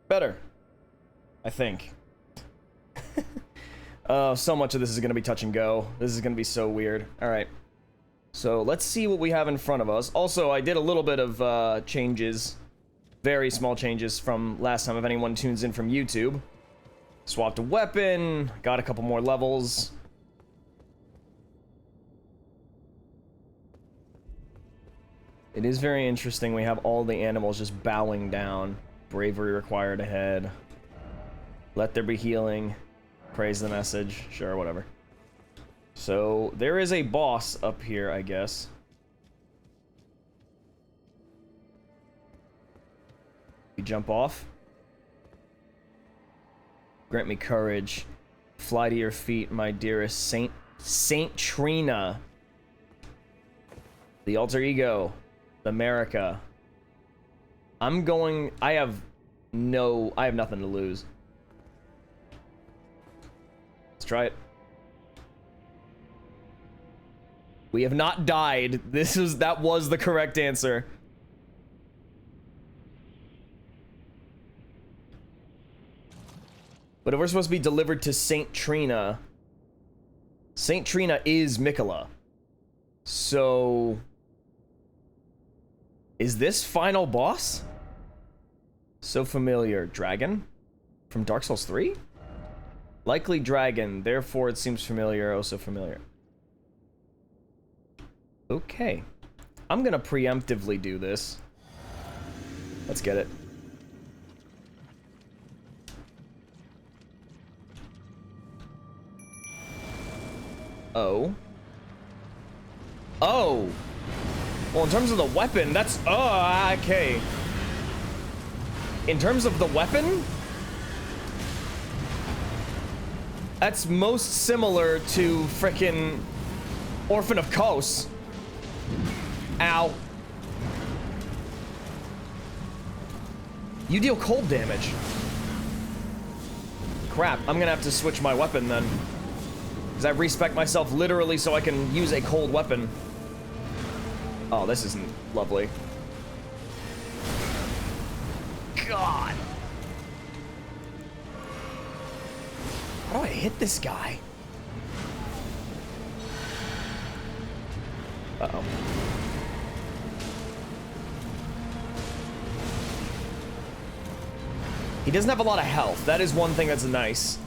Better. I think. So much of this is going to be touch and go. This is going to be so weird. Alright. So, let's see what we have in front of us. Also, I did a little bit of changes. Very small changes from last time, if anyone tunes in from YouTube. Swapped a weapon. Got a couple more levels. It is very interesting. We have all the animals just bowing down. Bravery required ahead. Let there be healing. Praise the message. Sure, whatever. So, there is a boss up here, I guess. We jump off. Grant me courage. Fly to your feet, my dearest Saint Trina. The alter ego. America. I have nothing to lose. Let's try it. We have not died. That was the correct answer. But if we're supposed to be delivered to Saint Trina is Mikola. So, is this final boss? So familiar. Dragon? From Dark Souls 3? Likely dragon, therefore it seems familiar, oh so familiar. Okay. I'm gonna preemptively do this. Let's get it. Oh. Oh! Well, in terms of the weapon, that's... Oh, okay. In terms of the weapon... That's most similar to frickin' Orphan of Kos. Ow. You deal cold damage. Crap, I'm gonna have to switch my weapon then. Because I respec myself literally so I can use a cold weapon. Oh, this isn't lovely. God. How do I hit this guy? Uh-oh. He doesn't have a lot of health. That is one thing that's nice.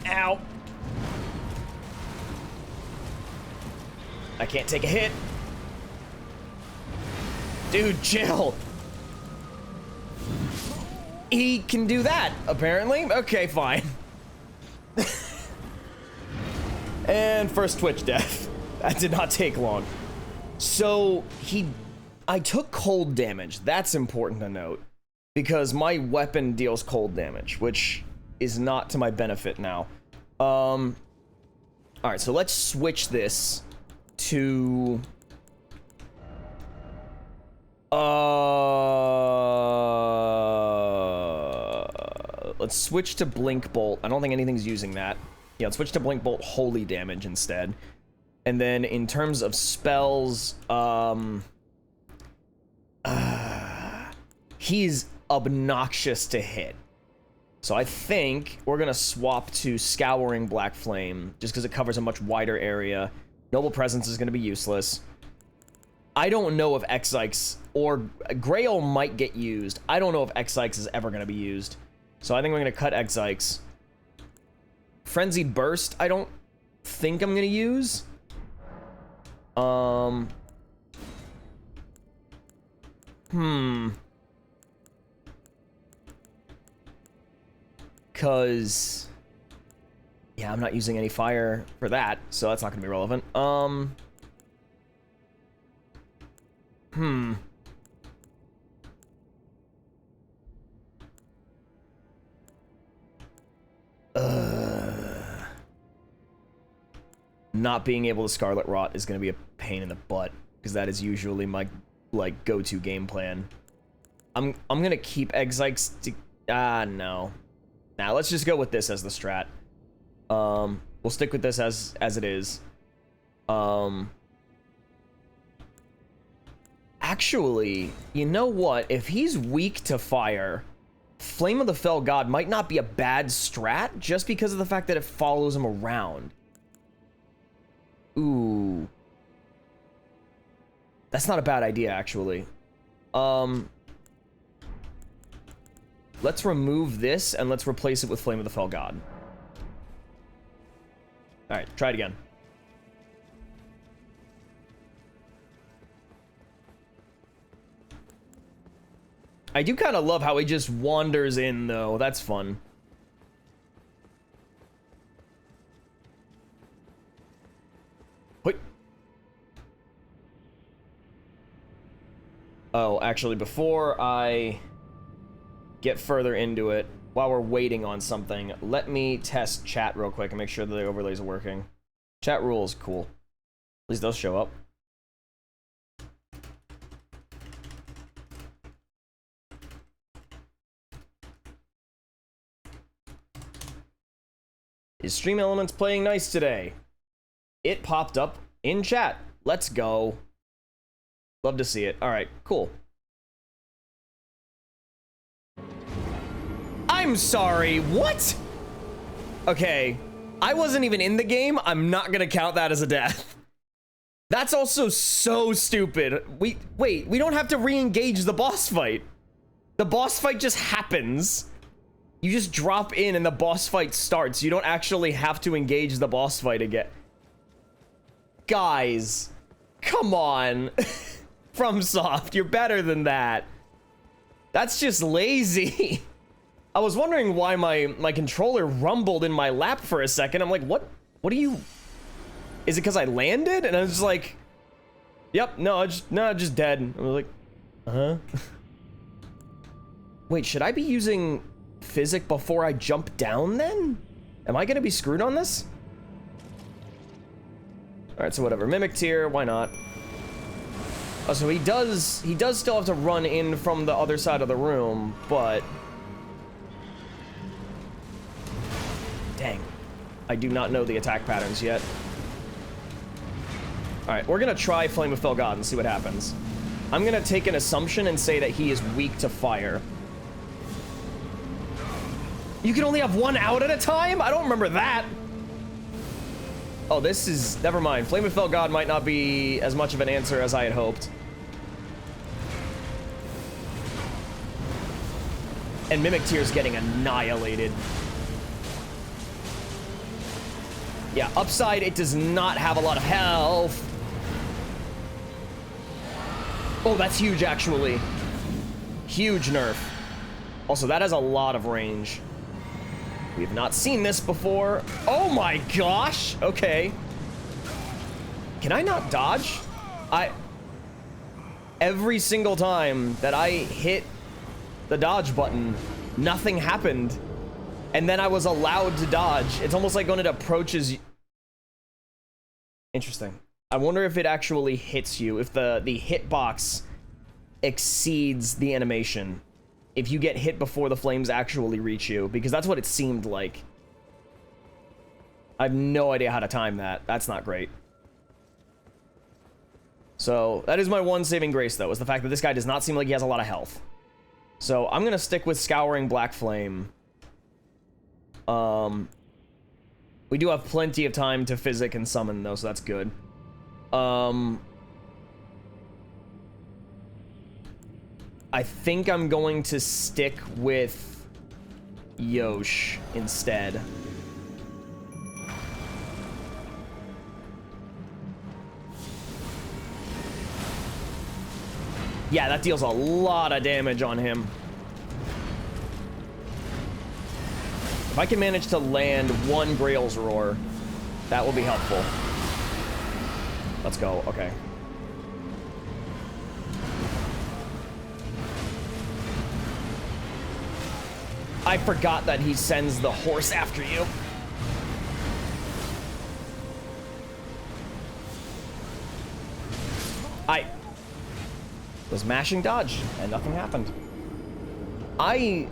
Ow. I can't take a hit. Dude, chill. He can do that, apparently. Okay, fine. And first Twitch death. That did not take long. So, I took cold damage. That's important to note. Because my weapon deals cold damage, which is not to my benefit now. Alright, so let's switch this to... let's switch to Blink Bolt. I don't think anything's using that. Yeah, let's switch to Blink Bolt Holy Damage instead. And then in terms of spells, he's obnoxious to hit. So I think we're gonna swap to Scouring Black Flame, just because it covers a much wider area. Noble Presence is gonna be useless. I don't know if X-Ykes or Grail might get used. I don't know if X-Ykes is ever gonna be used. So I think we're gonna cut X-Ykes. Frenzied Burst, I don't think I'm gonna use. Cause yeah, I'm not using any fire for that, so that's not gonna be relevant. Not being able to Scarlet Rot is gonna be a pain in the butt, because that is usually my like go-to game plan. I'm gonna keep X-Ykes to no. Now let's just go with this as the strat. We'll stick with this as it is. Actually, you know what? If he's weak to fire, Flame of the Fell God might not be a bad strat just because of the fact that it follows him around. Ooh. That's not a bad idea, actually. Let's remove this and let's replace it with Flame of the Fell God. Alright, try it again. I do kind of love how he just wanders in, though. That's fun. Wait. Oh, actually, before I get further into it, while we're waiting on something, let me test chat real quick and make sure that the overlays are working. Chat rules, cool. At least those show up. Is Stream Elements playing nice today? It popped up in chat. Let's go. Love to see it. All right, cool. I'm sorry, what? Okay, I wasn't even in the game. I'm not gonna count that as a death. That's also so stupid. Wait, we don't have to re-engage the boss fight. The boss fight just happens. You just drop in and the boss fight starts. You don't actually have to engage the boss fight again. Guys, come on. FromSoft, you're better than that. That's just lazy. I was wondering why my controller rumbled in my lap for a second. I'm like, what are you... Is it because I landed? And I was just like, yep, no, just dead. I was like, uh-huh. Wait, should I be using physic before I jump down then? Am I gonna be screwed on this? Alright, so whatever. Mimic tier, why not? Oh, so he does still have to run in from the other side of the room, but... Dang. I do not know the attack patterns yet. Alright, we're gonna try Flame of Fell God and see what happens. I'm gonna take an assumption and say that he is weak to fire. You can only have one out at a time? I don't remember that. Oh, this is... Never mind. Flame of Fell God might not be as much of an answer as I had hoped. And Mimic Tier's getting annihilated. Yeah, upside, it does not have a lot of health. Oh, that's huge, actually. Huge nerf. Also, that has a lot of range. We have not seen this before. Oh my gosh! Okay. Can I not dodge? Every single time that I hit the dodge button, nothing happened. And then I was allowed to dodge. It's almost like when it approaches you. Interesting. I wonder if it actually hits you, if the hitbox exceeds the animation. If you get hit before the flames actually reach you, because that's what it seemed like. I have no idea how to time that. That's not great. So, that is my one saving grace, though, is the fact that this guy does not seem like he has a lot of health. So, I'm gonna stick with Scouring Black Flame. We do have plenty of time to physic and summon, though, so that's good. I think I'm going to stick with Yosh instead. Yeah, that deals a lot of damage on him. If I can manage to land one Grail's Roar, that will be helpful. Let's go. Okay. I forgot that he sends the horse after you. I was mashing dodge and nothing happened. I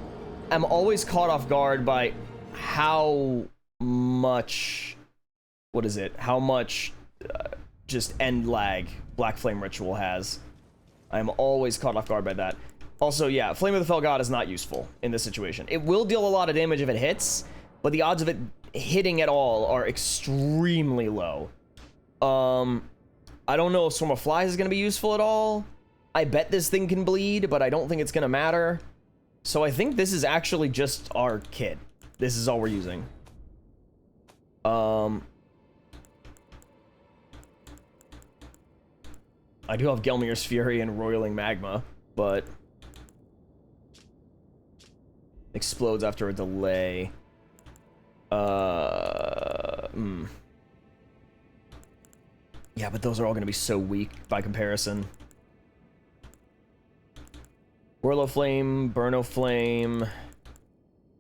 am always caught off guard by how much, what is it? How much just end lag Black Flame Ritual has. I am always caught off guard by that. Also, yeah, Flame of the Fell God is not useful in this situation. It will deal a lot of damage if it hits, but the odds of it hitting at all are extremely low. I don't know if Swarm of Flies is going to be useful at all. I bet this thing can bleed, but I don't think it's going to matter. So I think this is actually just our kit. This is all we're using. I do have Gelmir's Fury and Roiling Magma, but explodes after a delay. Yeah, but those are all going to be so weak by comparison. Whirl of Flame, Burno Flame,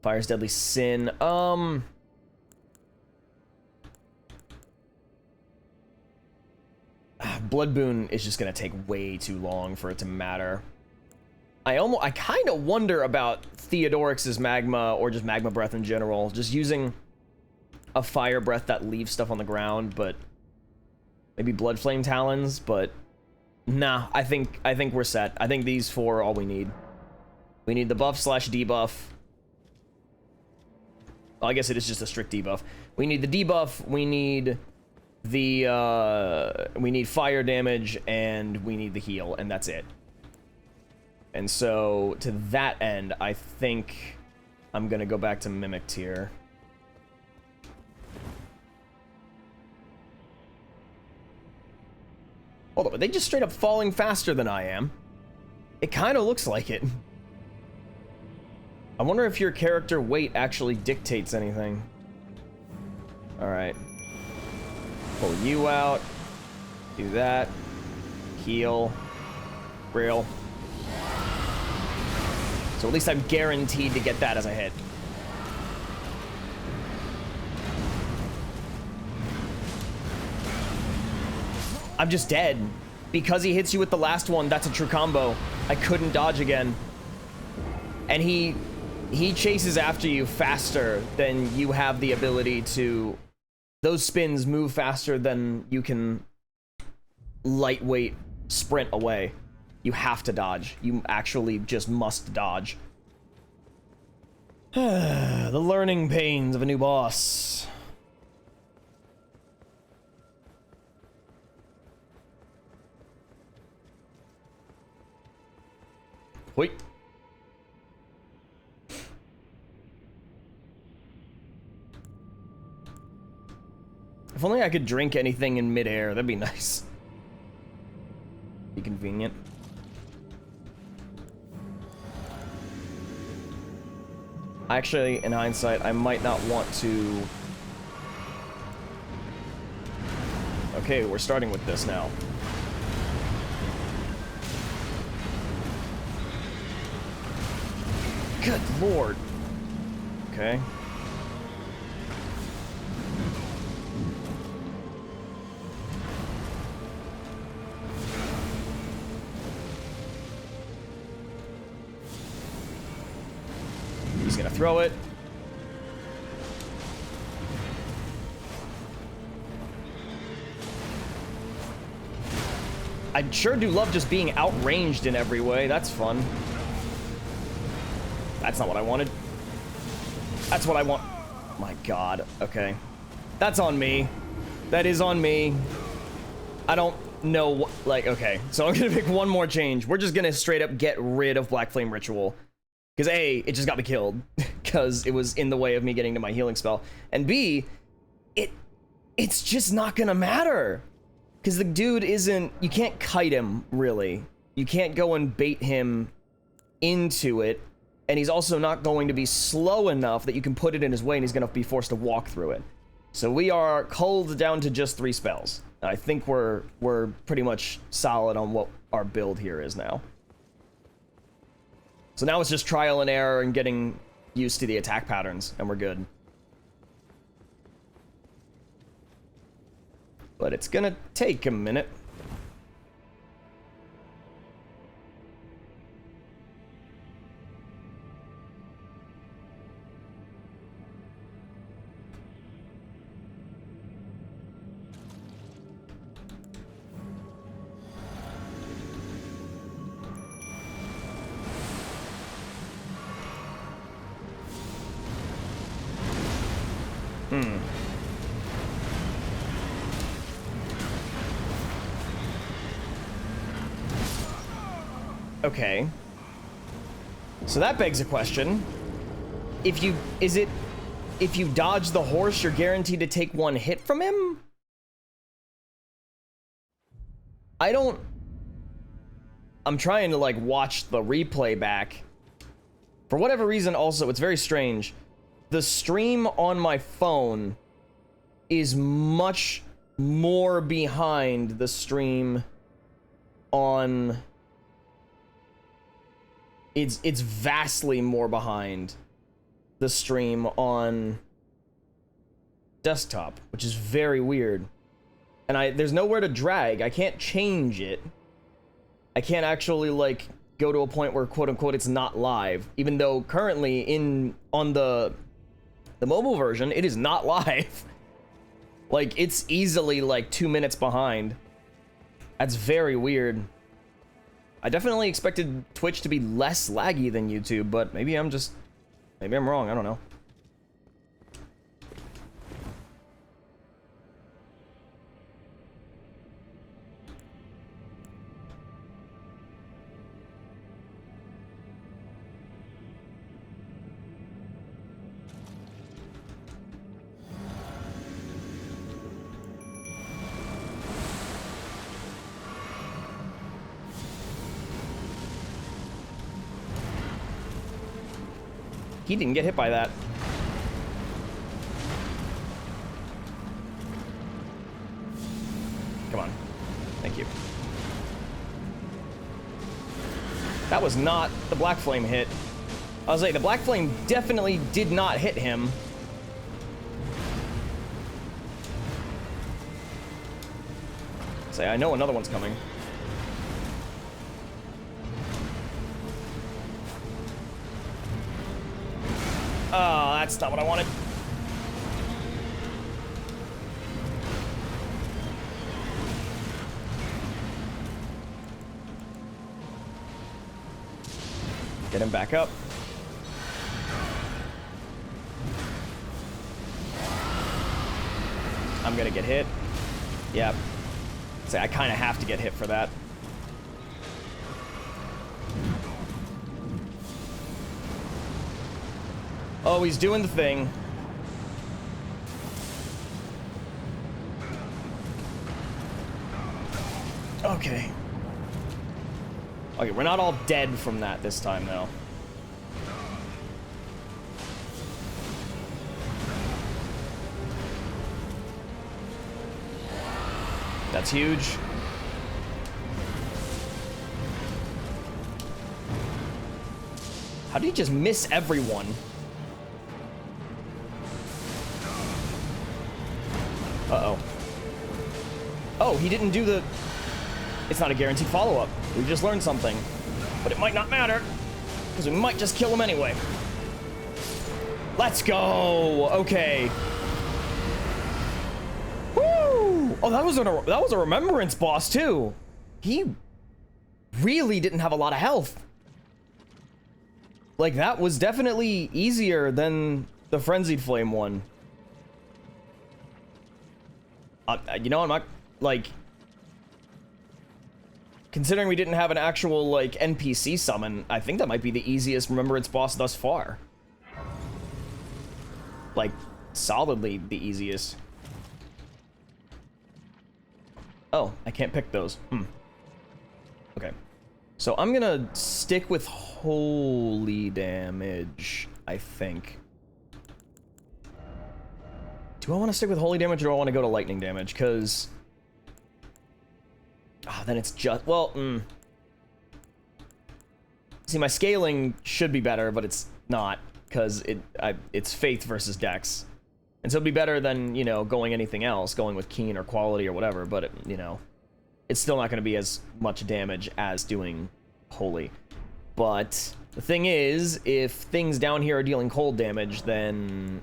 Fire's Deadly Sin. Blood Boon is just going to take way too long for it to matter. I kind of wonder about Theodorix's Magma, or just Magma Breath in general. Just using a Fire Breath that leaves stuff on the ground, but maybe Blood Flame Talons, but nah, I think we're set. I think these four are all we need. We need the buff/debuff. Well, I guess it is just a strict debuff. We need the debuff, we need the we need fire damage, and we need the heal, and that's it. And so to that end, I think I'm gonna go back to Mimic Tier. Hold on, are they just straight up falling faster than I am? It kind of looks like it. I wonder if your character weight actually dictates anything. Alright. Pull you out. Do that. Heal. Real. So at least I'm guaranteed to get that as a hit. I'm just dead. Because he hits you with the last one, that's a true combo. I couldn't dodge again. And he chases after you faster than you have the ability to... Those spins move faster than you can lightweight sprint away. You have to dodge. You actually just must dodge. The learning pains of a new boss. Wait. If only I could drink anything in midair, that'd be nice. Be convenient. Actually, in hindsight, I might not want to... Okay, we're starting with this now. Good lord. Okay. He's gonna throw it. I sure do love just being outranged in every way. That's fun. That's not what I wanted. That's what I want. My god. Okay. That's on me. That is on me. I don't know what... Like, okay. So I'm gonna pick one more change. We're just gonna straight up get rid of Black Flame Ritual. Because A, it just got me killed. Because it was in the way of me getting to my healing spell. And B, it's just not gonna matter. Because the dude isn't... You can't kite him, really. You can't go and bait him into it. And he's also not going to be slow enough that you can put it in his way and he's going to be forced to walk through it. So we are culled down to just 3 spells. I think we're pretty much solid on what our build here is now. So now it's just trial and error and getting used to the attack patterns, and we're good. But it's gonna take a minute. Okay. So that begs a question. If you dodge the horse, you're guaranteed to take one hit from him? I'm trying to like watch the replay back. For whatever reason, also, it's very strange. The stream on my phone is much more behind the stream on... It's vastly more behind the stream on desktop, which is very weird. And there's nowhere to drag. I can't change it. I can't actually, like, go to a point where, quote-unquote, it's not live. Even though currently on the mobile version, it is not live. Like, it's easily, like, 2 minutes behind. That's very weird. I definitely expected Twitch to be less laggy than YouTube, but maybe I'm wrong, I don't know. He didn't get hit by that. Come on. Thank you. That was not the Black Flame hit. I was like, the Black Flame definitely did not hit him. Say, I know another one's coming. Oh, that's not what I wanted. Get him back up. I'm gonna get hit. Yep. Say, I kind of have to get hit for that. Oh, he's doing the thing. Okay. Okay, we're not all dead from that this time, though. That's huge. How did he just miss everyone? Uh-oh. Oh, he didn't do the... It's not a guaranteed follow-up. We just learned something. But it might not matter, because we might just kill him anyway. Let's go! Okay. Woo! Oh, that was a remembrance boss, too. He really didn't have a lot of health. Like, that was definitely easier than the Frenzied Flame one. You know, I'm not, like... Considering we didn't have an actual, like, NPC summon, I think that might be the easiest Remembrance boss thus far. Like, solidly the easiest. Oh, I can't pick those. Okay. So I'm gonna stick with holy damage, I think. Do I want to stick with holy damage or do I want to go to lightning damage? Because... then it's just... Well, See, my scaling should be better, but it's not. Because it's Faith versus Dex. And so it'd be better than, you know, going anything else. Going with Keen or Quality or whatever. But, you know, it's still not going to be as much damage as doing holy. But the thing is, if things down here are dealing cold damage, then...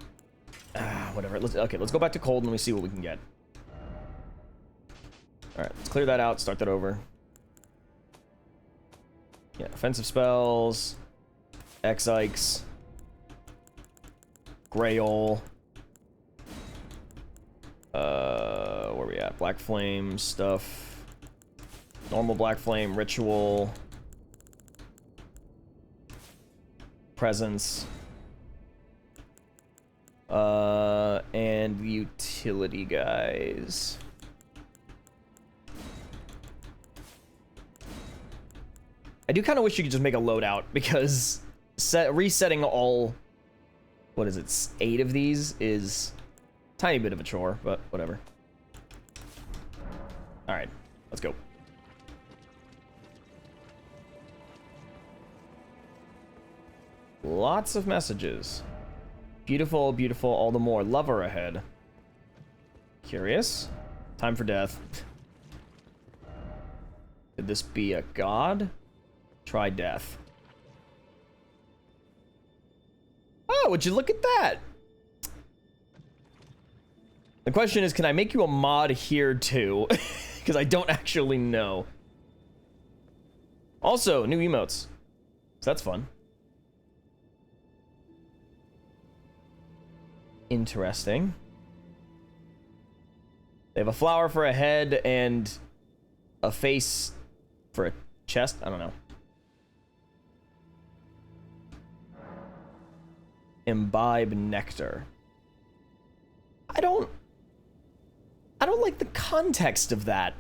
whatever. Let's go back to cold and we see what we can get. Alright, let's clear that out, start that over. Yeah, offensive spells. X-Ikes. Grail. Where are we at? Black Flame stuff. Normal Black Flame, Ritual. presence. And utility guys. I do kind of wish you could just make a loadout, because resetting all, what is it, 8 of these is a tiny bit of a chore, but whatever. Alright, let's go. Lots of messages. Beautiful, beautiful, all the more. Lover ahead. Curious. Time for death. Could this be a god? Try death. Oh, would you look at that? The question is, can I make you a mod here too? Because I don't actually know. Also, new emotes. So that's fun. Interesting. They have a flower for a head and a face for a chest. I don't know. Imbibe nectar. I don't like the context of that.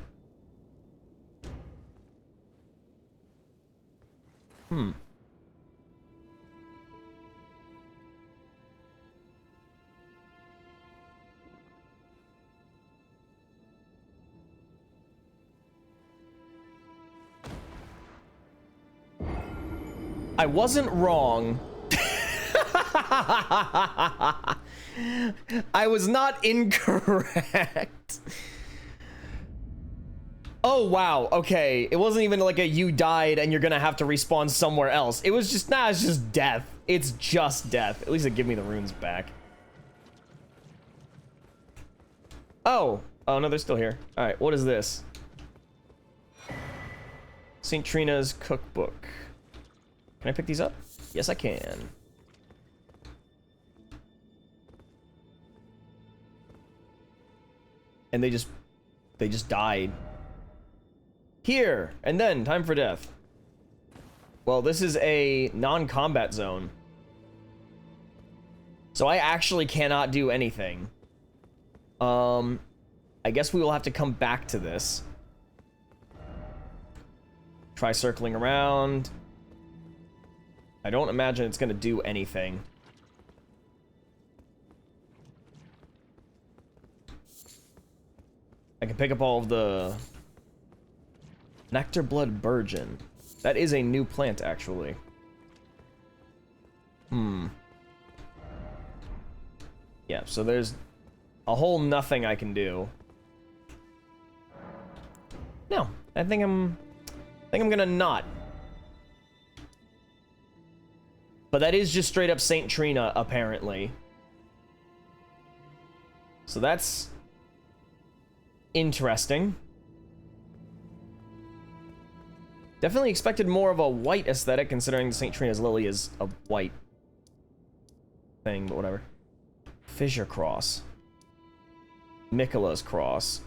I wasn't wrong. I was not incorrect. Oh, wow. Okay. It wasn't even like a you died and you're gonna have to respawn somewhere else. It was just, nah, it's just death. It's just death. At least it give me the runes back. Oh. Oh, no, they're still here. All right, what is this? St. Trina's cookbook. Can I pick these up? Yes, I can. And they just died. Here, and then, time for death. Well, this is a non-combat zone. So I actually cannot do anything. I guess we will have to come back to this. Try circling around. I don't imagine it's gonna do anything. I can pick up all of the nectar blood burgeon. That is a new plant, actually. Yeah, so there's a whole nothing I can do. No, I think I'm gonna not. But that is just straight up St. Trina, apparently. So that's interesting. Definitely expected more of a white aesthetic, considering St. Trina's lily is a white thing, but whatever. Fissure Cross. Miquela's Cross.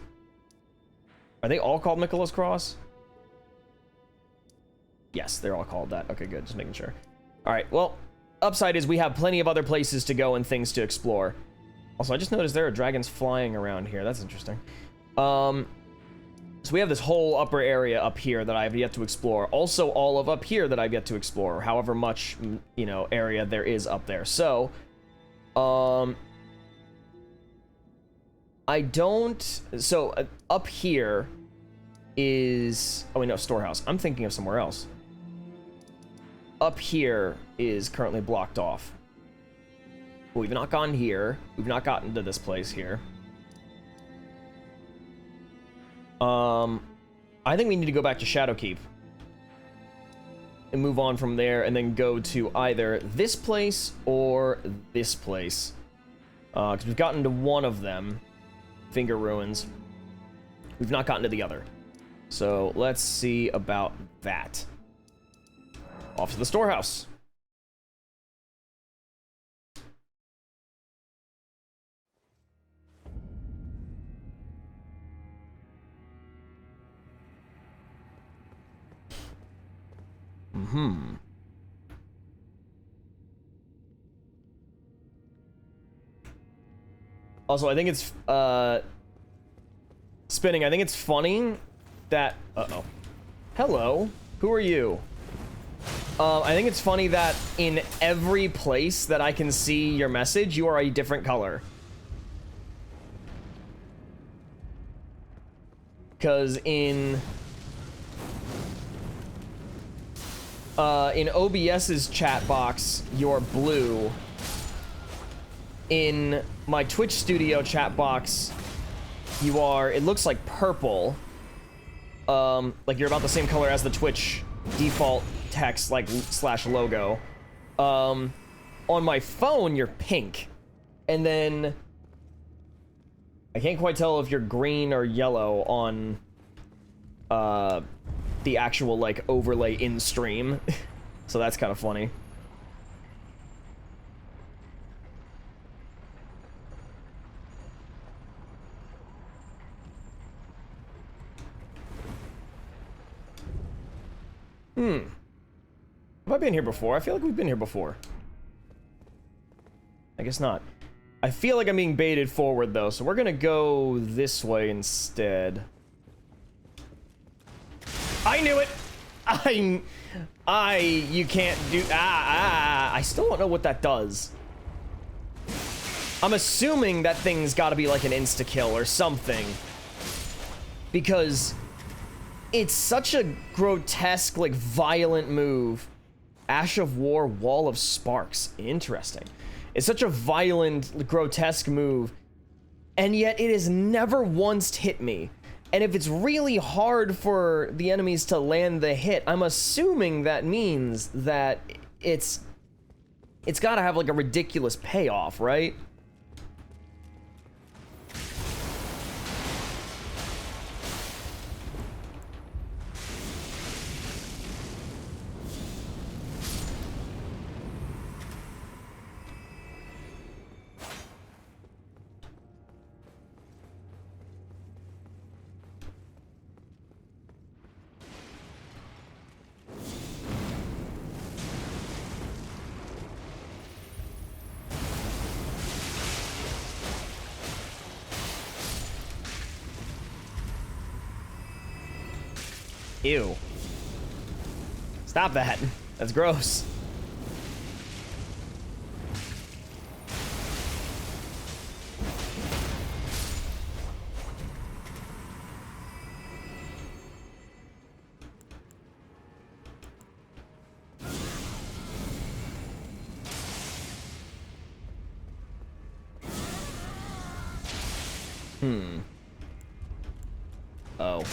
Are they all called Miquela's Cross? Yes, they're all called that. Okay, good. Just making sure. Alright, well, upside is we have plenty of other places to go and things to explore. Also, I just noticed there are dragons flying around here. That's interesting. So we have this whole upper area up here that I have yet to explore. Also, all of up here that I've yet to explore. However much, you know, area there is up there. So, I don't... So, up here is... Oh, wait, no, storehouse. I'm thinking of somewhere else. Up here is currently blocked off. But we've not gone here. We've not gotten to this place here. I think we need to go back to Shadowkeep. And move on from there, and then go to either this place or this place. Because we've gotten to one of them. Finger Ruins. We've not gotten to the other. So, let's see about that. Off to the storehouse. Also, I think it's spinning. I think it's funny that hello, who are you? I think it's funny that in every place that I can see your message, you are a different color. Because in OBS's chat box, you're blue. In my Twitch studio chat box, you are, it looks like purple. Like you're about the same color as the Twitch default text, like slash logo. On my phone, you're pink. And then I can't quite tell if you're green or yellow on the actual like overlay in stream. So that's kind of funny. Have I been here before? I feel like we've been here before. I guess not. I feel like I'm being baited forward though, so we're gonna go this way instead. I knew it! You can't do, I still don't know what that does. I'm assuming that thing's gotta be like an insta-kill or something. Because it's such a grotesque, like, violent move. Ash of War, Wall of Sparks. Interesting. It's such a violent, grotesque move, and yet it has never once hit me. And if it's really hard for the enemies to land the hit, I'm assuming that means that it's gotta have, like, a ridiculous payoff, right? Ew. Stop that. That's gross. Oh.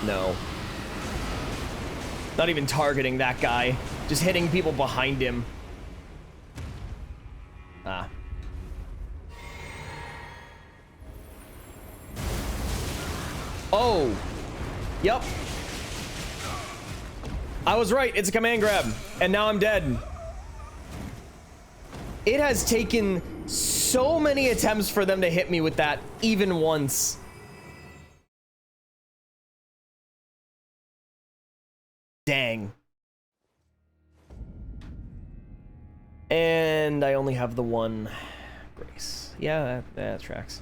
No. Not even targeting that guy. Just hitting people behind him. Ah. Oh. Yep. I was right. It's a command grab. And now I'm dead. It has taken so many attempts for them to hit me with that, even once. Dang. And I only have the one grace. Yeah, that tracks.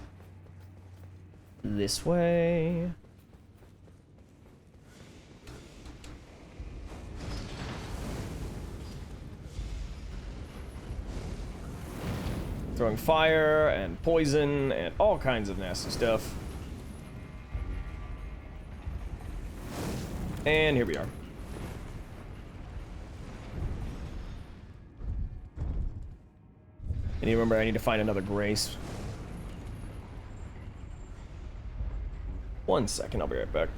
This way. Throwing fire and poison and all kinds of nasty stuff. And here we are. And you remember I need to find another grace. 1 second, I'll be right back.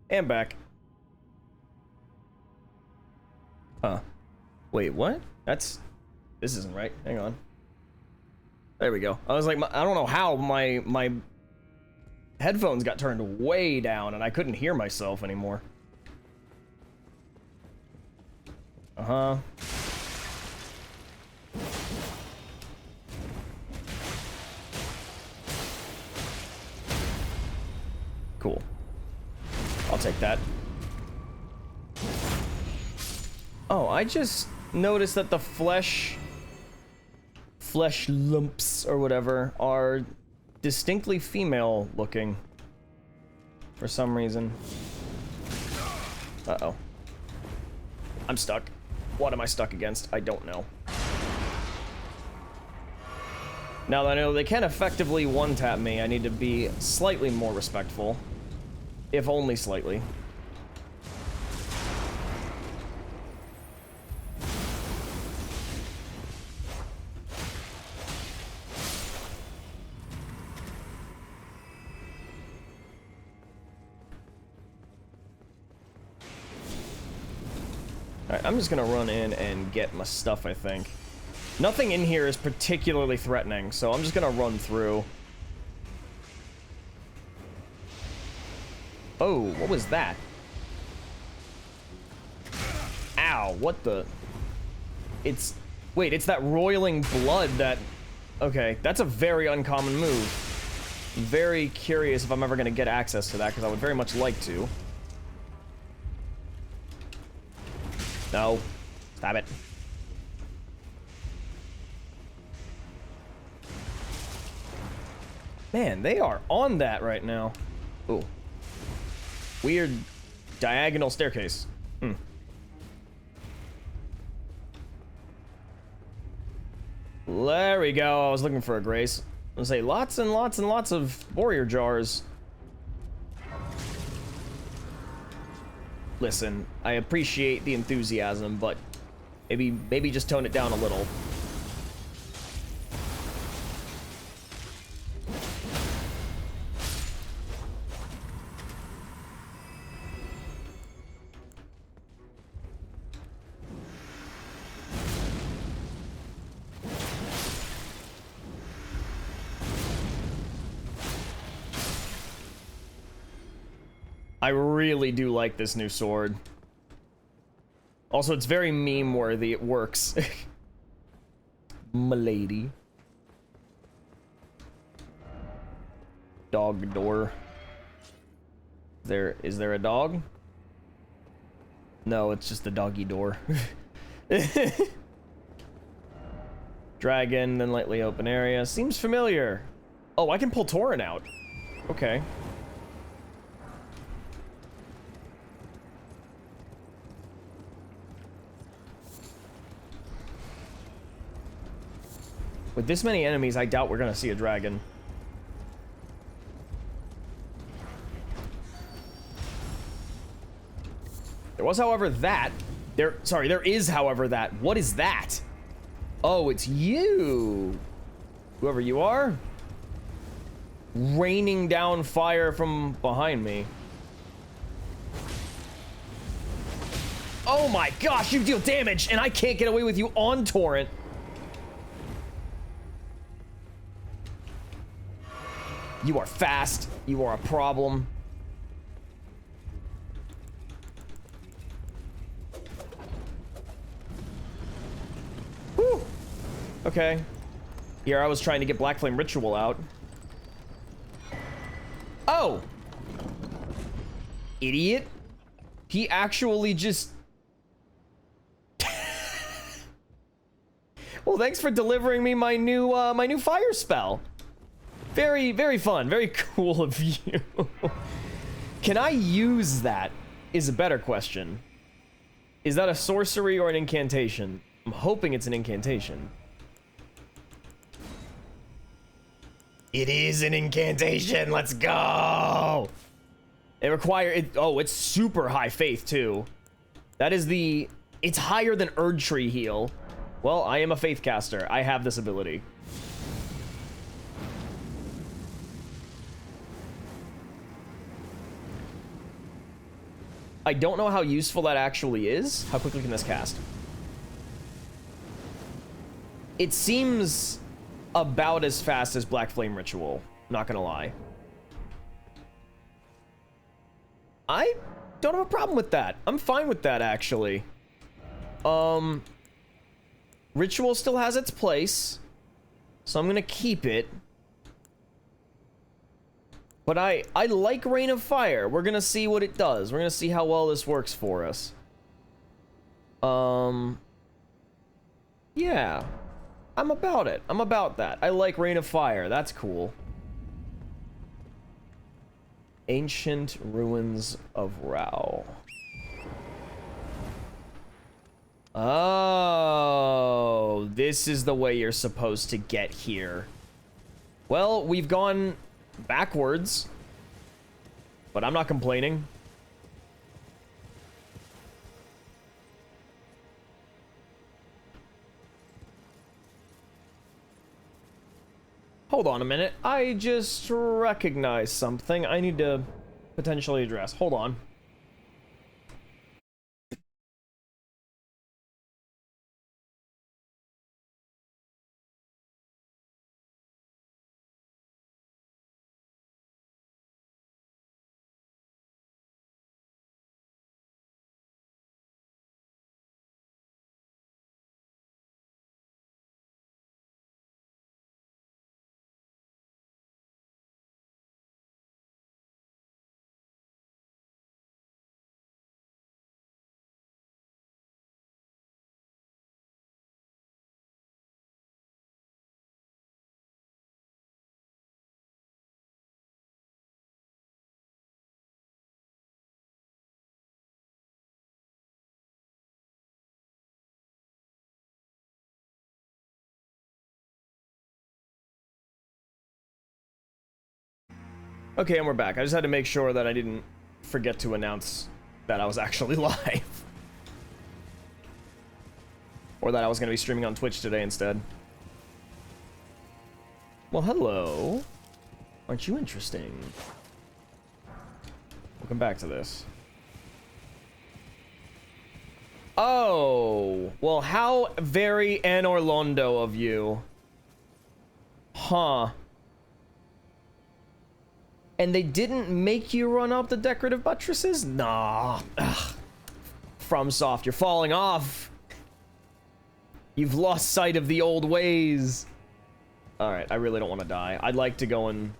And back. Huh. Wait, what? That's This isn't right. Hang on. There we go. I was like, I don't know how my headphones got turned way down and I couldn't hear myself anymore. Uh-huh. Cool. I'll take that. Oh, I just noticed that the flesh lumps or whatever are distinctly female looking for some reason. Uh-oh. I'm stuck. What am I stuck against? I don't know. Now that I know they can effectively one-tap me, I need to be slightly more respectful. If only slightly. Alright, I'm just gonna run in and get my stuff, I think. Nothing in here is particularly threatening, so I'm just gonna run through. Oh, what was that? Ow, what the? It's... Wait, it's that roiling blood that... Okay, that's a very uncommon move. I'm very curious if I'm ever gonna get access to that, because I would very much like to. No. Stop it. Man, they are on that right now. Ooh. Weird diagonal staircase. Hmm. There we go. I was looking for a grace. I was gonna say lots and lots and lots of warrior jars. Listen, I appreciate the enthusiasm, but maybe just tone it down a little. I really do like this new sword. Also, it's very meme-worthy. It works. M'lady. Dog door. Is there a dog? No, it's just the doggy door. Dragon, then lightly open area. Seems familiar. Oh, I can pull Tauren out. Okay. With this many enemies, I doubt we're gonna see a dragon. There was, however, that. There is, however, that. What is that? Oh, it's you. Whoever you are. Raining down fire from behind me. Oh my gosh, you deal damage, and I can't get away with you on Torrent. You are fast. You are a problem. Whew. Okay. Here I was trying to get Black Flame Ritual out. Oh! Idiot. He actually just... Well, thanks for delivering me my new fire spell. Very, very fun. Very cool of you. Can I use that? Is a better question. Is that a sorcery or an incantation? I'm hoping it's an incantation. It is an incantation. Let's go. It requires it. Oh, it's super high faith too. That is the. It's higher than Erdtree heal. Well, I am a faith caster. I have this ability. I don't know how useful that actually is. How quickly can this cast? It seems about as fast as Black Flame Ritual, not gonna lie. I don't have a problem with that. I'm fine with that, actually. Ritual still has its place, so I'm gonna keep it. But I like Rain of Fire. We're gonna see what it does. We're gonna see how well this works for us. Yeah. I'm about it. I'm about that. I like Rain of Fire. That's cool. Ancient Ruins of Rao. Oh, this is the way you're supposed to get here. Well, we've gone backwards, but I'm not complaining. Hold on a minute. I just recognized something I need to potentially address. Hold on. Okay, and we're back. I just had to make sure that I didn't forget to announce that I was actually live. Or that I was going to be streaming on Twitch today instead. Well, hello. Aren't you interesting? Welcome back to this. Oh, well, how very Anne Orlando of you. Huh. And they didn't make you run up the decorative buttresses? Nah. Ugh. FromSoft, you're falling off. You've lost sight of the old ways. Alright, I really don't want to die. I'd like to go and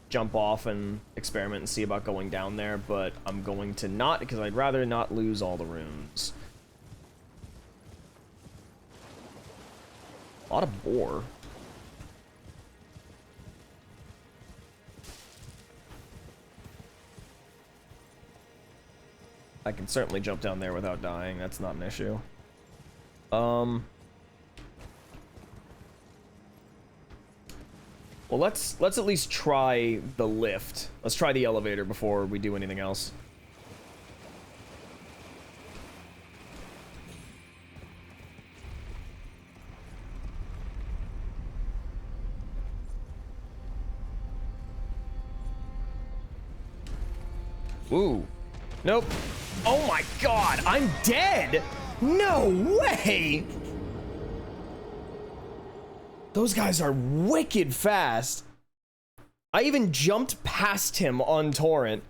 jump off and experiment and see about going down there, but I'm going to not because I'd rather not lose all the runes. A lot of boar. I can certainly jump down there without dying. That's not an issue. Well, let's at least try the lift. Let's try the elevator before we do anything else. Ooh. Nope. Oh my god, I'm dead! No way! Those guys are wicked fast. I even jumped past him on Torrent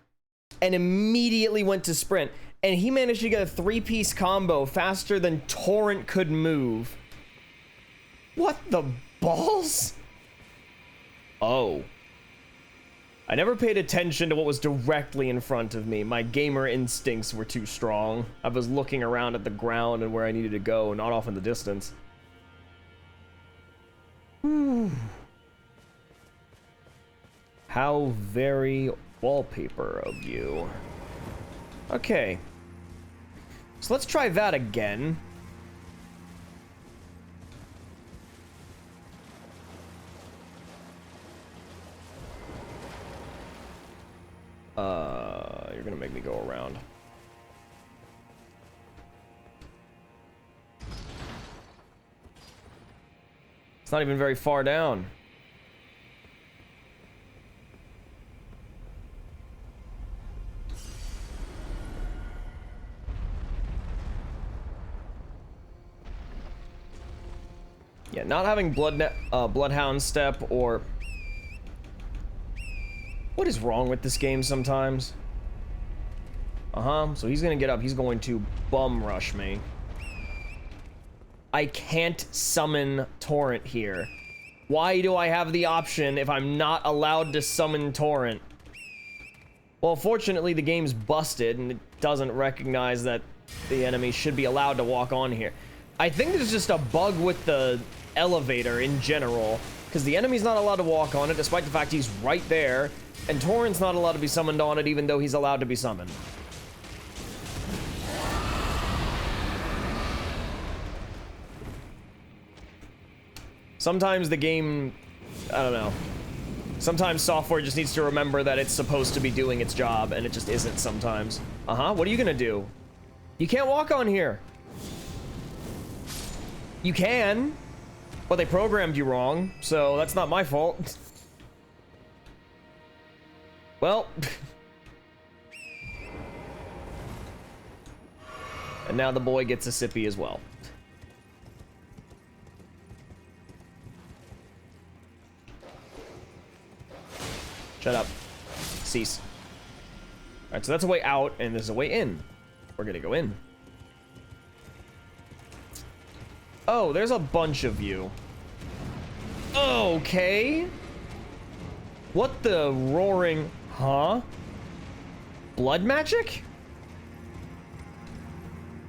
and immediately went to sprint. And he managed to get a 3-piece combo faster than Torrent could move. What the balls? Oh. I never paid attention to what was directly in front of me. My gamer instincts were too strong. I was looking around at the ground and where I needed to go, not off in the distance. How very wallpaper of you. Okay. So let's try that again. You're gonna make me go around. It's not even very far down. Yeah, not having Bloodhound Step or... What is wrong with this game sometimes? So he's gonna get up. He's going to bum rush me. I can't summon Torrent here. Why do I have the option if I'm not allowed to summon Torrent? Well, fortunately, the game's busted, and it doesn't recognize that the enemy should be allowed to walk on here. I think there's just a bug with the elevator in general, because the enemy's not allowed to walk on it, despite the fact he's right there, and Torrent's not allowed to be summoned on it, even though he's allowed to be summoned. Sometimes the game, I don't know. Sometimes software just needs to remember that it's supposed to be doing its job, and it just isn't sometimes. What are you gonna do? You can't walk on here. You can, but they programmed you wrong, so that's not my fault. Well. And now the boy gets a sippy as well. Shut up. Cease. Alright, so that's a way out, and there's a way in. We're gonna go in. Oh, there's a bunch of you. Okay. What the roaring... Huh? Blood magic?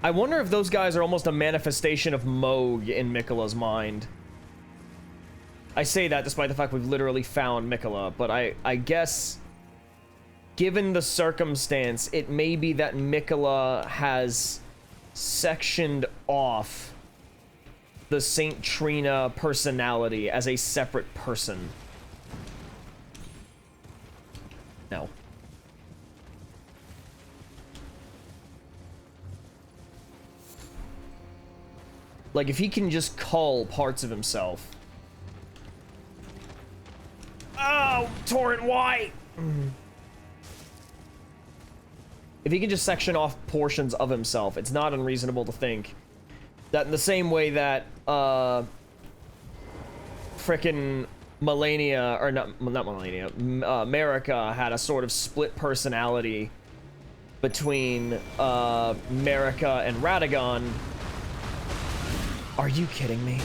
I wonder if those guys are almost a manifestation of Moog in Miquella's mind. I say that despite the fact we've literally found Miquella, but I guess, given the circumstance, it may be that Miquella has sectioned off the Saint Trina personality as a separate person. No. Like, if he can just cull parts of himself. Oh, Torrent, why? If he can just section off portions of himself, it's not unreasonable to think that in the same way that, frickin' Melania, or not Melania, Marika had a sort of split personality between, Marika and Radagon. Are you kidding me?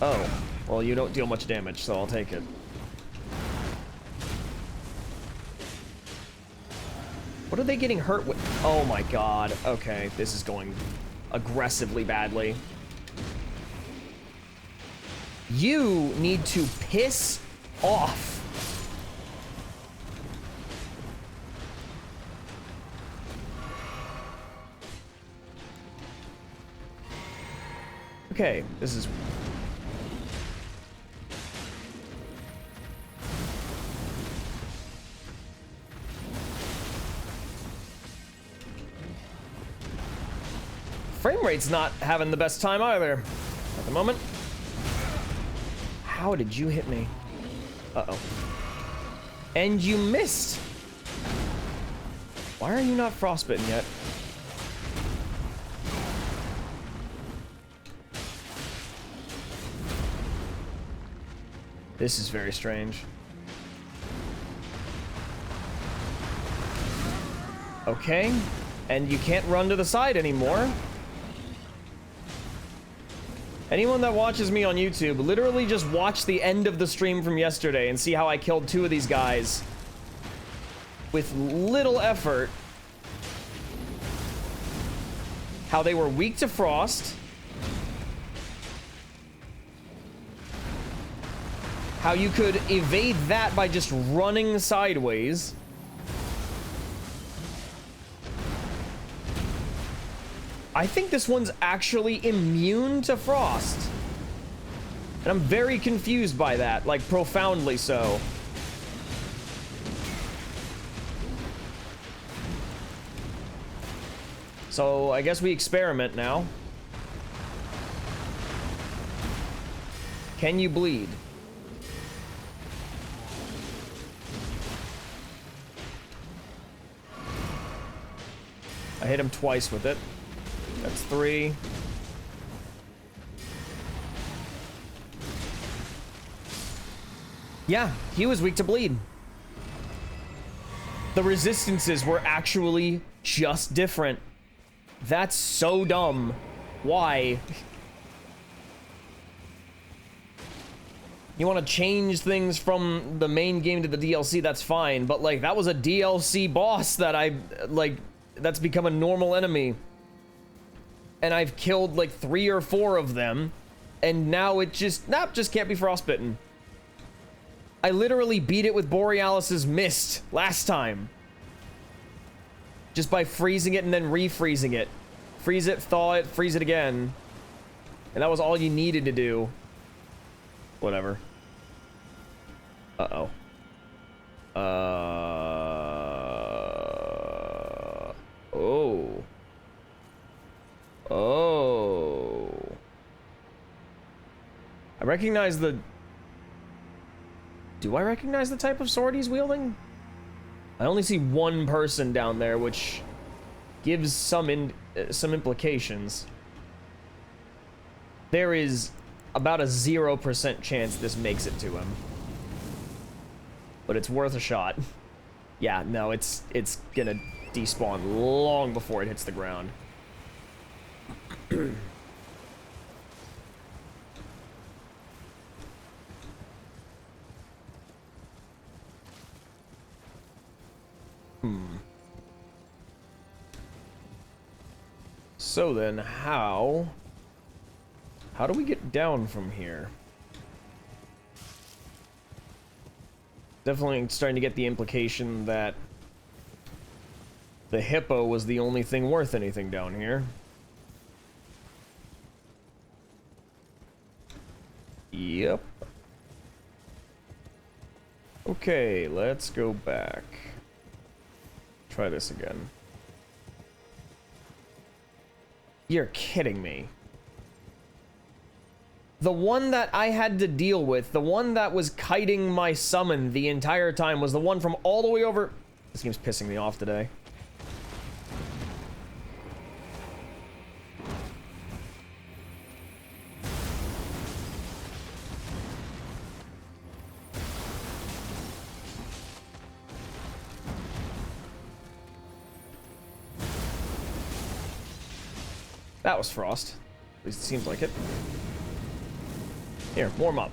Oh. Well, you don't deal much damage, so I'll take it. What are they getting hurt with? Oh my god. Okay, this is going aggressively badly. You need to piss off. Okay, this is... Frame rate's not having the best time either at the moment. How did you hit me? Uh-oh. And you missed. Why are you not frostbitten yet? This is very strange. Okay. And you can't run to the side anymore. Anyone that watches me on YouTube, literally just watch the end of the stream from yesterday and see how I killed two of these guys with little effort. How they were weak to frost. How you could evade that by just running sideways. I think this one's actually immune to frost. And I'm very confused by that, like profoundly so. So I guess we experiment now. Can you bleed? I hit him twice with it. That's 3. Yeah, he was weak to bleed. The resistances were actually just different. That's so dumb. Why? You want to change things from the main game to the DLC, that's fine, but like that was a DLC boss that that's become a normal enemy. And I've killed like 3 or 4 of them, and now it just can't be frostbitten. I literally beat it with Borealis's Mist last time. Just by freezing it and then refreezing it. Freeze it, thaw it, freeze it again. And that was all you needed to do. Whatever. Uh-oh. Oh. Oh. I recognize the... Do I recognize the type of sword he's wielding? I only see one person down there, which gives some implications. There is about a 0% chance this makes it to him. But it's worth a shot. Yeah, no, it's gonna despawn long before it hits the ground. So then, how do we get down from here? Definitely starting to get the implication that the hippo was the only thing worth anything down here. Yep. Okay, let's go back. Try this again. You're kidding me. The one that I had to deal with, the one that was kiting my summon the entire time, was the one from all the way over... This game's pissing me off today. That was Frost. At least it seems like it. Here, warm up.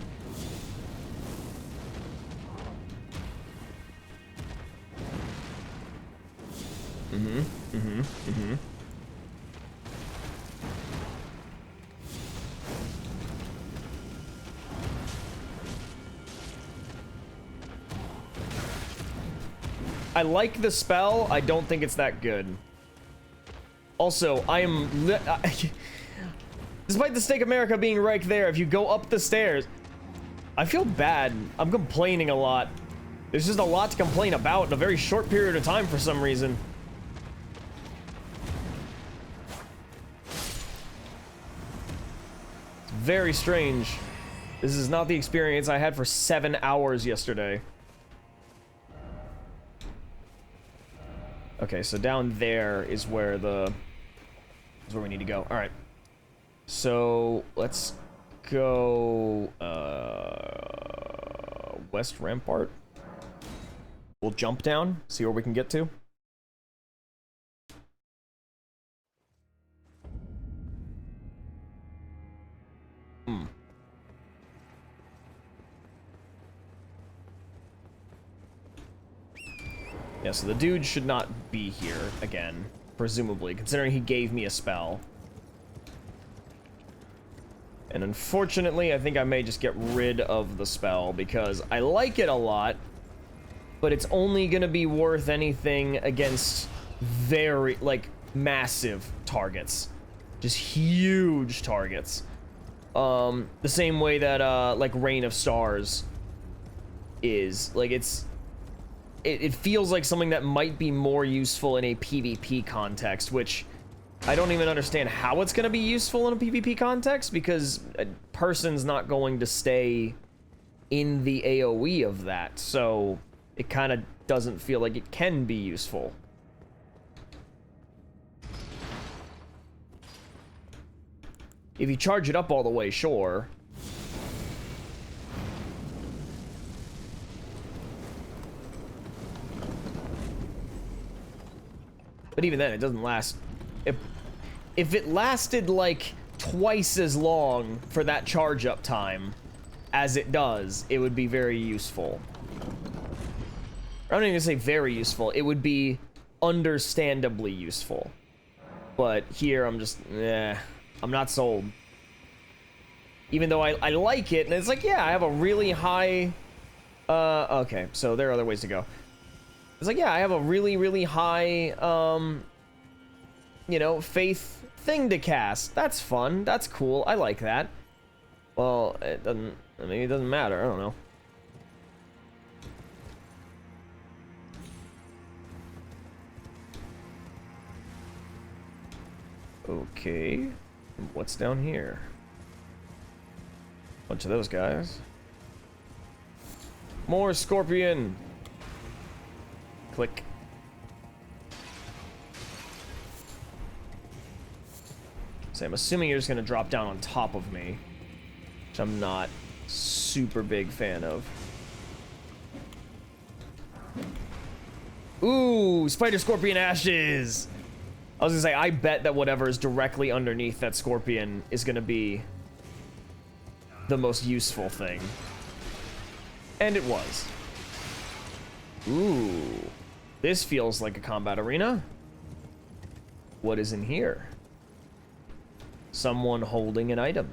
I like the spell, I don't think it's that good. Also, I am... Despite the Stake America being right there, if you go up the stairs... I feel bad. I'm complaining a lot. There's just a lot to complain about in a very short period of time for some reason. It's very strange. This is not the experience I had for 7 hours yesterday. Okay, so down there is where we need to go. All right. So let's go West Rampart. We'll jump down, see where we can get to. Yeah, so the dude should not be here again, presumably, considering he gave me a spell. And unfortunately, I think I may just get rid of the spell, because I like it a lot, but it's only gonna be worth anything against very, like, massive targets. Just huge targets. The same way that, like, Rain of Stars is. Like, it feels like something that might be more useful in a PvP context, which I don't even understand how it's going to be useful in a PvP context, because a person's not going to stay in the AoE of that, so it kind of doesn't feel like it can be useful. If you charge it up all the way, sure. But even then, it doesn't last. If it lasted like twice as long for that charge up time as it does, it would be very useful. I don't even say very useful. It would be understandably useful. But here, I'm just, I'm not sold. Even though I like it, and it's like, yeah, I have a really high, okay, so there are other ways to go. It's like, yeah, I have a really, really high, you know, faith thing to cast. That's fun. That's cool. I like that. Well, it doesn't, I mean, it doesn't matter. I don't know. Okay. What's down here? Bunch of those guys. More scorpion. Click. So I'm assuming you're just gonna drop down on top of me, which I'm not super big fan of. Ooh, spider scorpion ashes. I was gonna say, I bet that whatever is directly underneath that scorpion is gonna be the most useful thing. And it was. Ooh. This feels like a combat arena. What is in here? Someone holding an item.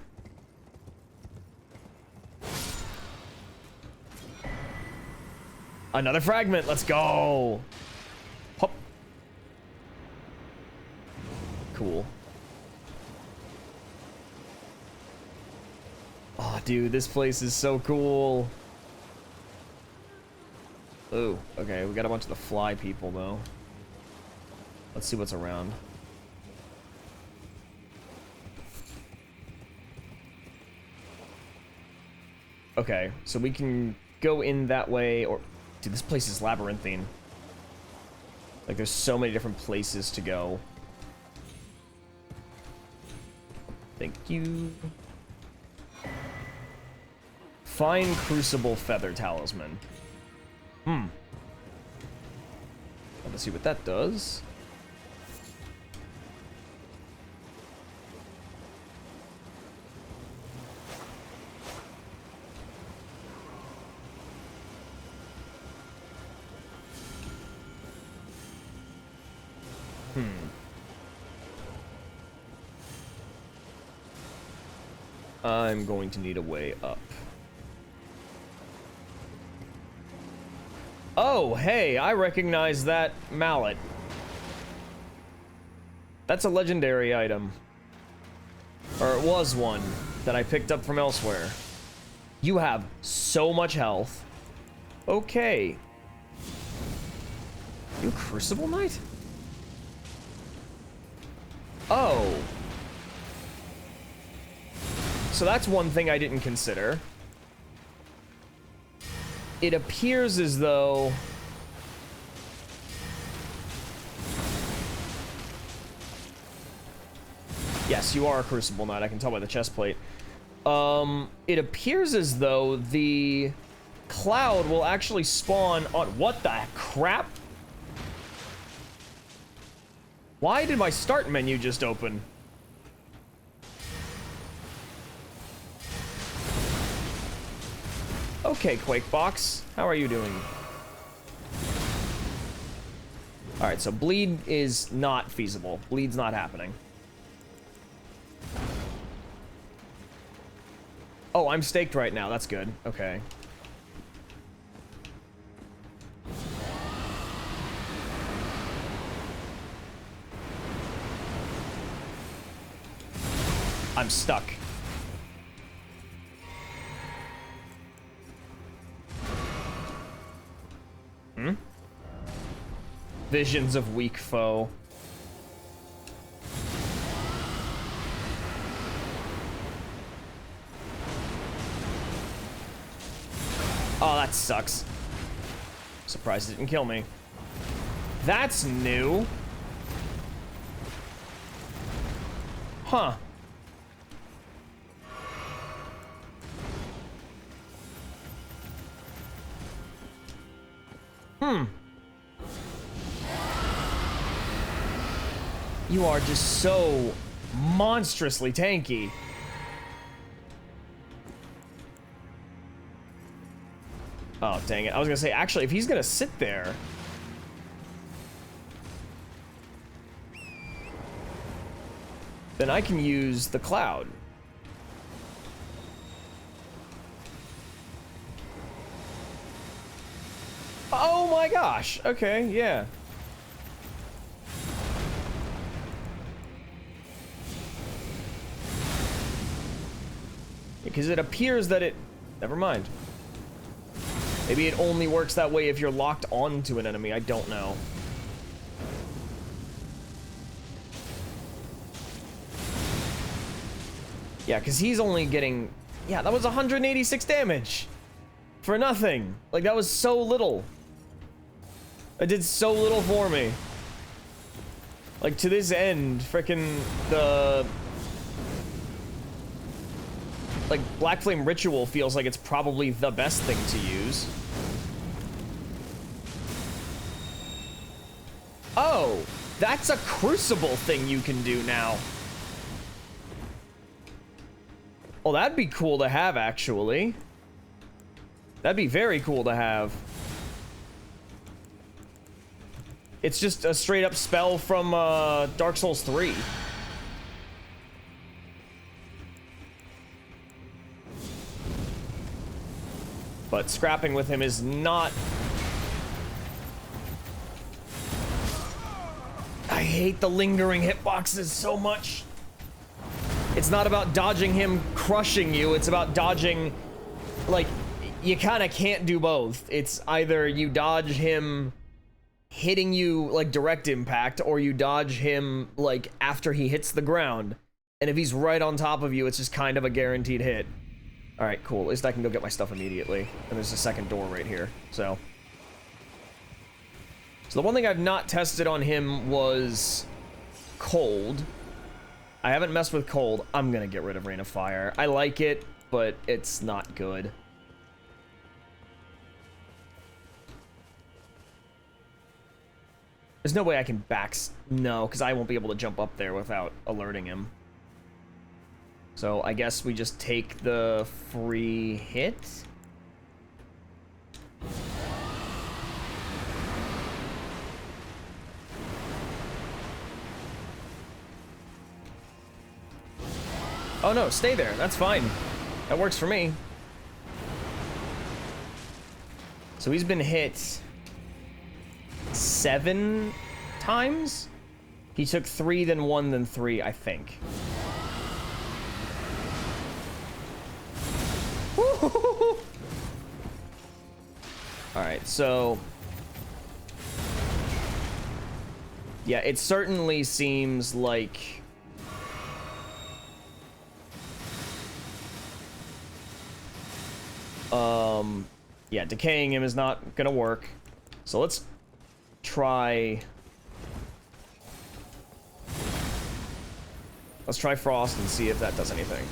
Another fragment, let's go! Hop. Cool. Oh, dude, this place is so cool. Ooh, okay, we got a bunch of the fly people, though. Let's see what's around. Okay, so we can go in that way, or... Dude, this place is labyrinthine. Like, there's so many different places to go. Thank you. Fine Crucible Feather Talisman. Let's see what that does. I'm going to need a way up. Oh, hey, I recognize that mallet. That's a legendary item. Or it was one that I picked up from elsewhere. You have so much health. Okay. You Crucible Knight? Oh. So that's one thing I didn't consider. It appears as though... Yes, you are a Crucible Knight. I can tell by the chest plate. It appears as though the cloud will actually spawn on... What the crap? Why did my start menu just open? Okay, Quakebox, how are you doing? Alright, so bleed is not feasible. Bleed's not happening. Oh, I'm staked right now. That's good. Okay. I'm stuck. Visions of weak foe. Oh, that sucks. Surprised it didn't kill me. That's new. Huh. You are just so monstrously tanky. Oh, dang it. I was gonna say, actually, if he's gonna sit there... then I can use the cloud. Oh my gosh. Okay, yeah. Because it appears that it... never mind. Maybe it only works that way if you're locked onto an enemy. I don't know. Yeah, because he's only getting... yeah, that was 186 damage. For nothing. Like, that was so little. It did so little for me. Like, to this end, frickin' the... like, Black Flame Ritual feels like it's probably the best thing to use. Oh, that's a Crucible thing you can do now. Well, that'd be cool to have, actually. That'd be very cool to have. It's just a straight-up spell from Dark Souls 3. But scrapping with him is not... I hate the lingering hitboxes so much. It's not about dodging him crushing you, it's about dodging... like, you kind of can't do both. It's either you dodge him hitting you, like, direct impact, or you dodge him, like, after he hits the ground. And if he's right on top of you, it's just kind of a guaranteed hit. Alright, cool. At least I can go get my stuff immediately. And there's a second door right here, so... so the one thing I've not tested on him was... cold. I haven't messed with cold. I'm gonna get rid of Rain of Fire. I like it, but it's not good. There's no way I can no, because I won't be able to jump up there without alerting him. So I guess we just take the free hit. Oh no, stay there. That's fine. That works for me. So he's been hit 7 times? He took 3, then 1, then 3, I think. Alright, so... yeah, it certainly seems like... yeah, decaying him is not gonna work. So let's try... let's try Frost and see if that does anything.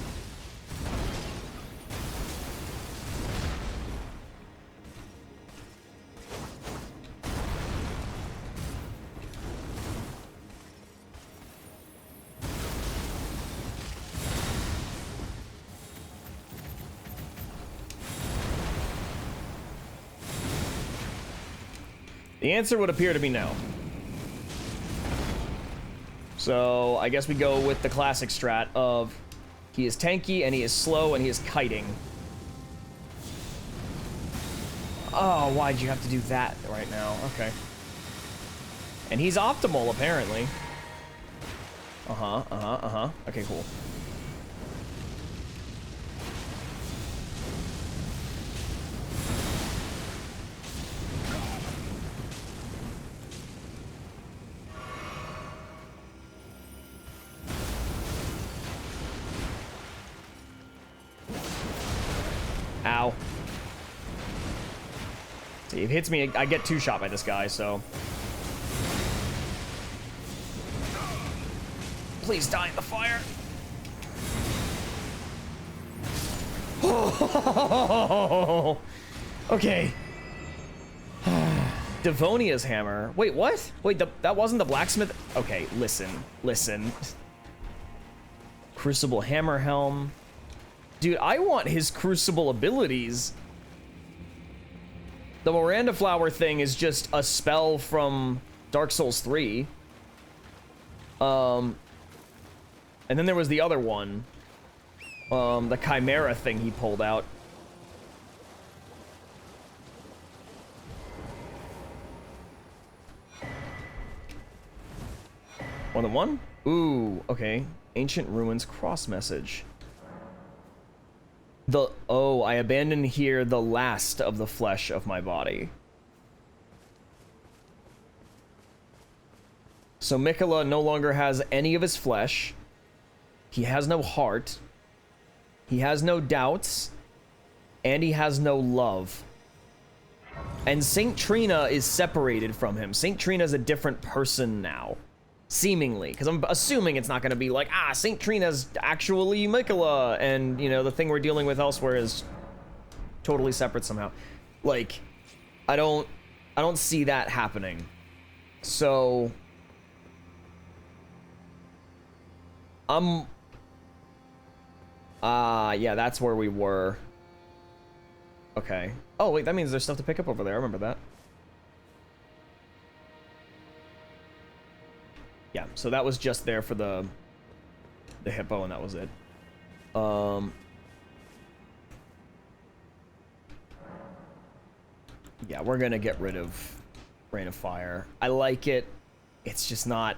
The answer would appear to be no. So I guess we go with the classic strat of he is tanky and he is slow and he is kiting. Oh, why'd you have to do that right now? Okay. And he's optimal, apparently. Okay, cool. Ow. See, if it hits me, I get 2-shot by this guy, so... please die in the fire. Oh, okay. Devonia's hammer. Wait, what? Wait, that wasn't the blacksmith? Okay, listen. Crucible hammer helm. Dude, I want his crucible abilities. The Miranda flower thing is just a spell from Dark Souls 3. And then there was the other one. The Chimera thing he pulled out. More than one? Ooh, okay. Ancient Ruins cross message. I abandoned here the last of the flesh of my body. So Mikola no longer has any of his flesh. He has no heart. He has no doubts. And he has no love. And Saint Trina is separated from him. Saint Trina is a different person now. Seemingly, because I'm assuming it's not going to be like, Saint Trina's actually Mikola, and, you know, the thing we're dealing with elsewhere is totally separate somehow. Like, I don't see that happening. So, yeah, that's where we were. Okay. Oh, wait, that means there's stuff to pick up over there. I remember that. Yeah, so that was just there for the hippo, and that was it. Yeah, we're gonna get rid of Rain of Fire. I like it. It's just not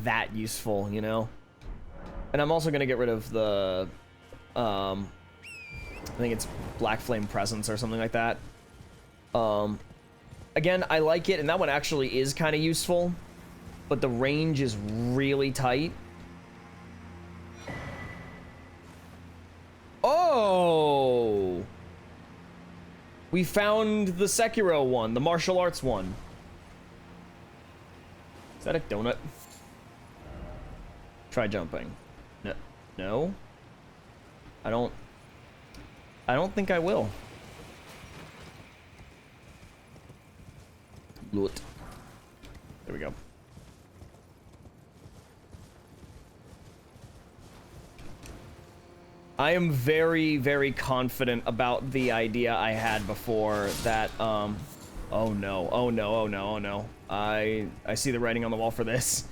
that useful, you know? And I'm also gonna get rid of the, I think it's Black Flame Presence or something like that. Again, I like it, and that one actually is kind of useful. But the range is really tight. Oh! We found the Sekiro one, the martial arts one. Is that a donut? Try jumping. No? I don't think I will. Loot. There we go. I am very, very confident about the idea I had before that, oh no. I see the writing on the wall for this.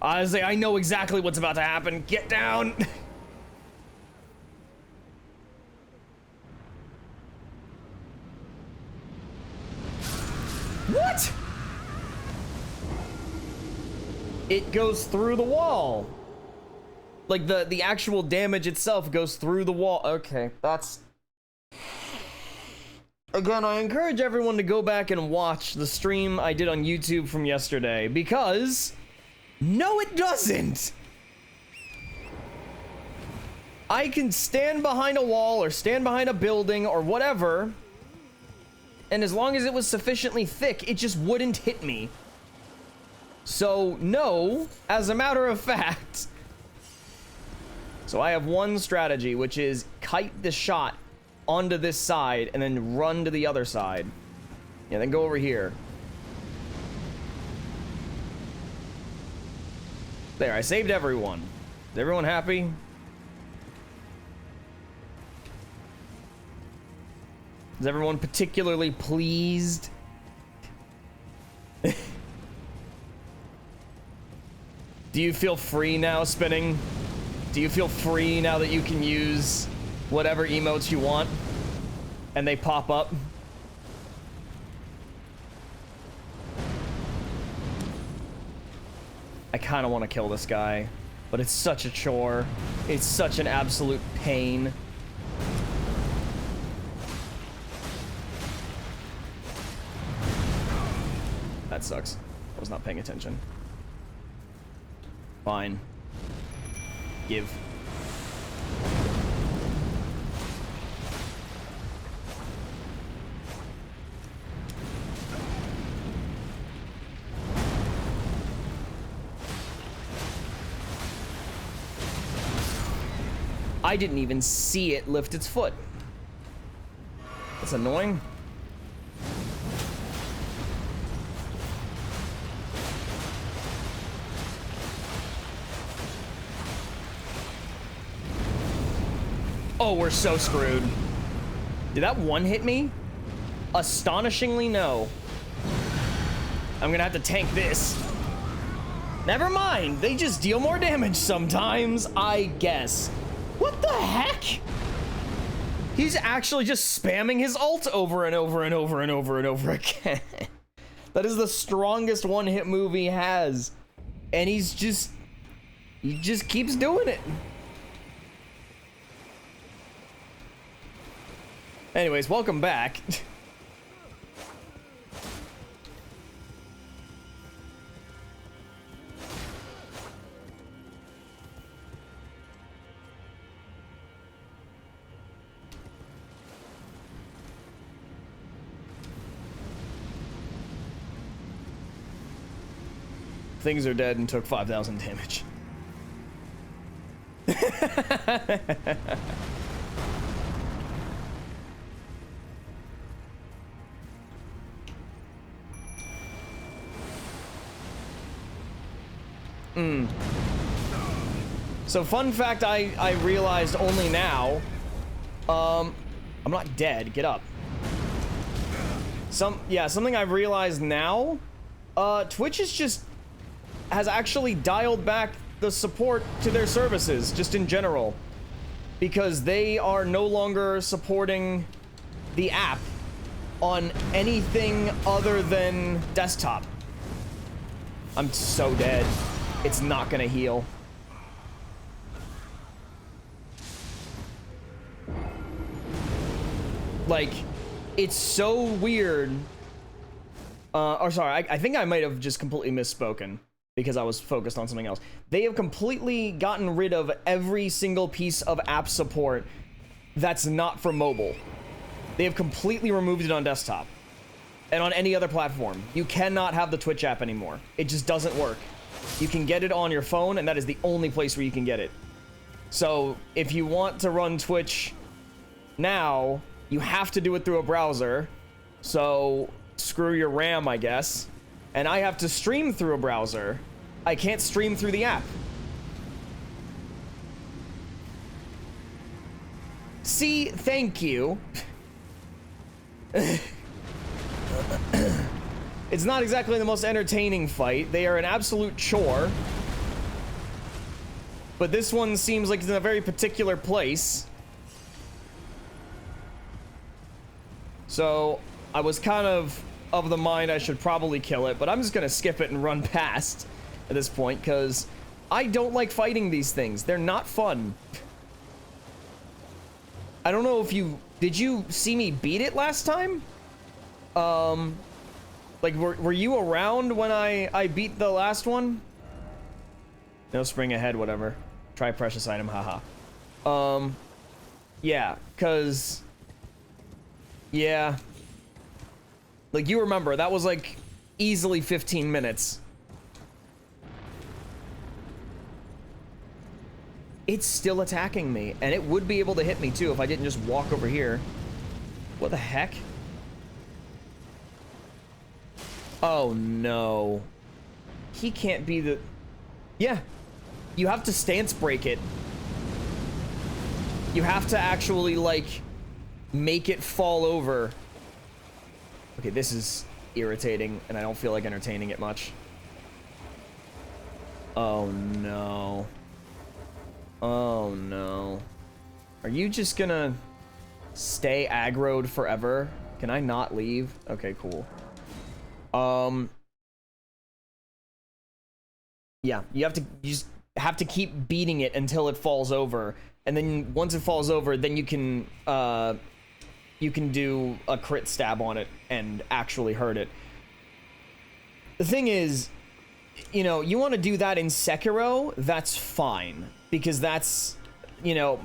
Honestly, I know exactly what's about to happen. Get down! What? It goes through the wall. Like, the actual damage itself goes through the wall. Okay, that's... Again, I encourage everyone to go back and watch the stream I did on YouTube from yesterday, because... No, it doesn't! I can stand behind a wall, or stand behind a building, or whatever, and as long as it was sufficiently thick, it just wouldn't hit me. So, no, as a matter of fact... So I have one strategy, which is kite the shot onto this side and then run to the other side. Yeah, then go over here. There, I saved everyone. Is everyone happy? Is everyone particularly pleased? Do you feel free now, Spinning? Do you feel free now that you can use whatever emotes you want and they pop up? I kind of want to kill this guy, but it's such a chore. It's such an absolute pain. That sucks. I was not paying attention. Fine. Give. I didn't even see it lift its foot. That's annoying. Oh, we're so screwed. Did that one hit me? Astonishingly, no. I'm gonna have to tank this. Never mind, they just deal more damage sometimes, I guess. What the heck? He's actually just spamming his ult over and over and over and over and over again. That is the strongest one-hit move he has. And he just keeps doing it. Anyways, welcome back. Things are dead and took 5,000 damage. So fun fact I realized only now. I'm not dead. Get up. Something I've realized now. Twitch has actually dialed back the support to their services, just in general, because they are no longer supporting the app on anything other than desktop. I'm so dead. It's not gonna heal. Like, it's so weird. Or sorry, I think I might have just completely misspoken because I was focused on something else. They have completely gotten rid of every single piece of app support that's not for mobile. They have completely removed it on desktop and on any other platform. You cannot have the Twitch app anymore. It just doesn't work. You can get it on your phone, and that is the only place where you can get it. So if you want to run Twitch now, you have to do it through a browser. So screw your RAM, I guess. And I have to stream through a browser. I can't stream through the app. See, thank you. It's not exactly the most entertaining fight. They are an absolute chore. But this one seems like it's in a very particular place. So I was kind of the mind I should probably kill it, but I'm just gonna skip it and run past at this point, because I don't like fighting these things. They're not fun. I don't know if did you see me beat it last time? Like, were you around when I beat the last one? No spring ahead, whatever. Try precious item, haha. Yeah, cause yeah. Like, you remember, that was like easily 15 minutes. It's still attacking me, and it would be able to hit me too if I didn't just walk over here. What the heck? Oh no. He can't be the... Yeah. You have to stance break it. You have to actually, like, make it fall over. Okay, this is irritating, and I don't feel like entertaining it much. Oh no. Oh no. Are you just gonna stay aggroed forever? Can I not leave? Okay, cool. Yeah, you just have to keep beating it until it falls over, and then once it falls over, then you can do a crit stab on it and actually hurt it. The thing is, you know, you want to do that in Sekiro, that's fine, because that's, you know,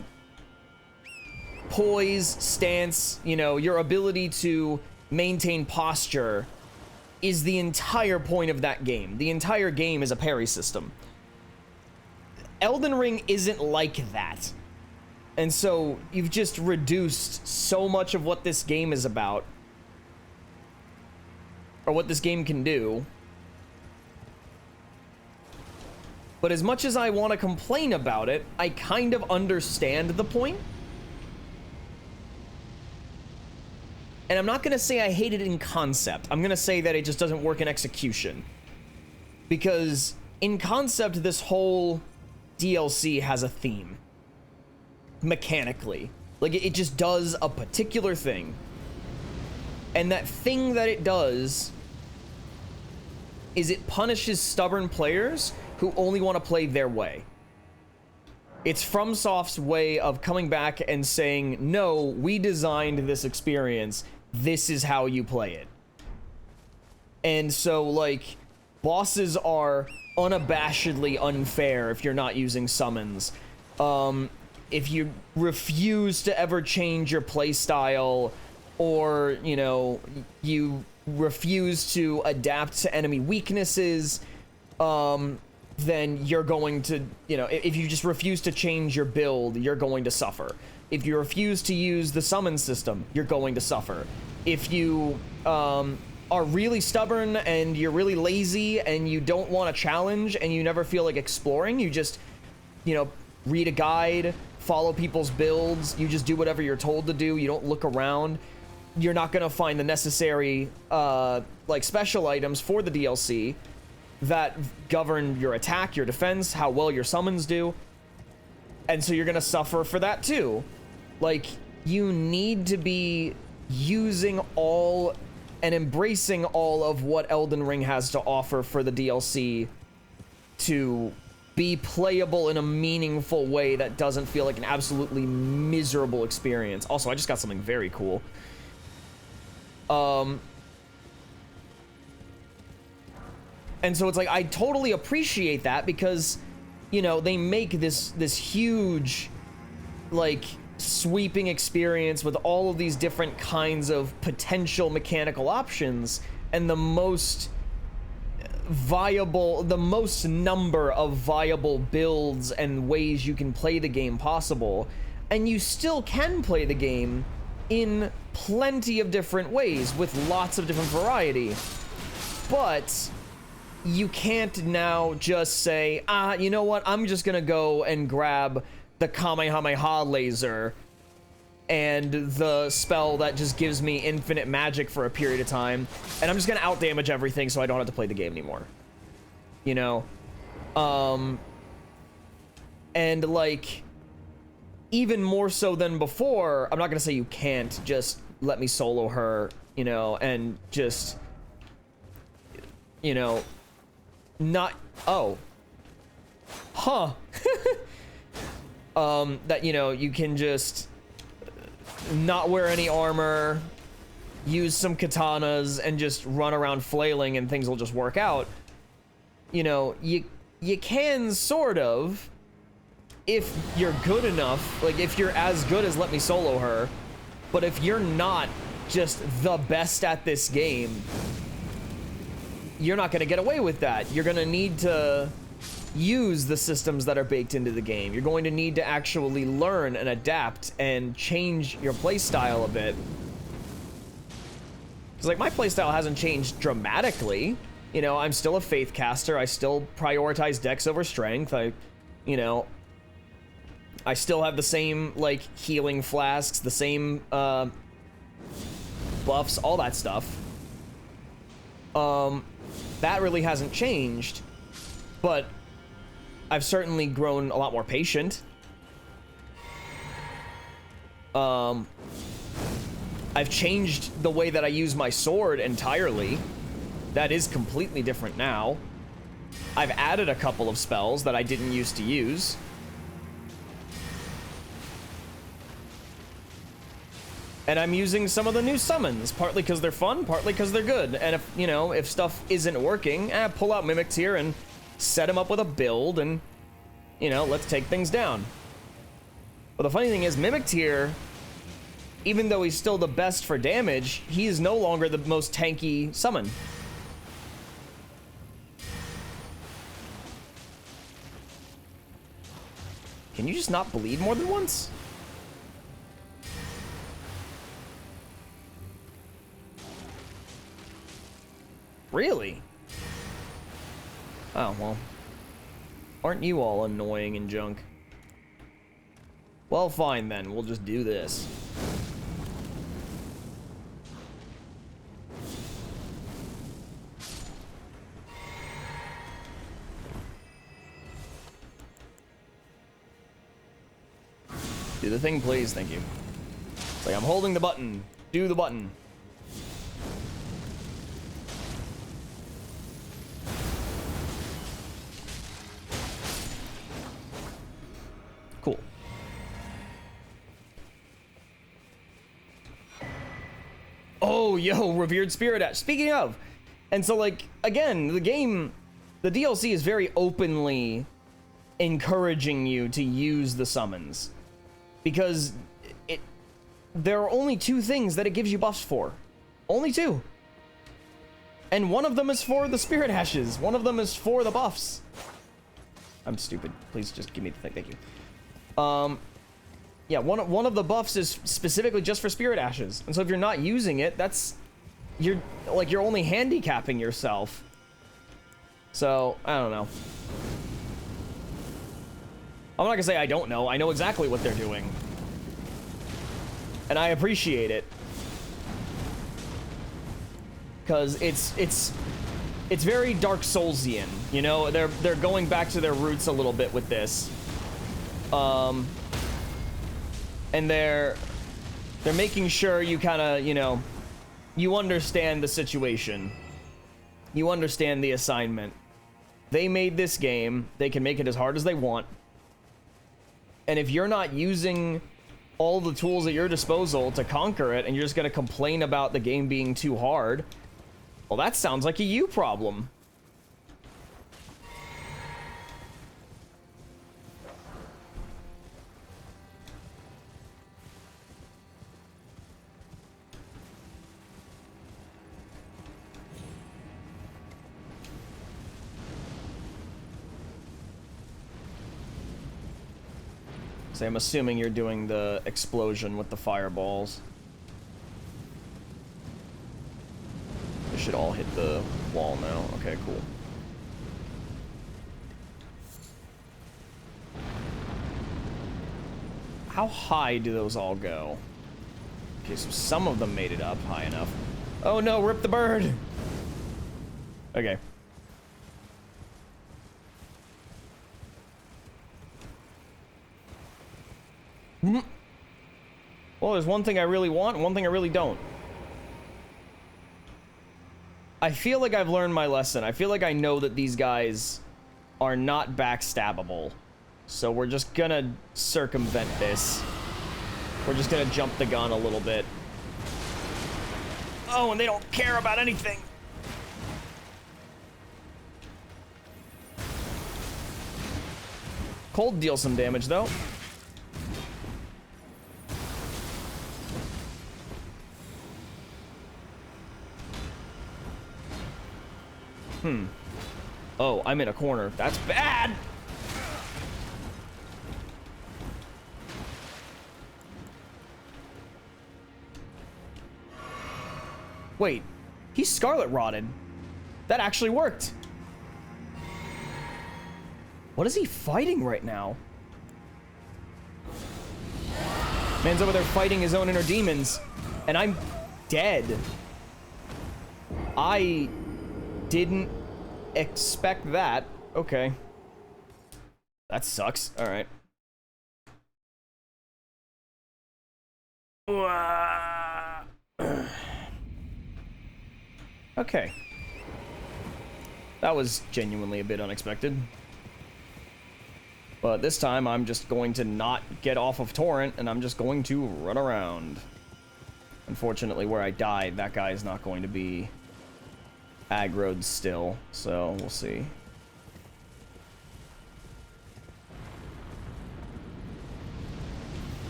poise, stance, you know, your ability to maintain posture is the entire point of that game. The entire game is a parry system. Elden Ring isn't like that. And so you've just reduced so much of what this game is about, or what this game can do. But as much as I want to complain about it, I kind of understand the point. And I'm not going to say I hate it in concept. I'm going to say that it just doesn't work in execution. Because in concept, this whole DLC has a theme. Mechanically. Like, it just does a particular thing. And that thing that it does is it punishes stubborn players who only want to play their way. It's FromSoft's way of coming back and saying, no, we designed this experience. This is how you play it. And so, like, bosses are unabashedly unfair if you're not using summons. If you refuse to ever change your playstyle, or, you know, you refuse to adapt to enemy weaknesses, then you're going to, you know, if you just refuse to change your build, you're going to suffer. If you refuse to use the summon system, you're going to suffer. If you are really stubborn and you're really lazy and you don't want a challenge and you never feel like exploring, you just, you know, read a guide, follow people's builds, you just do whatever you're told to do, you don't look around, you're not going to find the necessary, like, special items for the DLC that govern your attack, your defense, how well your summons do. And so you're going to suffer for that too. Like, you need to be using all and embracing all of what Elden Ring has to offer for the DLC to be playable in a meaningful way that doesn't feel like an absolutely miserable experience. Also, I just got something very cool. And so it's like, I totally appreciate that because, you know, they make this huge, like, sweeping experience with all of these different kinds of potential mechanical options, and the most number of viable builds and ways you can play the game possible. And you still can play the game in plenty of different ways with lots of different variety. But you can't now just say, you know what, I'm just gonna go and grab the Kamehameha laser and the spell that just gives me infinite magic for a period of time, and I'm just gonna outdamage everything so I don't have to play the game anymore. You know? And, like, even more so than before, I'm not gonna say you can't just let me solo her, you know, and just, you know, not, that, you know, you can just not wear any armor, use some katanas, and just run around flailing and things will just work out. You know, you can sort of, if you're good enough, like if you're as good as Let Me Solo Her, but if you're not just the best at this game, you're not going to get away with that. You're going to need to use the systems that are baked into the game. You're going to need to actually learn and adapt and change your playstyle a bit. Because, like, my playstyle hasn't changed dramatically. You know, I'm still a faith caster. I still prioritize dex over strength. You know, I still have the same, like, healing flasks, the same buffs, all that stuff. That really hasn't changed, but I've certainly grown a lot more patient. I've changed the way that I use my sword entirely. That is completely different now. I've added a couple of spells that I didn't used to use. And I'm using some of the new summons, partly because they're fun, partly because they're good. And if, you know, if stuff isn't working, pull out Mimic Tier and set him up with a build and, you know, let's take things down. But the funny thing is, Mimic Tier, even though he's still the best for damage, he is no longer the most tanky summon. Can you just not bleed more than once? Really? Oh, well. Aren't you all annoying and junk? Well, fine then. We'll just do this. Do the thing, please. Thank you. It's like I'm holding the button. Do the button. Cool. Oh, yo, revered spirit ash. Speaking of, and so like again, the game, the DLC is very openly encouraging you to use the summons because there are only 2 things that it gives you buffs for. Only 2. And one of them is for the spirit ashes. One of them is for the buffs. I'm stupid. Please just give me the thing. Thank you. Yeah, one of the buffs is specifically just for spirit ashes. And so if you're not using it, you're only handicapping yourself. So, I don't know. I'm not gonna say I don't know. I know exactly what they're doing. And I appreciate it. Cause it's very Dark Soulsian, you know? They're going back to their roots a little bit with this. And they're making sure you kind of, you know, you understand the situation. You understand the assignment. They made this game. They can make it as hard as they want. And if you're not using all the tools at your disposal to conquer it, and you're just going to complain about the game being too hard, well, that sounds like a you problem. So I'm assuming you're doing the explosion with the fireballs. They should all hit the wall now. Okay, cool. How high do those all go? Okay, so some of them made it up high enough. Oh no, rip the bird! Okay. Well, there's one thing I really want and one thing I really don't. I feel like I've learned my lesson. I feel like I know that these guys are not backstabbable. So we're just gonna circumvent this. We're just gonna jump the gun a little bit. Oh, and they don't care about anything. Cold deals some damage, though. Oh, I'm in a corner. That's bad! Wait, he's Scarlet Rotted. That actually worked. What is he fighting right now? Man's over there fighting his own inner demons, and I'm dead. I didn't expect that. Okay. That sucks. All right. Okay. That was genuinely a bit unexpected. But this time, I'm just going to not get off of Torrent, and I'm just going to run around. Unfortunately, where I died, that guy is not going to be aggroed still, so we'll see.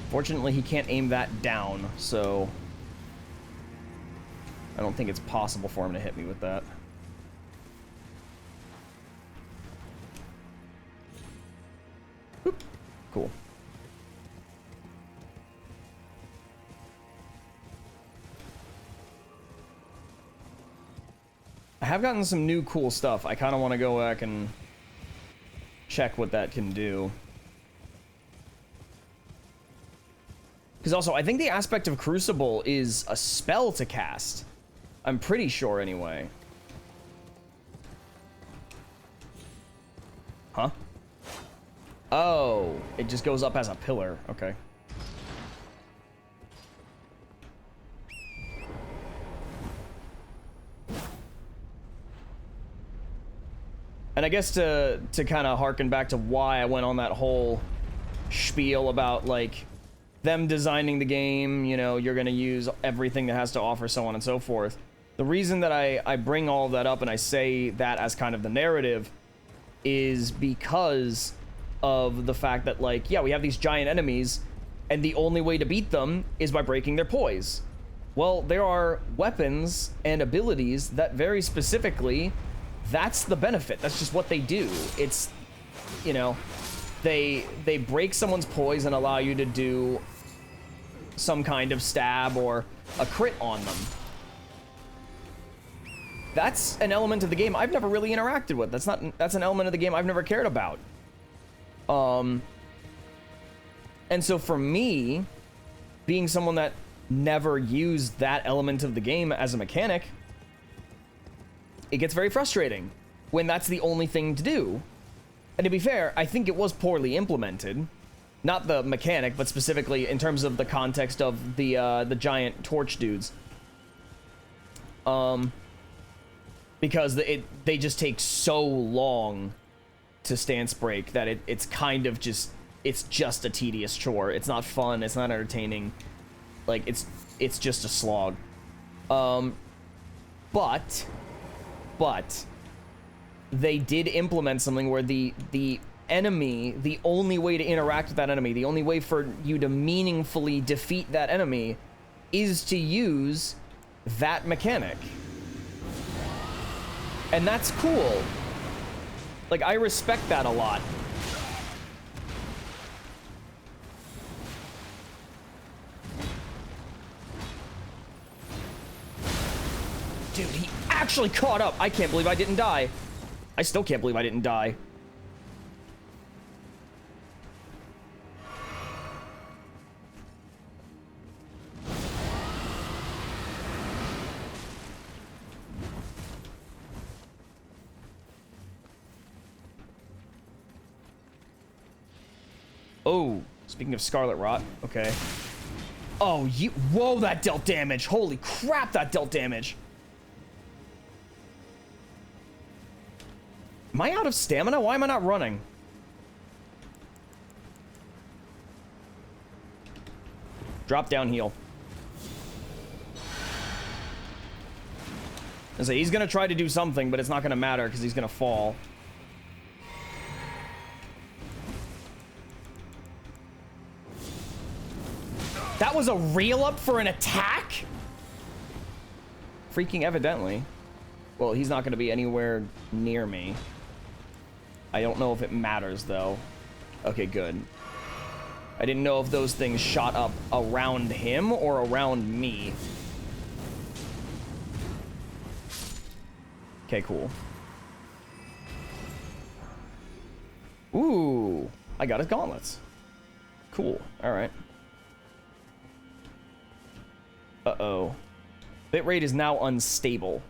Fortunately, he can't aim that down, so I don't think it's possible for him to hit me with that. Boop. Cool. I have gotten some new cool stuff. I kind of want to go back and check what that can do. Because also, I think the aspect of Crucible is a spell to cast. I'm pretty sure, anyway. Huh? Oh, it just goes up as a pillar. Okay. And I guess to kind of harken back to why I went on that whole spiel about, like, them designing the game, you know, you're going to use everything that has to offer, so on and so forth. The reason that I bring all of that up and I say that as kind of the narrative is because of the fact that, like, yeah, we have these giant enemies, and the only way to beat them is by breaking their poise. Well, there are weapons and abilities that very specifically, that's the benefit. That's just what they do. It's, you know, they break someone's poise and allow you to do some kind of stab or a crit on them. That's an element of the game I've never really interacted with. That's an element of the game I've never cared about. And so for me, being someone that never used that element of the game as a mechanic, it gets very frustrating when that's the only thing to do. And to be fair, I think it was poorly implemented. Not the mechanic, but specifically in terms of the context of the giant torch dudes. Because they just take so long to stance break that it's kind of just, it's just a tedious chore. It's not fun, it's not entertaining. Like, it's just a slog. But they did implement something where the enemy, the only way to interact with that enemy, the only way for you to meaningfully defeat that enemy is to use that mechanic. And that's cool. Like, I respect that a lot. Dude, he actually caught up. I can't believe I didn't die. I still can't believe I didn't die. Oh, speaking of Scarlet Rot, okay. Oh, whoa, that dealt damage. Holy crap, that dealt damage. Am I out of stamina? Why am I not running? Drop down, heal. I say he's gonna try to do something, but it's not gonna matter because he's gonna fall. That was a reel up for an attack? Freaking evidently. Well, he's not gonna be anywhere near me. I don't know if it matters, though. Okay, good. I didn't know if those things shot up around him or around me. Okay, cool. Ooh, I got his gauntlets. Cool, alright. Uh-oh. Bitrate is now unstable.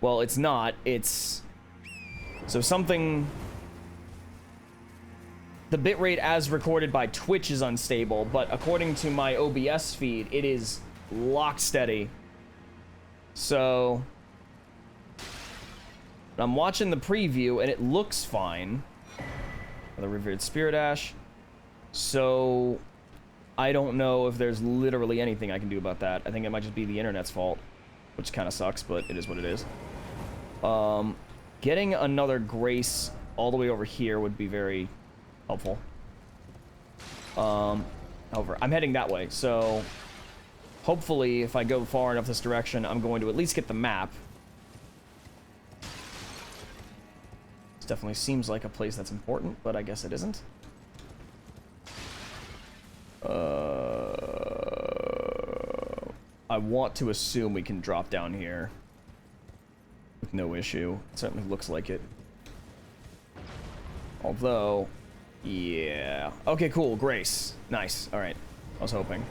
Well, it's not. It's... So something... The bitrate as recorded by Twitch is unstable, but according to my OBS feed, it is lock steady. So... I'm watching the preview, and it looks fine. The Revered Spirit Ash. So... I don't know if there's literally anything I can do about that. I think it might just be the internet's fault, which kind of sucks, but it is what it is. Getting another Grace all the way over here would be very helpful. However, I'm heading that way, so hopefully if I go far enough this direction, I'm going to at least get the map. This definitely seems like a place that's important, but I guess it isn't. I want to assume we can drop down here with no issue. It certainly looks like it. Although, yeah. Okay, cool. Grace. Nice. All right. I was hoping.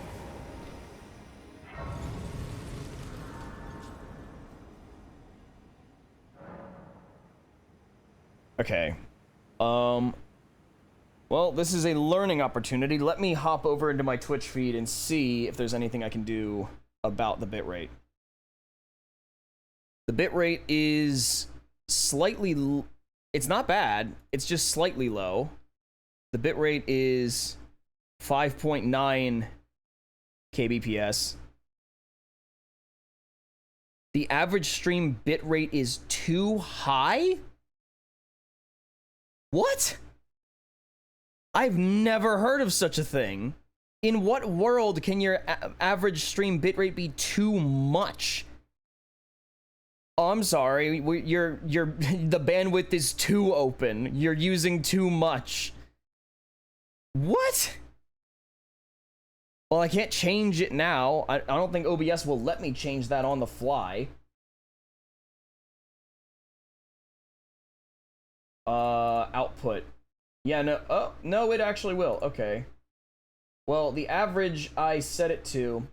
Okay. Well, this is a learning opportunity. Let me hop over into my Twitch feed and see if there's anything I can do about the bitrate. The bitrate is slightly... It's not bad. It's just slightly low. The bitrate is 5.9 kbps. The average stream bitrate is too high? What? I've never heard of such a thing. In what world can your average stream bitrate be too much? Oh, I'm sorry. The bandwidth is too open. You're using too much. What? Well, I can't change it now. I don't think OBS will let me change that on the fly. Output. Yeah, no. Oh, no, it actually will. Okay. Well, the average I set it to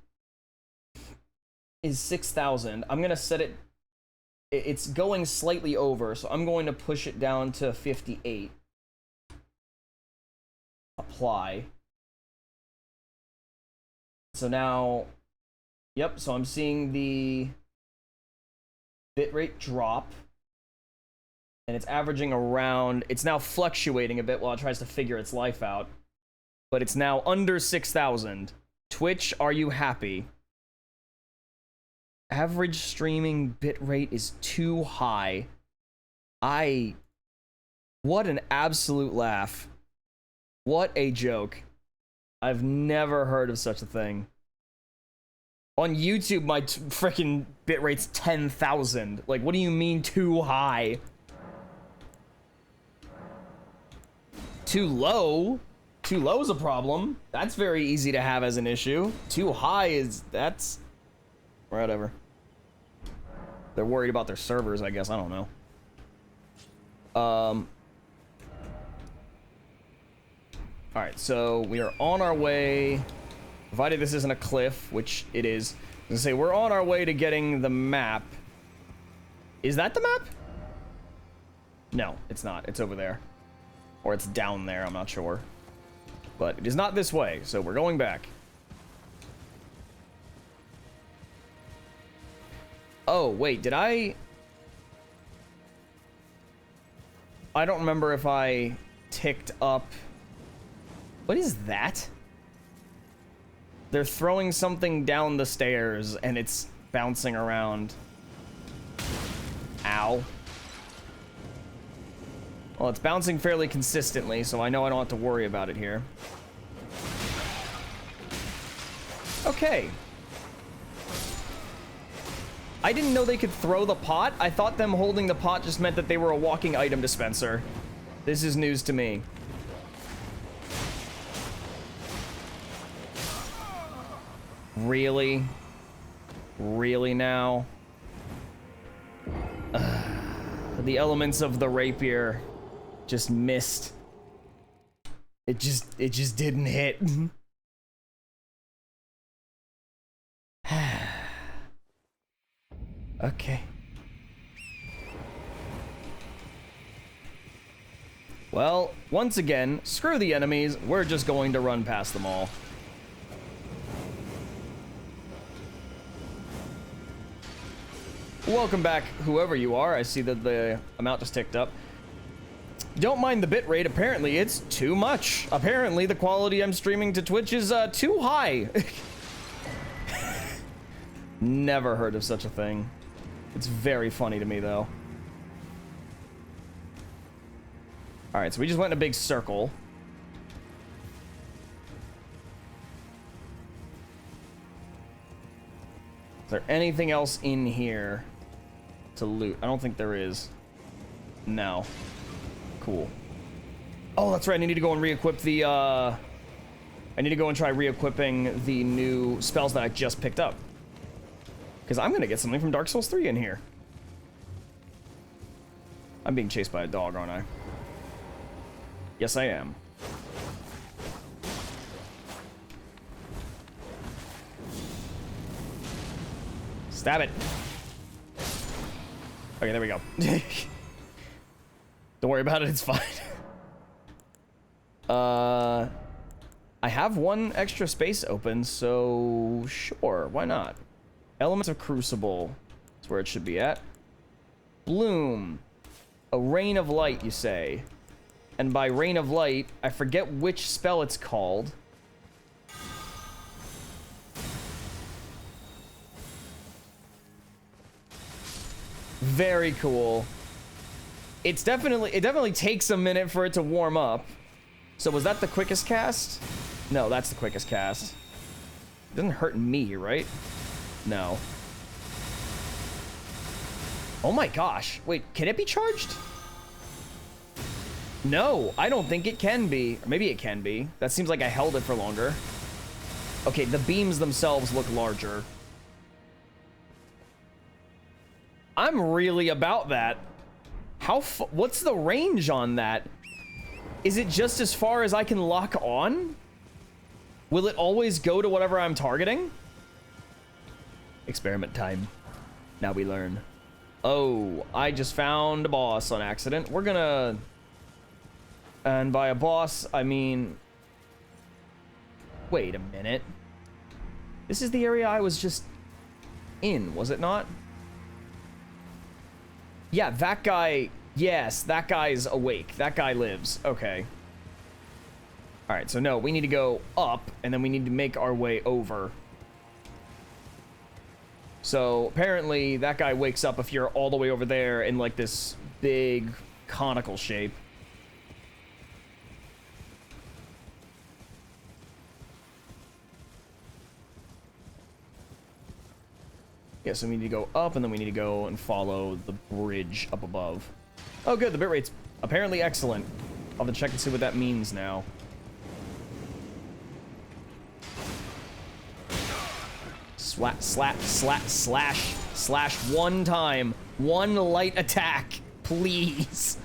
is 6,000. I'm going to set it... It's going slightly over, so I'm going to push it down to 58. Apply. So now, yep, so I'm seeing the bitrate drop. And it's averaging around, it's now fluctuating a bit while it tries to figure its life out. But it's now under 6,000. Twitch, are you happy? Average streaming bitrate is too high. What an absolute laugh. What a joke. I've never heard of such a thing. On YouTube, my freaking bitrate's 10,000. Like, what do you mean too high? Too low? Too low is a problem. That's very easy to have as an issue. Too high is... that's... whatever. They're worried about their servers, I guess. I don't know. Alright, so we are on our way. Provided this isn't a cliff, which it is. I was gonna say, we're on our way to getting the map. Is that the map? No, it's not. It's over there. Or it's down there, I'm not sure. But it is not this way, so we're going back. Oh, wait, did I don't remember if I ticked up... What is that? They're throwing something down the stairs, and it's bouncing around. Ow. Well, it's bouncing fairly consistently, so I know I don't have to worry about it here. Okay. I didn't know they could throw the pot. I thought them holding the pot just meant that they were a walking item dispenser. This is news to me. Really? Really now? The elements of the rapier just missed. It just didn't hit. Okay. Well, once again, screw the enemies. We're just going to run past them all. Welcome back, whoever you are. I see that the amount just ticked up. Don't mind the bitrate. Apparently, it's too much. Apparently, the quality I'm streaming to Twitch is too high. Never heard of such a thing. It's very funny to me, though. Alright, so we just went in a big circle. Is there anything else in here to loot? I don't think there is. No. Cool. Oh, that's right. I need to go and re-equip the, I need to go and try re-equipping the new spells that I just picked up. Because I'm going to get something from Dark Souls 3 in here. I'm being chased by a dog, aren't I? Yes, I am. Stab it. Okay, there we go. Don't worry about it, it's fine. I have one extra space open, so sure, why not? Elements of Crucible is where it should be at. Bloom. A rain of light, you say. And by rain of light, I forget which spell it's called. Very cool. It definitely takes a minute for it to warm up. So was that the quickest cast? No, that's the quickest cast. It doesn't hurt me, right? No. Oh my gosh. Wait, can it be charged? No, I don't think it can be. Or maybe it can be. That seems like I held it for longer. Okay, the beams themselves look larger. I'm really about that. What's the range on that? Is it just as far as I can lock on? Will it always go to whatever I'm targeting? Experiment time. Now we learn. Oh, I just found a boss on accident. We're gonna... And by a boss, I mean... Wait a minute. This is the area I was just in, was it not? Yeah, that guy... Yes, that guy's awake. That guy lives. Okay. Alright, so no, we need to go up, and then we need to make our way over. So, apparently, that guy wakes up if you're all the way over there in, like, this big conical shape. Yeah, so we need to go up, and then we need to go and follow the bridge up above. Oh, good, the bitrate's apparently excellent. I'll have to check and see what that means now. Slash one time. One light attack, please.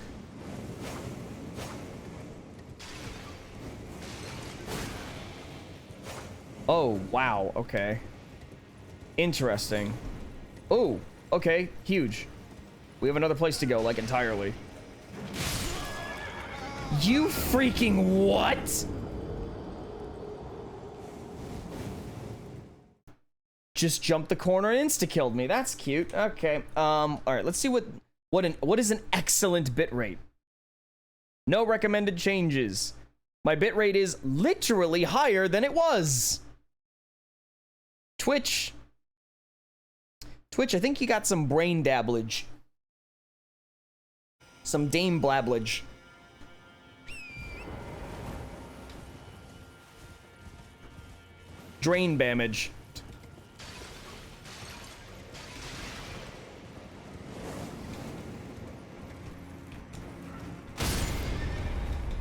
Oh, wow, okay. Interesting. Oh, okay, huge. We have another place to go, like, entirely. You freaking what? Just jumped the corner and insta-killed me. That's cute. Okay. All right, let's see what is an excellent bitrate. No recommended changes. My bitrate is literally higher than it was. Twitch, I think you got some brain dabblage. Some Dame blabblage. Drain damage.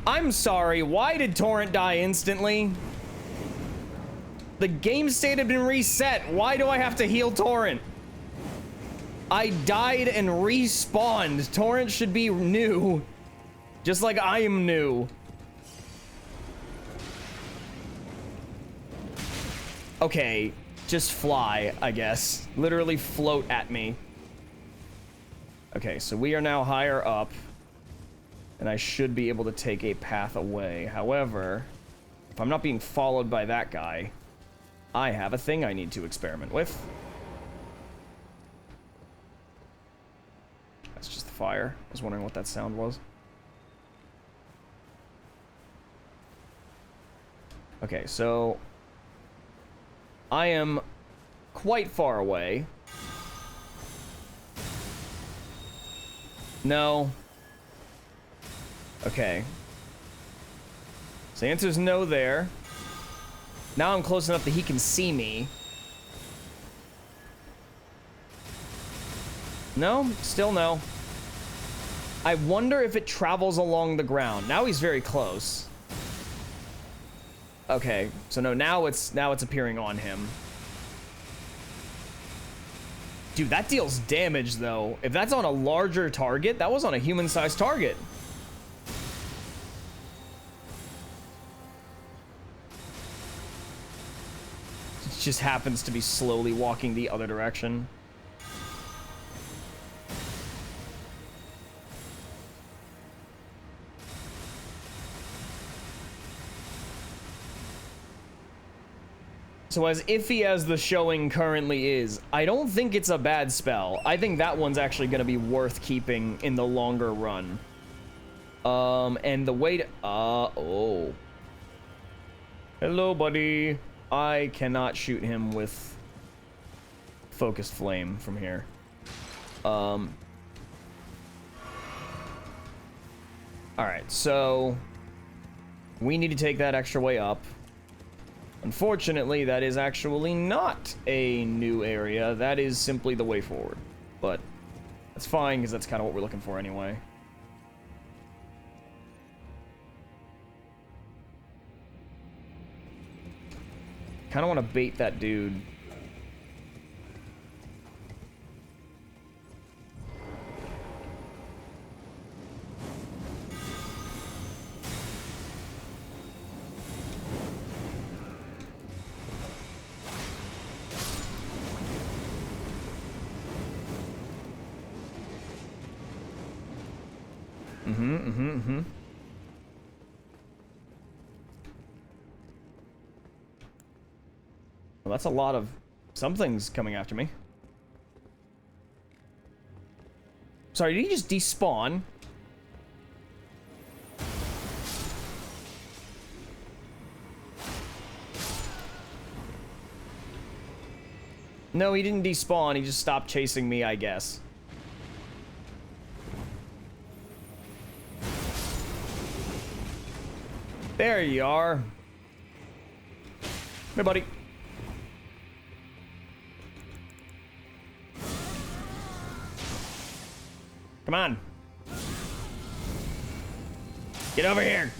I'm sorry, why did Torrent die instantly? The game state had been reset. Why do I have to heal Torrent? I died and respawned. Torrent should be new. Just like I am new. Okay, just fly, I guess. Literally float at me. Okay, so we are now higher up. And I should be able to take a path away. However, if I'm not being followed by that guy, I have a thing I need to experiment with. That's just the fire. I was wondering what that sound was. Okay, so I am quite far away. No. Okay. So the answer is no there. Now I'm close enough that he can see me. No, still no. I wonder if it travels along the ground. Now he's very close. Okay, so no, now it's appearing on him. Dude, that deals damage though. If that's on a larger target, that was on a human-sized target. Just happens to be slowly walking the other direction. So as iffy as the showing currently is, I don't think it's a bad spell. I think that one's actually going to be worth keeping in the longer run. And the way to... oh. Hello, buddy. I cannot shoot him with focused flame from here. Alright, so... we need to take that extra way up. Unfortunately, that is actually not a new area. That is simply the way forward. But that's fine, because that's kind of what we're looking for anyway. Kind of want to bait that dude. Well, that's a lot of... something's coming after me. Sorry, did he just despawn? No, he didn't despawn. He just stopped chasing me, I guess. There you are. Hey, buddy. Come on. Get over here.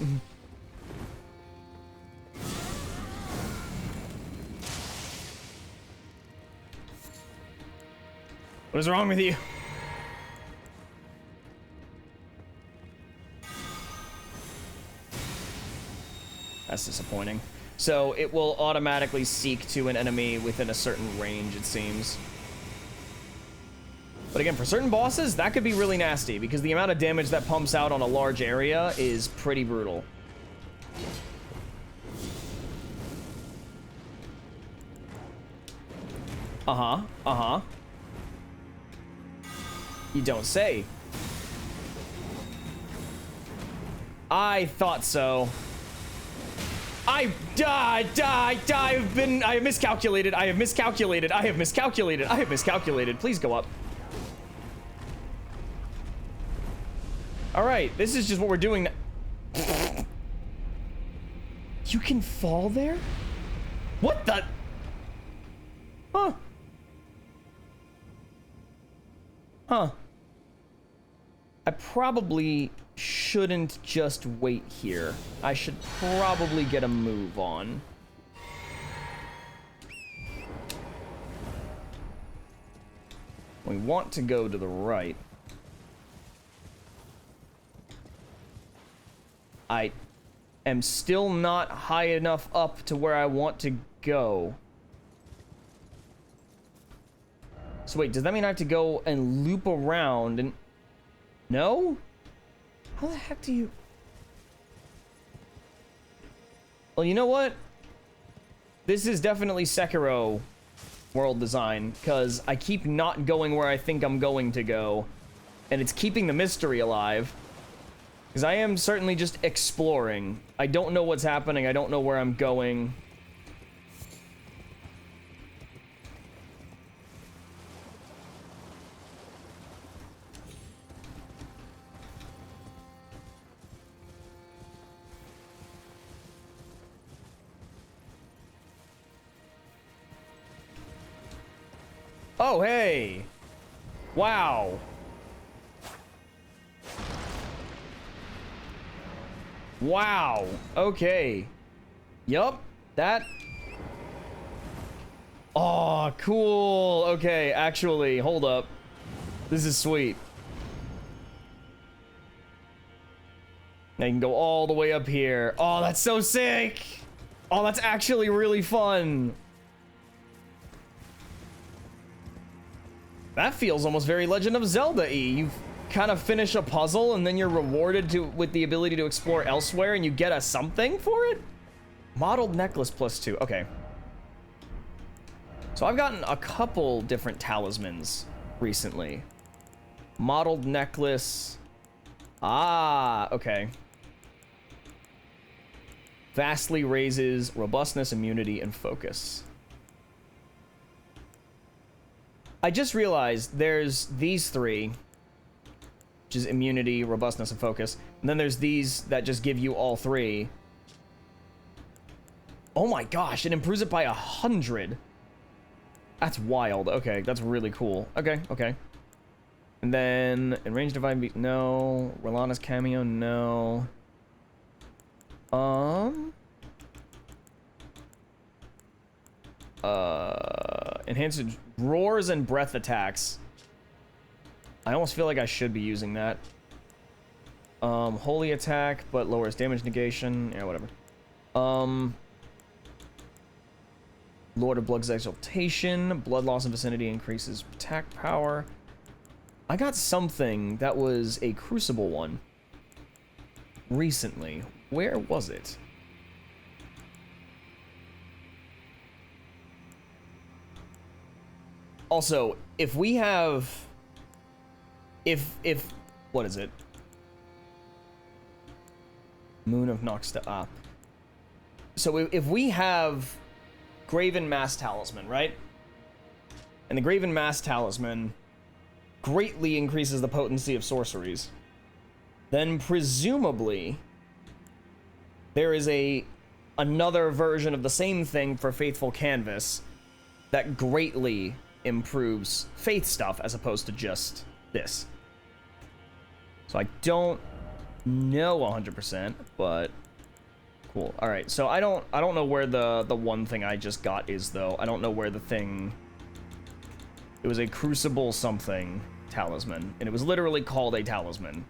What is wrong with you? That's disappointing. So it will automatically seek to an enemy within a certain range, it seems. But again, for certain bosses, that could be really nasty because the amount of damage that pumps out on a large area is pretty brutal. Uh-huh, uh-huh. You don't say. I thought so. I have miscalculated. I have miscalculated. I have miscalculated. I have miscalculated. Please go up. All right, this is just what we're doing now. You can fall there? What the? Huh. Huh. I probably shouldn't just wait here. I should probably get a move on. We want to go to the right. I am still not high enough up to where I want to go. So wait, does that mean I have to go and loop around and... No? How the heck do you... Well, you know what? This is definitely Sekiro world design, because I keep not going where I think I'm going to go, and it's keeping the mystery alive. Because I am certainly just exploring. I don't know what's happening. I don't know where I'm going. Oh, hey! Wow. Wow. Okay. Yup. That... Oh, cool. Okay, actually, hold up. This is sweet. Now you can go all the way up here. Oh, that's so sick! Oh, that's actually really fun. That feels almost very Legend of Zelda-y. You kind of finish a puzzle and then you're rewarded with the ability to explore elsewhere and you get a something for it? Modeled necklace +2. Okay. So I've gotten a couple different talismans recently. Modeled necklace. Ah, okay. Vastly raises robustness, immunity, and focus. I just realized there's these three, which is immunity, robustness, and focus. And then there's these that just give you all three. Oh my gosh, it improves it by 100. That's wild. Okay, that's really cool. Okay, okay. And then, in range divine beat, no. Rolana's cameo, no. Enhanced roars and breath attacks. I almost feel like I should be using that. Holy attack, but lowers damage negation. Yeah, whatever. Lord of Blood's exaltation. Blood loss in vicinity increases attack power. I got something that was a crucible one recently. Where was it? Also, if we have... If... What is it? Moon of Noxta... Ah. So if we have Graven Mass Talisman, right? And the Graven Mass Talisman greatly increases the potency of sorceries, then presumably there is another version of the same thing for Faithful Canvas that greatly improves faith stuff as opposed to just this. So I don't know 100%, but cool. All right, so I don't know where the one thing I just got is though. I don't know where the thing. It was a crucible something talisman, and it was literally called a talisman.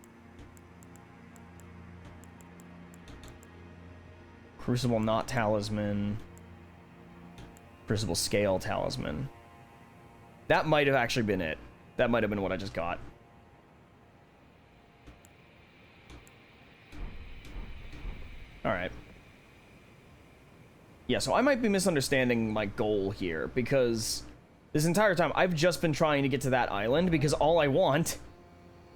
Crucible not talisman. Crucible scale talisman. That might have actually been it. That might have been what I just got. All right. Yeah, so I might be misunderstanding my goal here, because this entire time I've just been trying to get to that island because all I want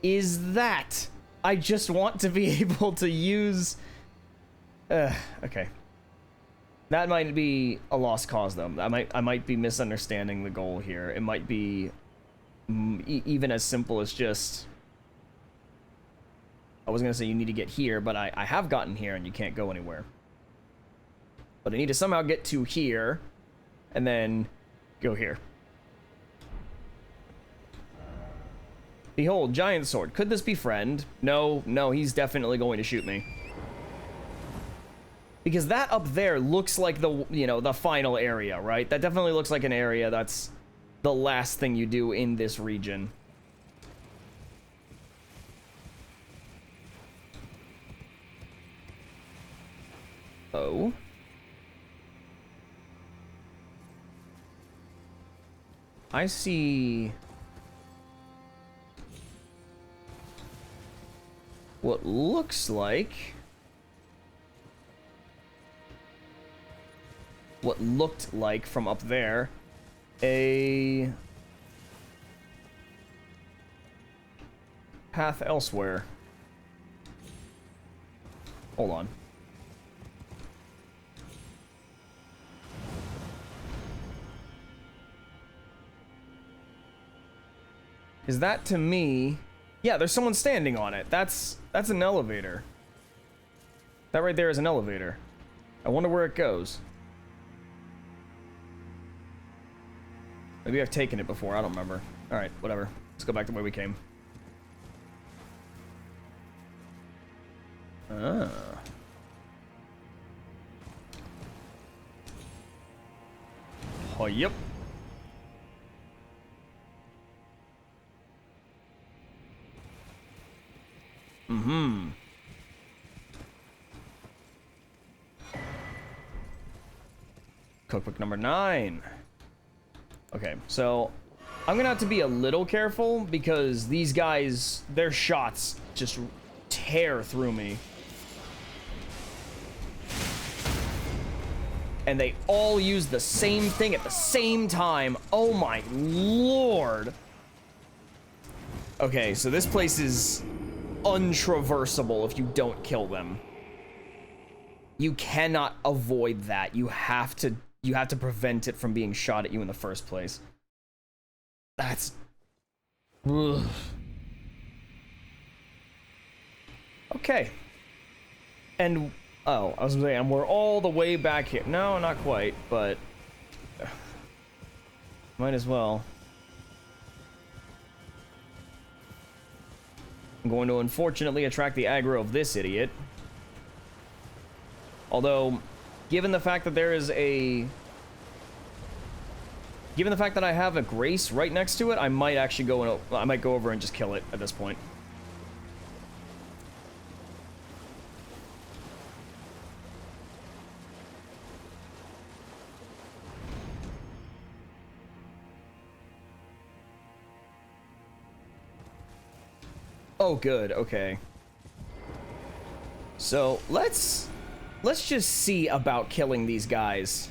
is that. I just want to be able to use... okay. That might be a lost cause, though. I might be misunderstanding the goal here. It might be even as simple as just... I was going to say you need to get here, but I have gotten here and you can't go anywhere. But I need to somehow get to here and then go here. Behold, giant sword. Could this be friend? No, he's definitely going to shoot me. Because that up there looks like the, you know, the final area, right? That definitely looks like an area that's the last thing you do in this region. Oh. I see what looks like what looked like from up there a path elsewhere. Hold on. Is that to me? Yeah, there's someone standing on it. That's an elevator. That right there is an elevator. I wonder where it goes. Maybe I've taken it before, I don't remember. Alright, whatever. Let's go back to where we came. Ah. Oh, yep. Mm-hmm. Cookbook number 9. Okay, so I'm gonna have to be a little careful because these guys, their shots just tear through me. and they all use the same thing at the same time. Oh my lord. Okay, so this place is untraversable if you don't kill them. You cannot avoid that. You have to prevent it from being shot at you in the first place. That's... Ugh. Okay. And, oh, I was gonna say, and we're all the way back here. No, not quite, but... might as well. I'm going to unfortunately attract the aggro of this idiot. Although, given the fact that there is a... given the fact that I have a Grace right next to it, I might actually go over and just kill it at this point. Oh, good. Okay. So, let's just see about killing these guys.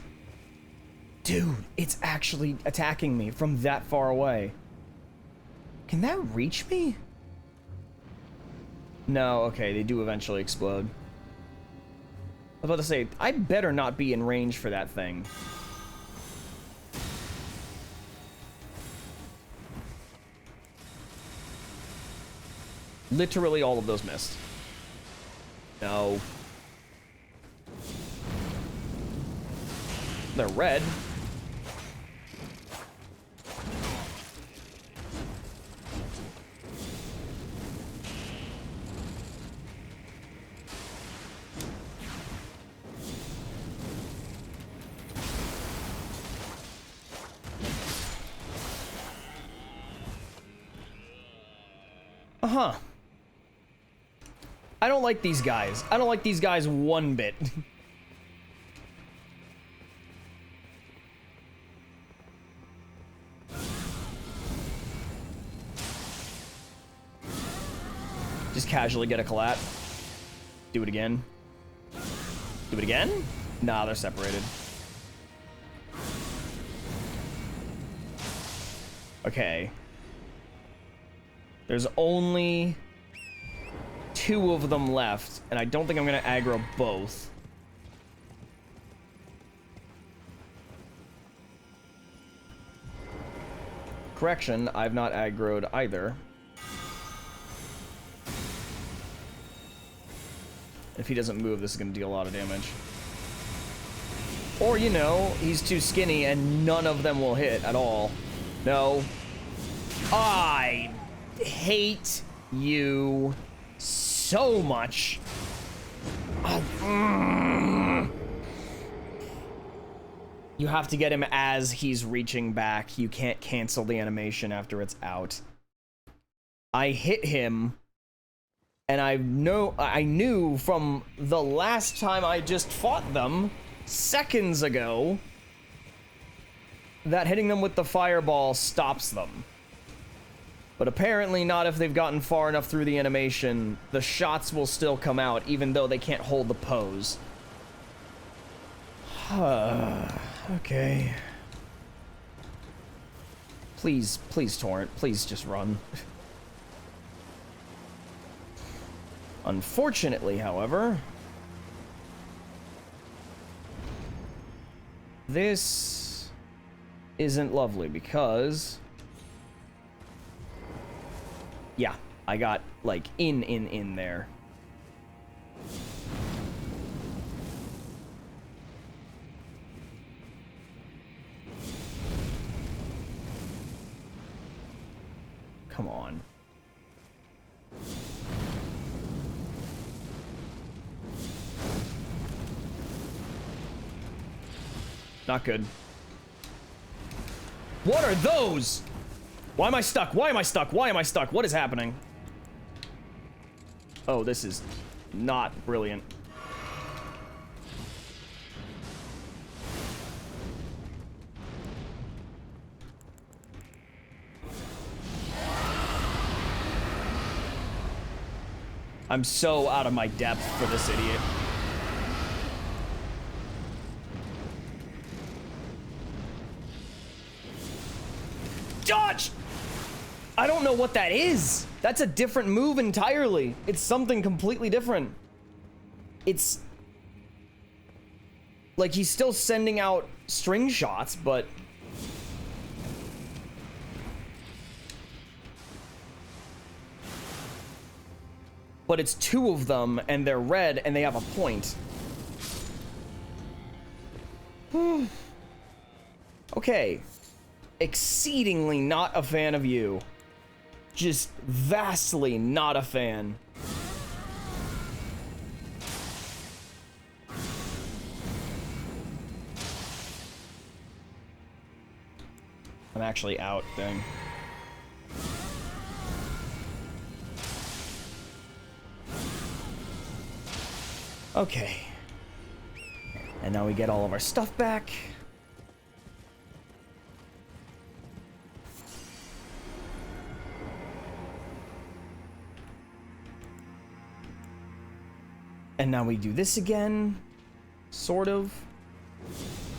Dude, it's actually attacking me from that far away. Can that reach me? No, okay, they do eventually explode. I was about to say, I better not be in range for that thing. Literally all of those missed. No. They're red. Uh-huh. I don't like these guys. I don't like these guys one bit. Just casually get a collat. Do it again. Do it again? Nah, they're separated. Okay. There's only 2 of them left, and I don't think I'm gonna aggro both. Correction, I've not aggroed either. If he doesn't move, this is gonna deal a lot of damage. Or, you know, he's too skinny and none of them will hit at all. No. I hate you so much. You have to get him as he's reaching back. You can't cancel the animation after it's out. I hit him, and I knew from the last time I just fought them seconds ago that hitting them with the fireball stops them. But apparently not if they've gotten far enough through the animation. The shots will still come out, even though they can't hold the pose. Okay. Please, Torrent. Please just run. Unfortunately, however, this isn't lovely because... yeah, I got, like, in there. Come on. Not good. What are those? Why am I stuck? Why am I stuck? Why am I stuck? What is happening? Oh, this is not brilliant. I'm so out of my depth for this idiot. don't know what that is. That's a different move entirely. It's something completely different. It's like he's still sending out string shots, but it's two of them and they're red and they have a point. Okay. Exceedingly not a fan of you. Just vastly not a fan. I'm actually out, dang. Okay. And now we get all of our stuff back. And now we do this again. Sort of.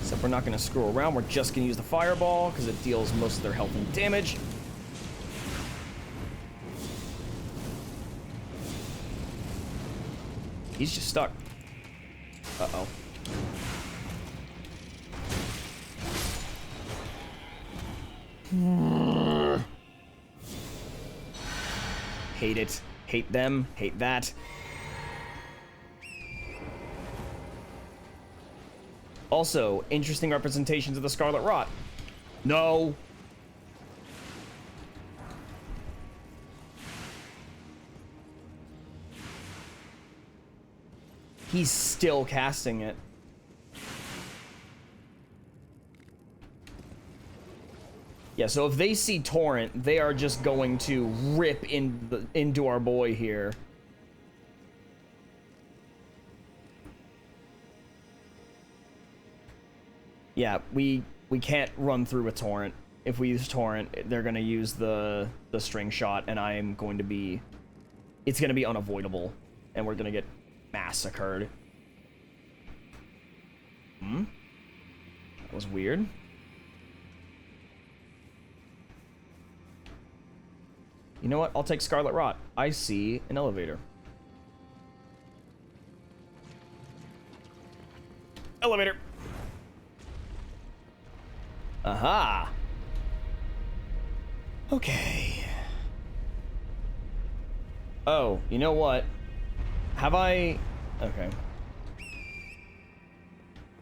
Except we're not going to screw around. We're just going to use the fireball because it deals most of their health and damage. He's just stuck. Uh-oh. Hate it. Hate them. Hate that. Also, interesting representations of the Scarlet Rot. No. He's still casting it. Yeah, so if they see Torrent, they are just going to rip into our boy here. Yeah, we can't run through with Torrent. If we use Torrent, they're gonna use the string shot, and I am going to be... It's gonna be unavoidable, and we're gonna get massacred. That was weird. You know what? I'll take Scarlet Rot. I see an elevator. Elevator! Aha! Okay. Oh, you know what? Have I... Okay.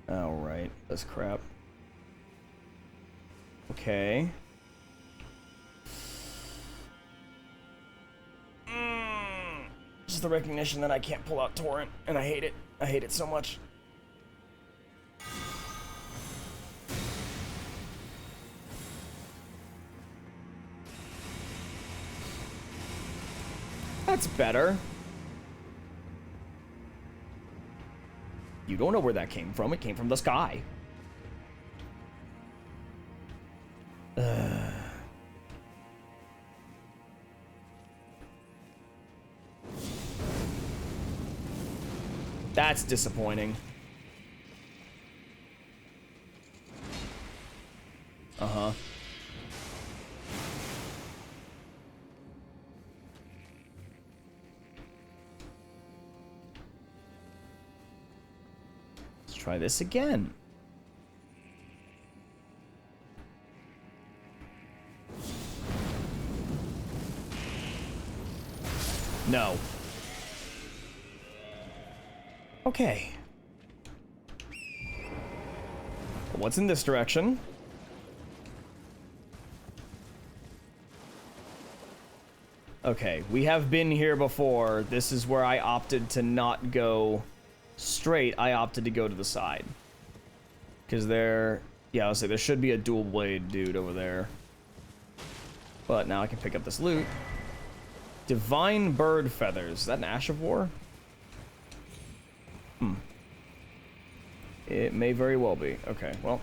Oh, right. This crap. Okay. Just the recognition that I can't pull out Torrent, and I hate it. I hate it so much. That's better. You don't know where that came from. It came from the sky. That's disappointing. Uh-huh. Let's try this again. No. Okay. What's in this direction? Okay, we have been here before. This is where I opted to not go straight. I opted to go to the side. Because there... Yeah, I'll say there should be a dual blade dude over there. But now I can pick up this loot. Divine bird feathers. Is that an Ash of War? It may very well be. Okay, well.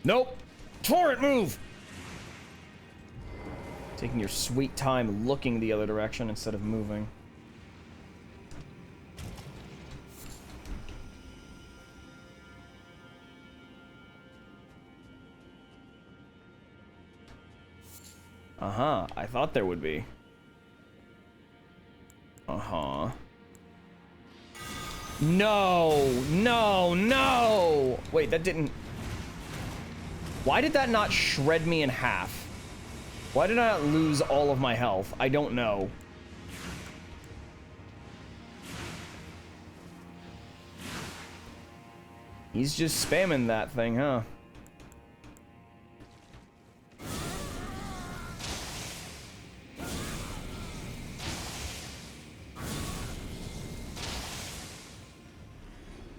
Nope. Torrent, move! Taking your sweet time looking the other direction instead of moving. Uh-huh. I thought there would be. Uh-huh. No! No! No! Wait, that didn't... Why did that not shred me in half? Why did I not lose all of my health? I don't know. He's just spamming that thing, huh?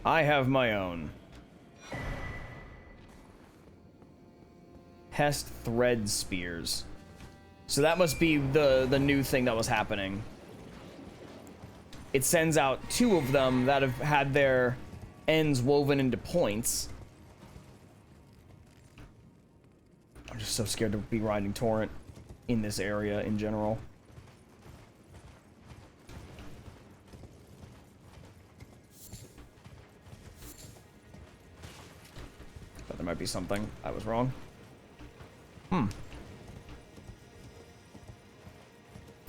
I have my own. Pest thread spears. So that must be the new thing that was happening. It sends out 2 of them that have had their ends woven into points. I'm just so scared to be riding Torrent in this area in general. But there might be something. I was wrong. I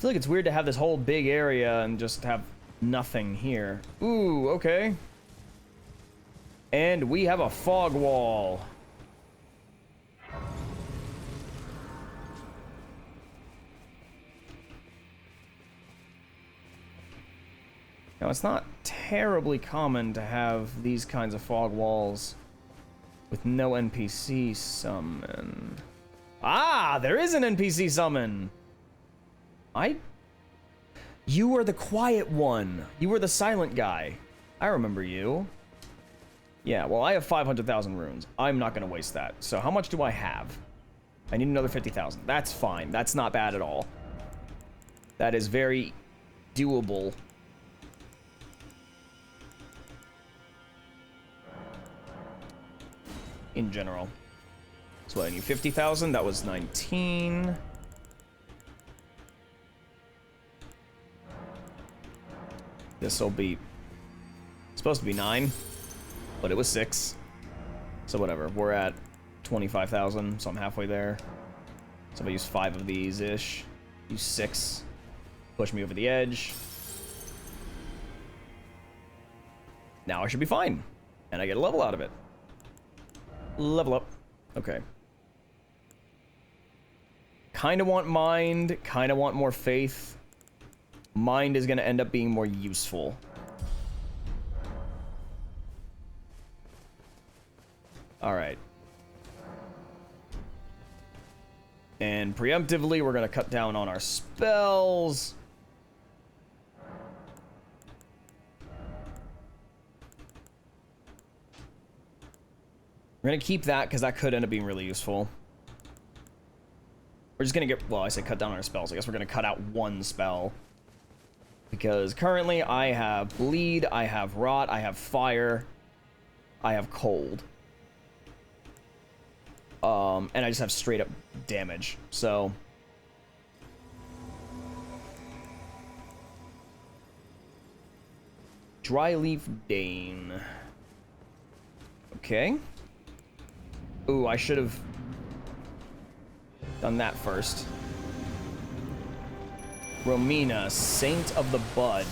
feel like it's weird to have this whole big area and just have nothing here. Ooh, okay. And we have a fog wall. Now, it's not terribly common to have these kinds of fog walls with no NPC summon. Ah, there is an NPC summon. You were the quiet one. You were the silent guy. I remember you. Yeah, well, I have 500,000 runes. I'm not going to waste that. So how much do I have? I need another 50,000. That's fine. That's not bad at all. That is very doable. In general. So I need 50,000. That was 19. This will be supposed to be 9, but it was 6. So whatever. We're at 25,000, so I'm halfway there. So if I use 5 of these ish, use 6, push me over the edge. Now I should be fine, and I get a level out of it. Level up. Okay. Kind of want mind, kind of want more faith. Mind is going to end up being more useful. Alright. And preemptively, we're going to cut down on our spells. We're going to keep that because that could end up being really useful. We're just going to get... Well, I say cut down on our spells. I guess we're going to cut out 1 spell. Because currently I have bleed, I have rot, I have fire, I have cold. And I just have straight up damage. So Dry Leaf Dane. Okay. Ooh, I should have done that first. Romina, Saint of the Bud.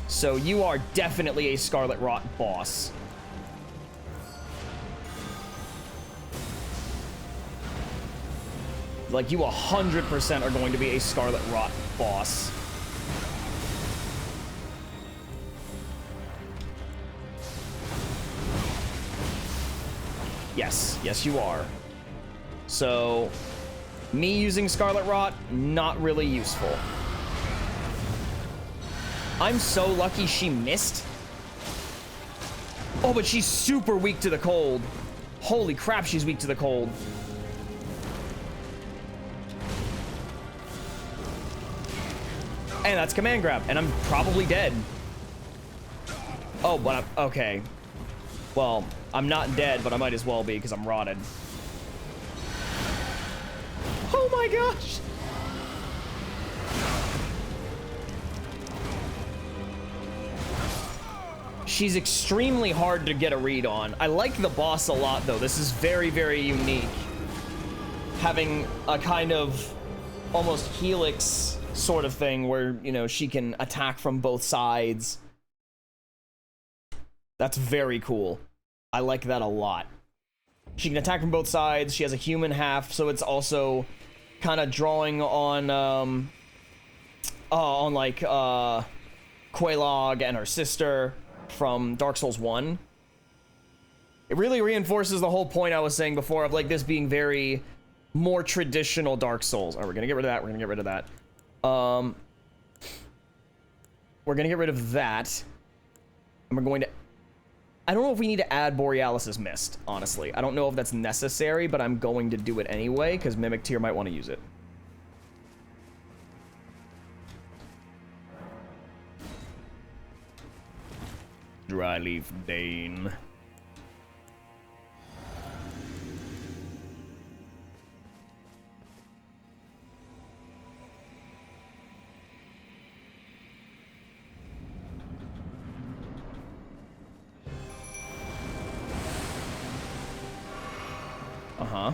So you are definitely a Scarlet Rot boss. Like, you 100% are going to be a Scarlet Rot boss. Yes, yes you are. So... me using Scarlet Rot, not really useful. I'm so lucky she missed. Oh, but she's super weak to the cold. Holy crap, she's weak to the cold. And that's command grab, and I'm probably dead. Oh, but I'm... okay. Well, I'm not dead, but I might as well be because I'm rotted. Oh my gosh! She's extremely hard to get a read on. I like the boss a lot, though. This is very, very unique. Having a kind of almost helix sort of thing where, you know, she can attack from both sides. That's very cool. I like that a lot. She can attack from both sides. She has a human half, so it's also kind of drawing on like Quelaag and her sister from Dark Souls 1. It really reinforces the whole point I was saying before of like this being very more traditional Dark Souls. All right, we're gonna get rid of that. We're gonna get rid of that. We're gonna get rid of that. And we're going to... I don't know if we need to add Borealis's Mist, honestly. I don't know if that's necessary, but I'm going to do it anyway, because Mimic Tear might want to use it. Dryleaf Dane. Uh-huh.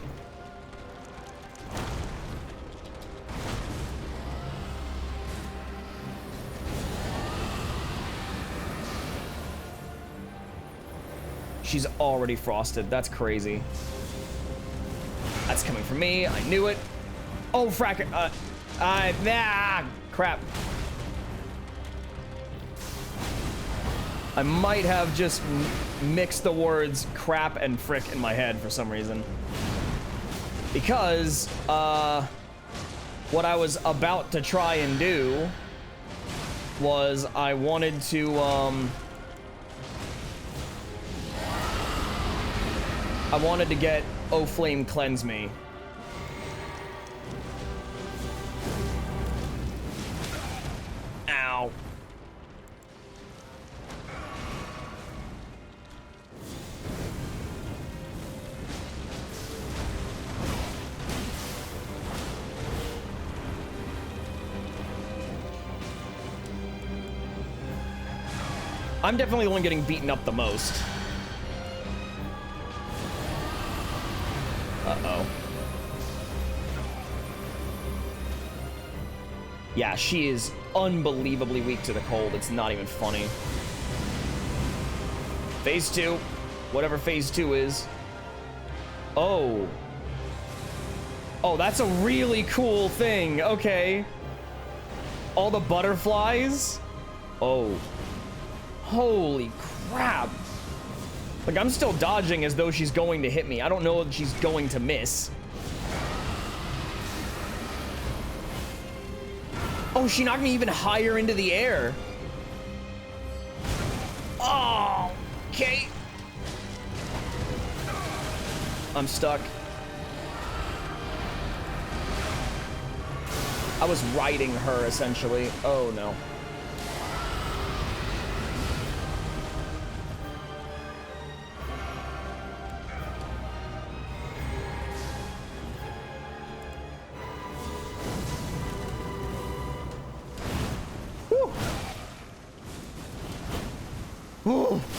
She's already frosted. That's crazy. That's coming from me. I knew it. Oh, frack. Crap. I might have just mixed the words crap and frick in my head for some reason. Because, what I was about to try and do was I wanted to, I wanted to get Oh Flame Cleanse Me. Ow. I'm definitely the one getting beaten up the most. Uh-oh. Yeah, she is unbelievably weak to the cold. It's not even funny. Phase 2. Whatever phase 2 is. Oh. Oh, that's a really cool thing. Okay. All the butterflies? Oh. Holy crap. Like, I'm still dodging as though she's going to hit me. I don't know if she's going to miss. Oh, she knocked me even higher into the air. Oh, okay. I'm stuck. I was riding her, essentially. Oh, no.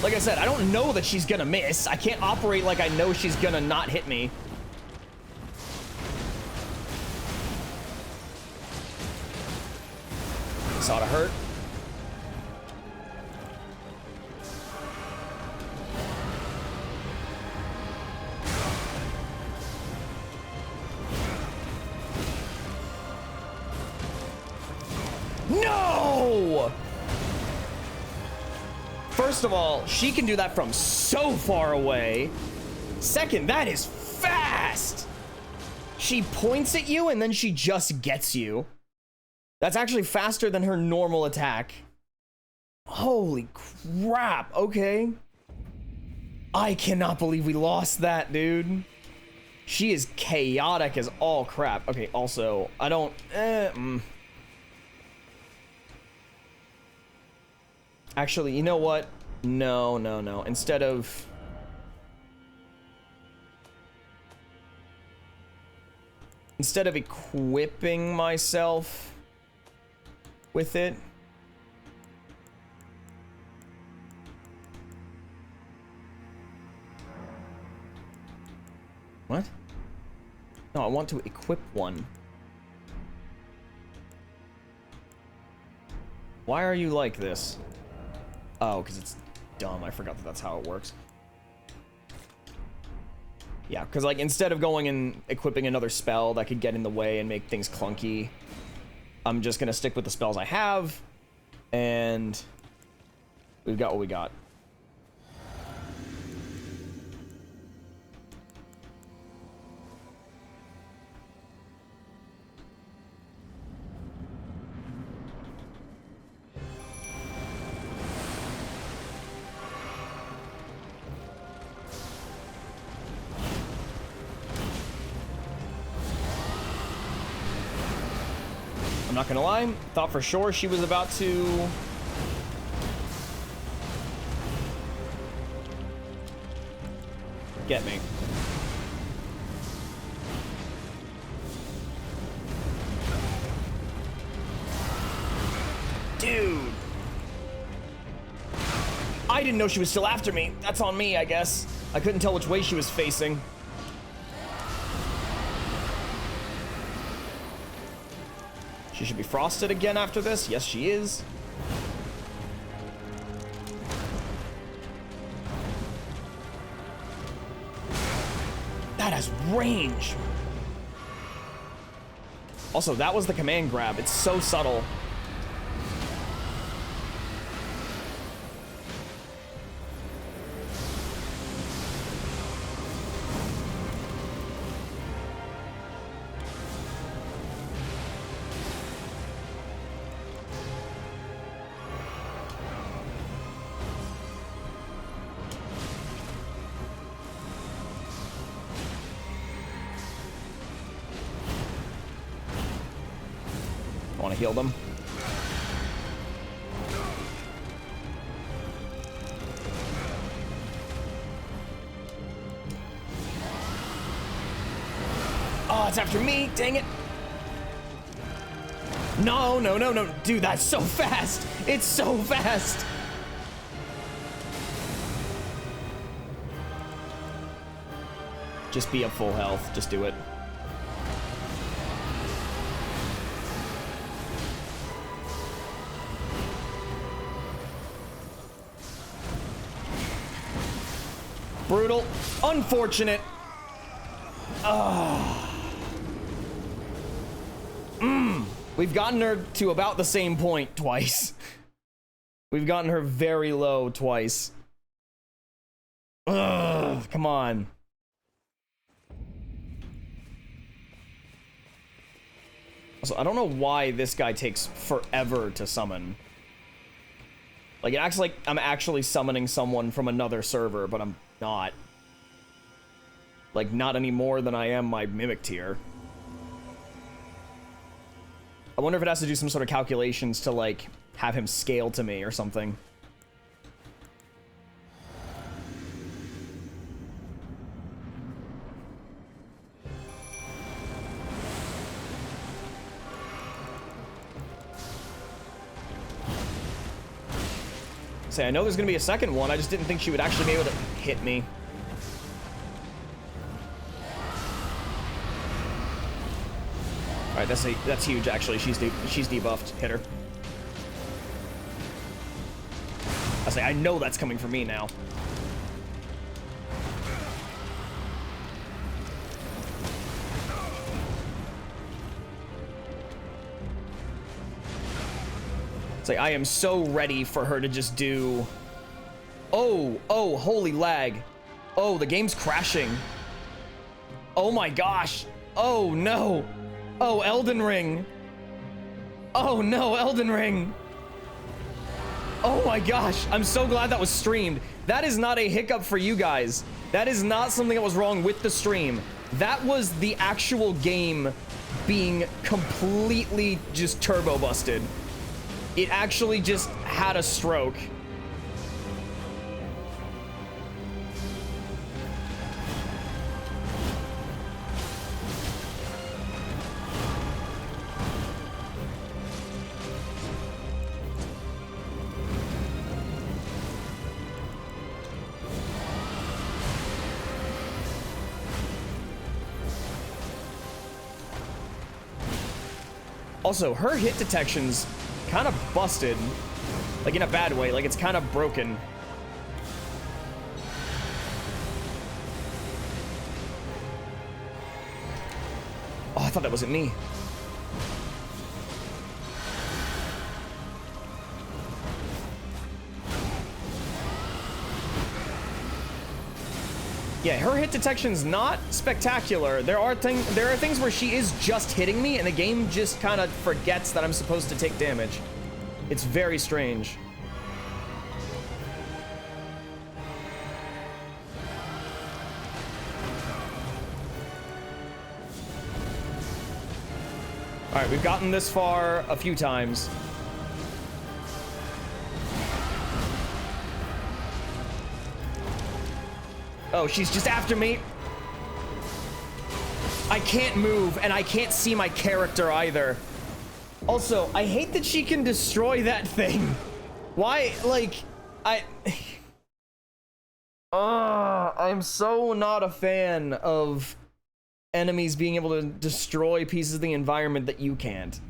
Like I said, I don't know that she's gonna miss. I can't operate like I know she's gonna not hit me. This ought to hurt. No! First of all, she can do that from so far away. Second, that is fast. She points at you and then she just gets you. That's actually faster than her normal attack. Holy crap. Okay. I cannot believe we lost that, dude. She is chaotic as all crap. Okay, also, I don't... Actually, you know what? No. Instead of instead of equipping myself with it. What? No, I want to equip one. Why are you like this? Oh, because it's dumb. I forgot that that's how it works. Yeah, because like instead of going and equipping another spell that could get in the way and make things clunky, I'm just gonna stick with the spells I have, and we've got what we got. I'm not gonna lie, thought for sure she was about to get me. Dude. I didn't know she was still after me. That's on me, I guess. I couldn't tell which way she was facing. She should be frosted again after this. Yes, she is. That has range. Also, that was the command grab. It's so subtle. Want to heal them? Oh, it's after me. Dang it. No, no, no, no. Dude, that's so fast. It's so fast. Just be at full health. Just do it. Brutal. Unfortunate. We've gotten her to about the same point twice. We've gotten her very low twice. Come on. Also, I don't know why this guy takes forever to summon. Like, it acts like I'm actually summoning someone from another server, but I'm not. Like, not any more than I am my Mimic tier. I wonder if it has to do some sort of calculations to, like, have him scale to me or something. Say, I know there's gonna be a second one, I just didn't think she would actually be able to hit me. Alright, that's huge actually. She's debuffed. Hit her. I say, I know that's coming for me now. It's like, I am so ready for her to just do... Oh, holy lag. Oh, the game's crashing. Oh my gosh. Oh no. Oh, Elden Ring. Oh no, Elden Ring. Oh my gosh, I'm so glad that was streamed. That is not a hiccup for you guys. That is not something that was wrong with the stream. That was the actual game being completely just turbo busted. It actually just had a stroke. Also, her hit detection's kind of busted. Like, in a bad way. Like, it's kind of broken. Oh, I thought that wasn't me. Yeah, her hit detection's not spectacular. There are things where she is just hitting me, and the game just kind of forgets that I'm supposed to take damage. It's very strange. All right, we've gotten this far a few times. Oh, she's just after me. I can't move, and I can't see my character either. Also, I hate that she can destroy that thing. Why, like, I'm so not a fan of enemies being able to destroy pieces of the environment that you can't.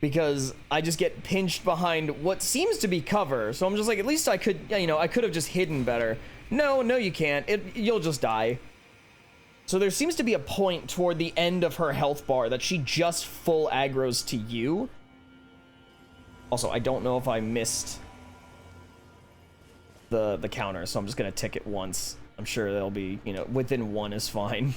Because I just get pinched behind what seems to be cover. So I'm just like, at least I could, you know, I could have just hidden better. No, you can't. You'll just die. So there seems to be a point toward the end of her health bar that she just full aggroes to you. Also, I don't know if I missed the counter, so I'm just gonna tick it once. I'm sure they'll be, you know, within one is fine.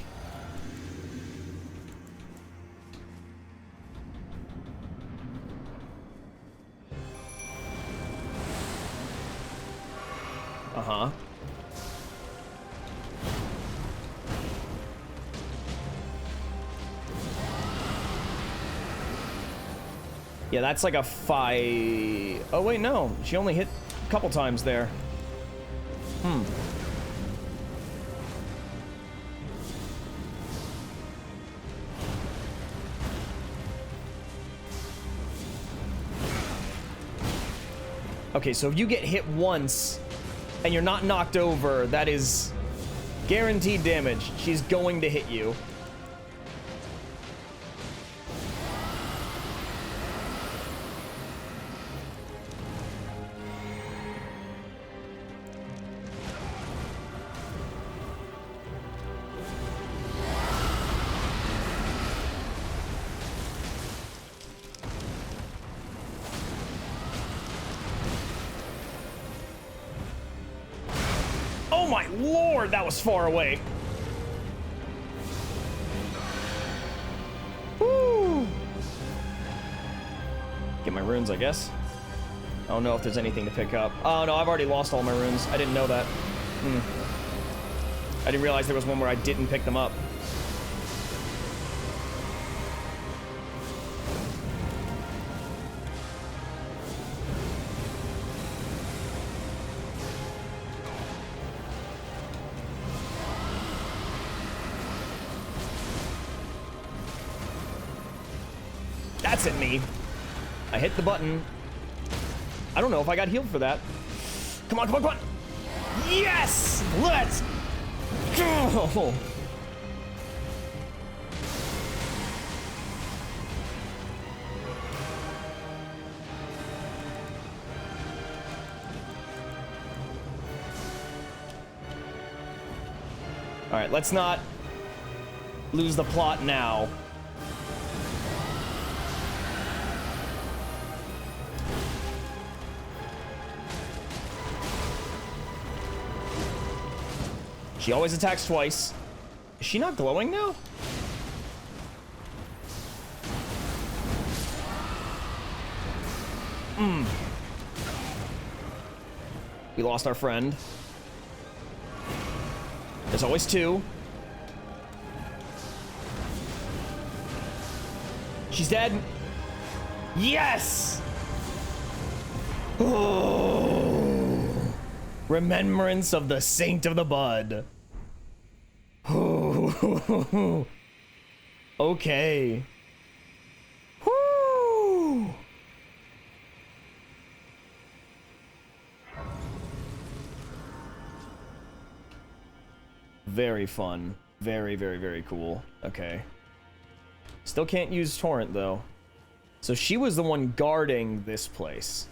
Uh-huh. Yeah, that's like a 5... Oh, wait, no. She only hit a couple times there. Okay, so if you get hit once and you're not knocked over, that is guaranteed damage. She's going to hit you. Oh my lord, that was far away. Woo. Get my runes, I guess. I don't know if there's anything to pick up. Oh no, I've already lost all my runes. I didn't know that. I didn't realize there was one where I didn't pick them up. That's at me. I hit the button. I don't know if I got healed for that. Come on, come on, come on. Yes! Let's go! All right, let's not lose the plot now. She always attacks twice. Is she not glowing now? We lost our friend. There's always two. She's dead. Yes! Oh. Remembrance of the Saint of the Bud. Oh. Okay. Woo. Very fun. Very, very, very cool. Okay. Still can't use torrent though. So she was the one guarding this place.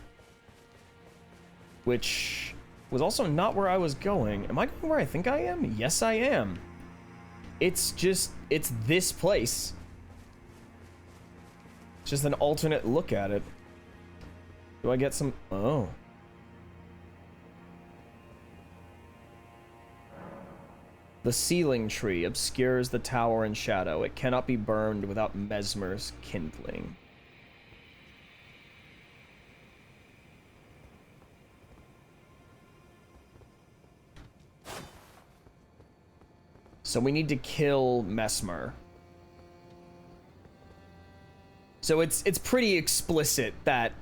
Which was also not where I was going. Am I going where I think I am? Yes, I am. It's this place. It's just an alternate look at it. Do I get some... Oh. The ceiling tree obscures the tower in shadow. It cannot be burned without Mesmer's kindling. So we need to kill Mesmer. So it's pretty explicit that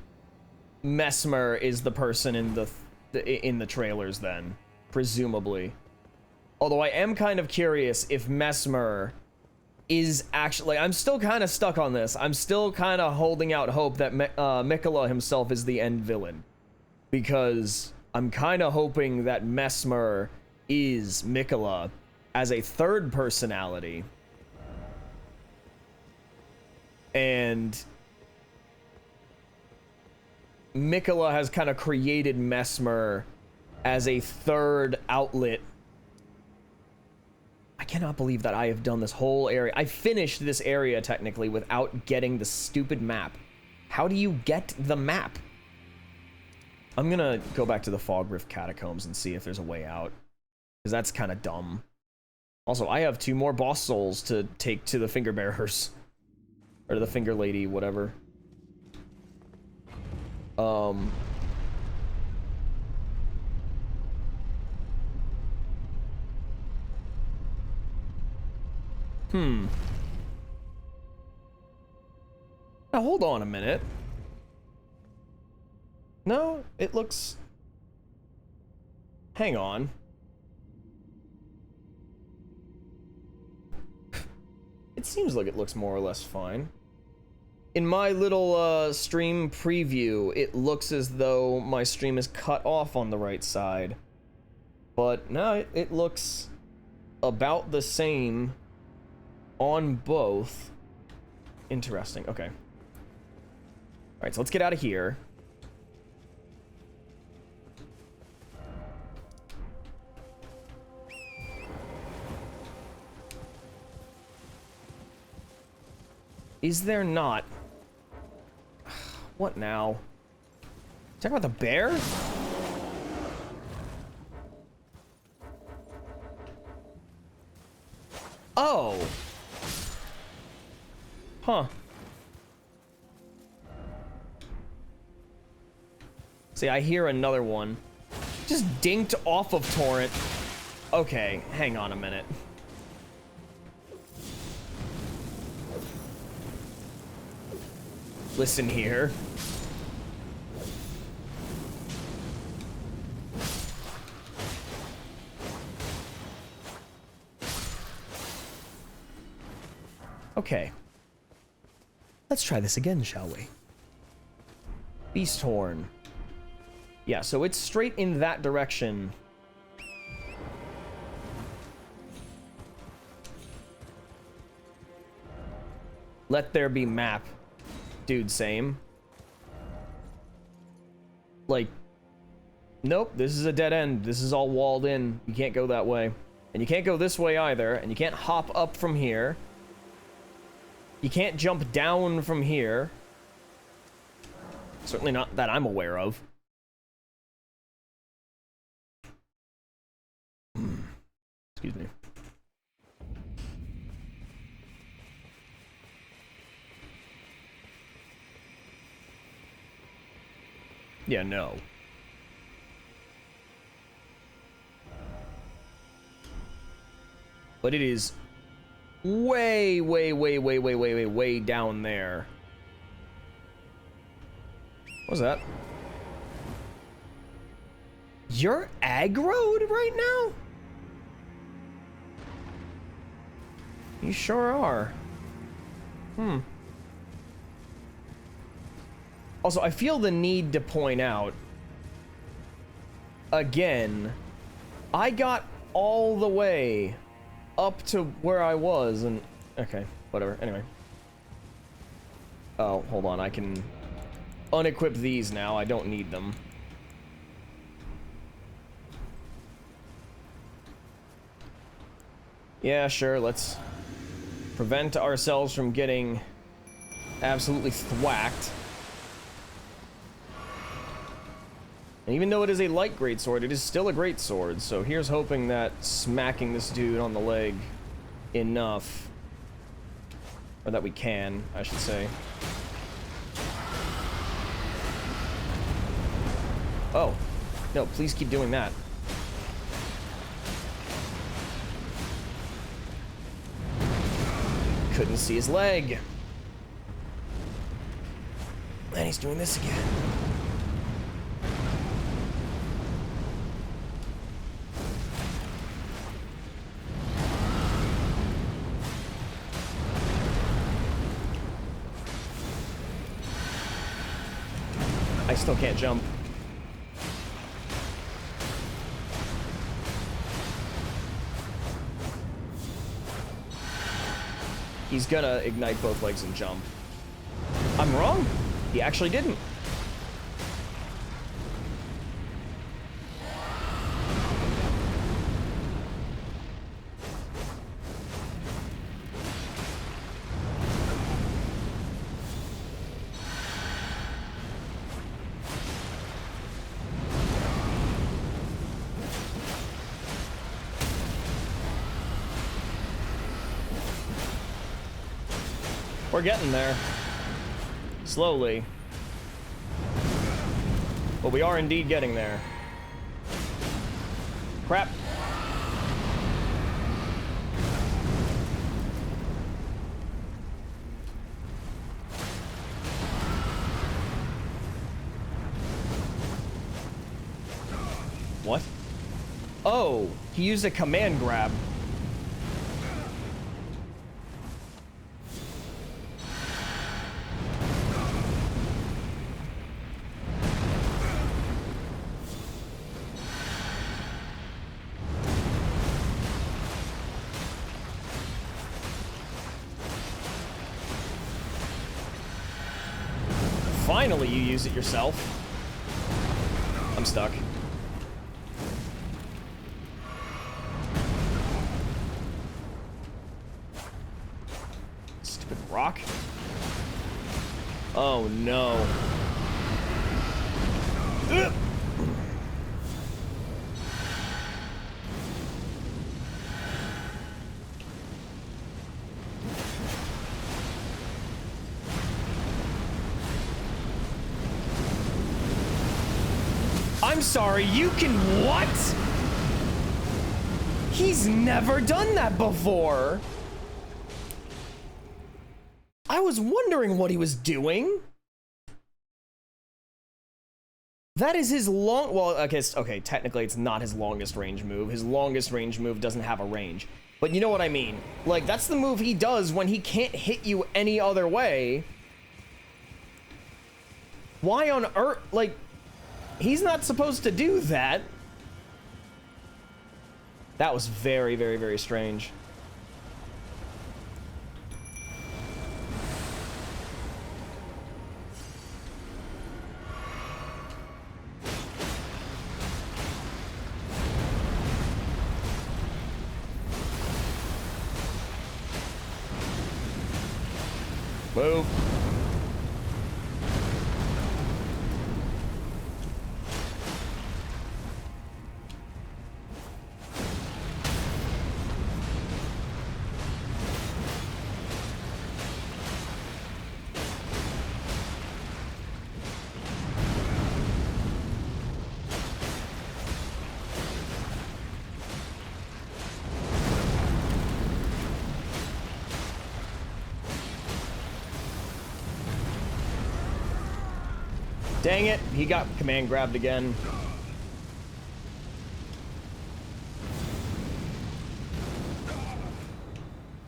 Mesmer is the person in the trailers then, presumably. Although I am kind of curious if Mesmer is actually... I'm still kind of stuck on this. I'm still kind of holding out hope that Mikola himself is the end villain. Because I'm kind of hoping that Mesmer is Mikola as a third personality. And Mikola has kind of created Mesmer as a third outlet. I cannot believe that I have done this whole area. I finished this area technically without getting the stupid map. How do you get the map? I'm gonna go back to the Fog Rift Catacombs and see if there's a way out, because that's kind of dumb. Also, I have 2 more boss souls to take to the Finger Bearers. Or to the Finger Lady, whatever. Now, hold on a minute. No, it looks... Hang on. It seems like it looks more or less fine. In my little stream preview, it looks as though my stream is cut off on the right side. But no, it looks about the same on both. Interesting, okay. Alright, so let's get out of here. Is there not? What now? Talk about the bear? Oh. Huh. See, I hear another one. Just dinked off of Torrent. Okay, hang on a minute. Listen here. Okay. Let's try this again, shall we? Beast Horn. Yeah, so it's straight in that direction. Let there be map. Dude, same. Like, nope, this is a dead end. This is all walled in. You can't go that way. And you can't go this way either. And you can't hop up from here. You can't jump down from here. Certainly not that I'm aware of. Excuse me. Yeah, no. But it is way, way, way, way, way, way, way, way down there. What was that? You're aggroed right now? You sure are. Also, I feel the need to point out, again, I got all the way up to where I was, and... Okay, whatever, anyway. Oh, hold on. I can unequip these now. I don't need them. Yeah, sure. Let's prevent ourselves from getting absolutely thwacked. And even though it is a light greatsword, it is still a greatsword. So here's hoping that smacking this dude on the leg enough, or that we can, I should say. Oh, no, please keep doing that. Couldn't see his leg. And he's doing this again. I still can't jump. He's gonna ignite both legs and jump. I'm wrong. He actually didn't. We're getting there. Slowly. But we are indeed getting there. Crap. What? Oh, he used a command grab. Finally, you use it yourself. I'm stuck. Stupid rock. Oh no. Ugh. I'm sorry, you can what? He's never done that before. I was wondering what he was doing. That is his long, well, okay, technically it's not his longest range move. His longest range move doesn't have a range. But you know what I mean. Like, that's the move he does when he can't hit you any other way. Why on earth, like, he's not supposed to do that. That was very, very, very strange. Move. Dang it, he got command grabbed again.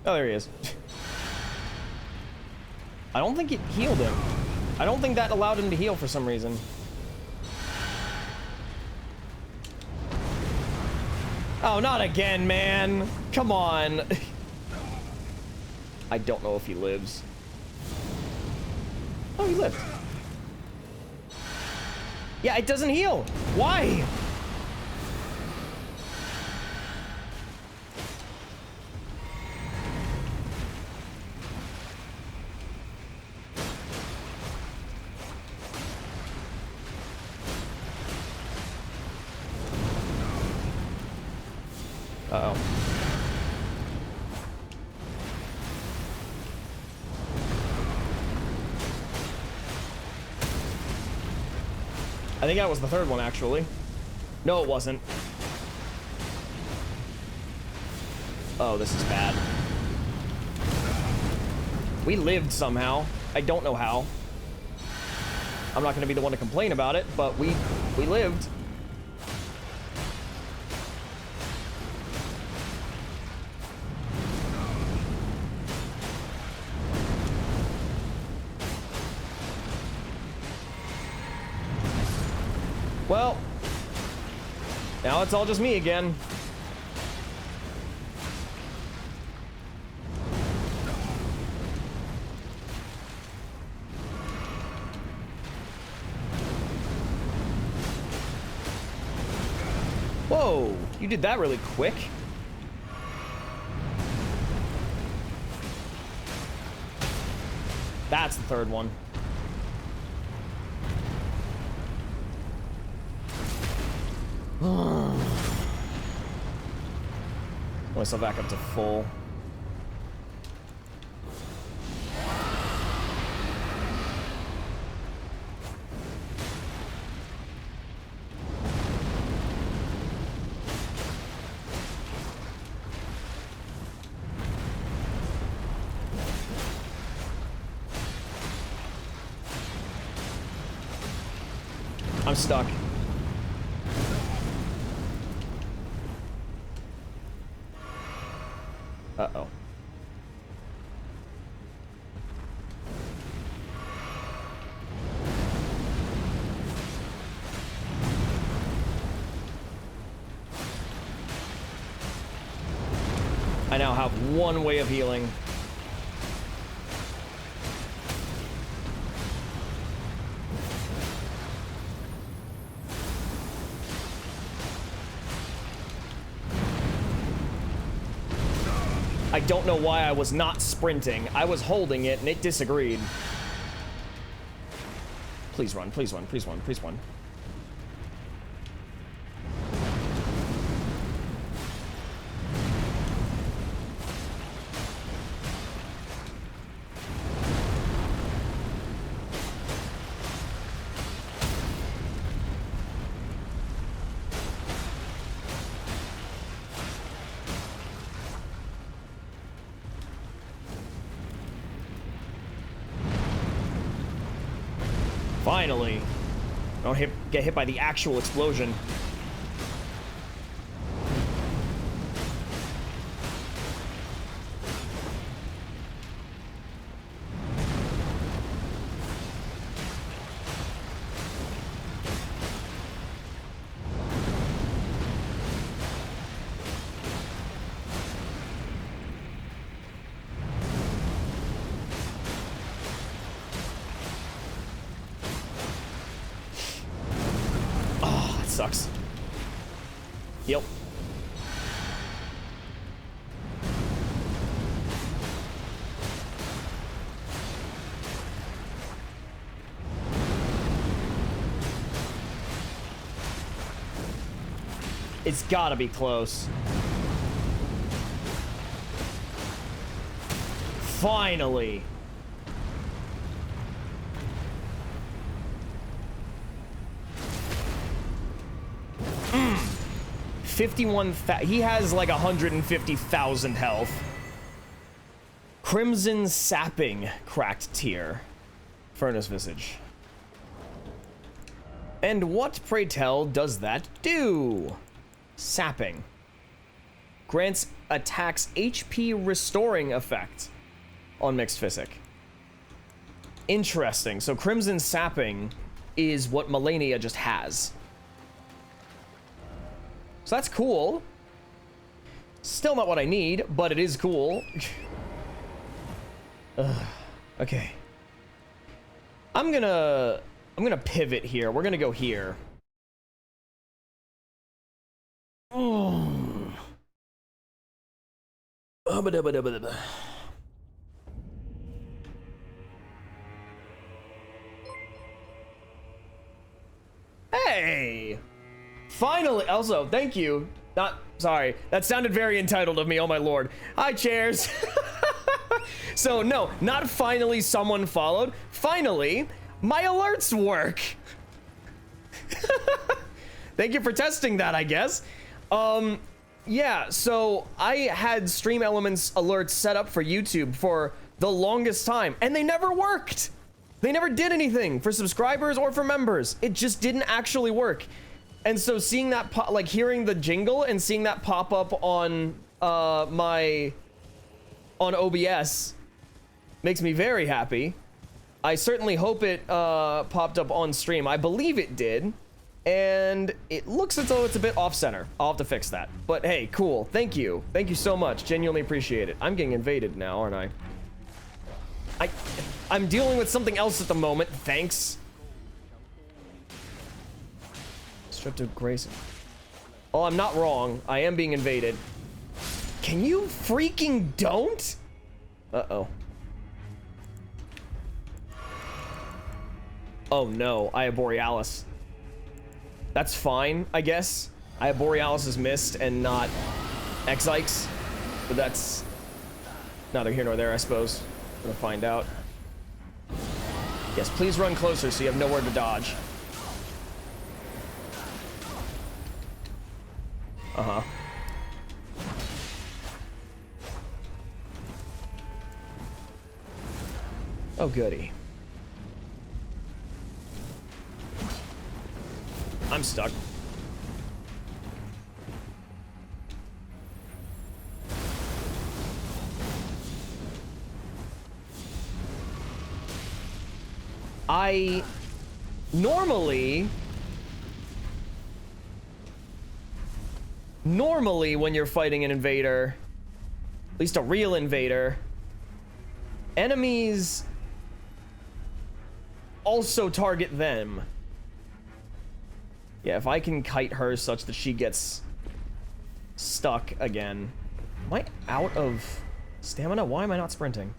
Oh, there he is. I don't think it healed him. I don't think that allowed him to heal for some reason. Oh, not again, man. Come on. I don't know if he lives. Oh, he lived. Yeah, it doesn't heal. Why? Uh-oh. I think that was the third one, actually. No, it wasn't. Oh, this is bad. We lived somehow. I don't know how. I'm not going to be the one to complain about it, but we lived. Well, now it's all just me again. Whoa, you did that really quick. That's the third one. Myself back up to full. I'm stuck. Uh-oh. I now have one way of healing. I don't know why I was not sprinting. I was holding it and it disagreed. Please run, please run, please run, please run. Finally. Don't get hit by the actual explosion. Sucks. Yep. It's gotta be close. Finally. 51,000. He has like 150,000 health. Crimson Sapping cracked tier. Furnace Visage. And what, pray tell, does that do? Sapping. Grants attacks HP restoring effect on Mixed Physic. Interesting. So Crimson Sapping is what Malenia just has. So that's cool. Still not what I need, but it is cool. Okay. I'm gonna pivot here. We're gonna go here. Hey! Finally! Also, thank you. Sorry. That sounded very entitled of me, oh my lord. Hi, chairs. So, no, not finally someone followed. Finally, my alerts work. Thank you for testing that, I guess. Yeah, so I had Stream Elements alerts set up for YouTube for the longest time, and they never worked. They never did anything for subscribers or for members. It just didn't actually work. And so seeing that like hearing the jingle and seeing that pop up on on OBS makes me very happy. I certainly hope it popped up on stream. I believe it did. And it looks as though it's a bit off center. I'll have to fix that. But hey, cool. Thank you. Thank you so much. Genuinely appreciate it. I'm getting invaded now, aren't I? I'm dealing with something else at the moment. Thanks. Stripped of Grayson. Oh, I'm not wrong. I am being invaded. Can you freaking don't? Uh-oh. Oh no, I have Borealis. That's fine, I guess. I have Borealis' Mist and not X-Ikes. But that's neither here nor there, I suppose. Gonna find out. Yes, please run closer so you have nowhere to dodge. Uh-huh. Oh, goody. I'm stuck. Normally when you're fighting an invader, at least a real invader, enemies also target them. Yeah, if I can kite her such that she gets stuck again. Am I out of stamina? Why am I not sprinting?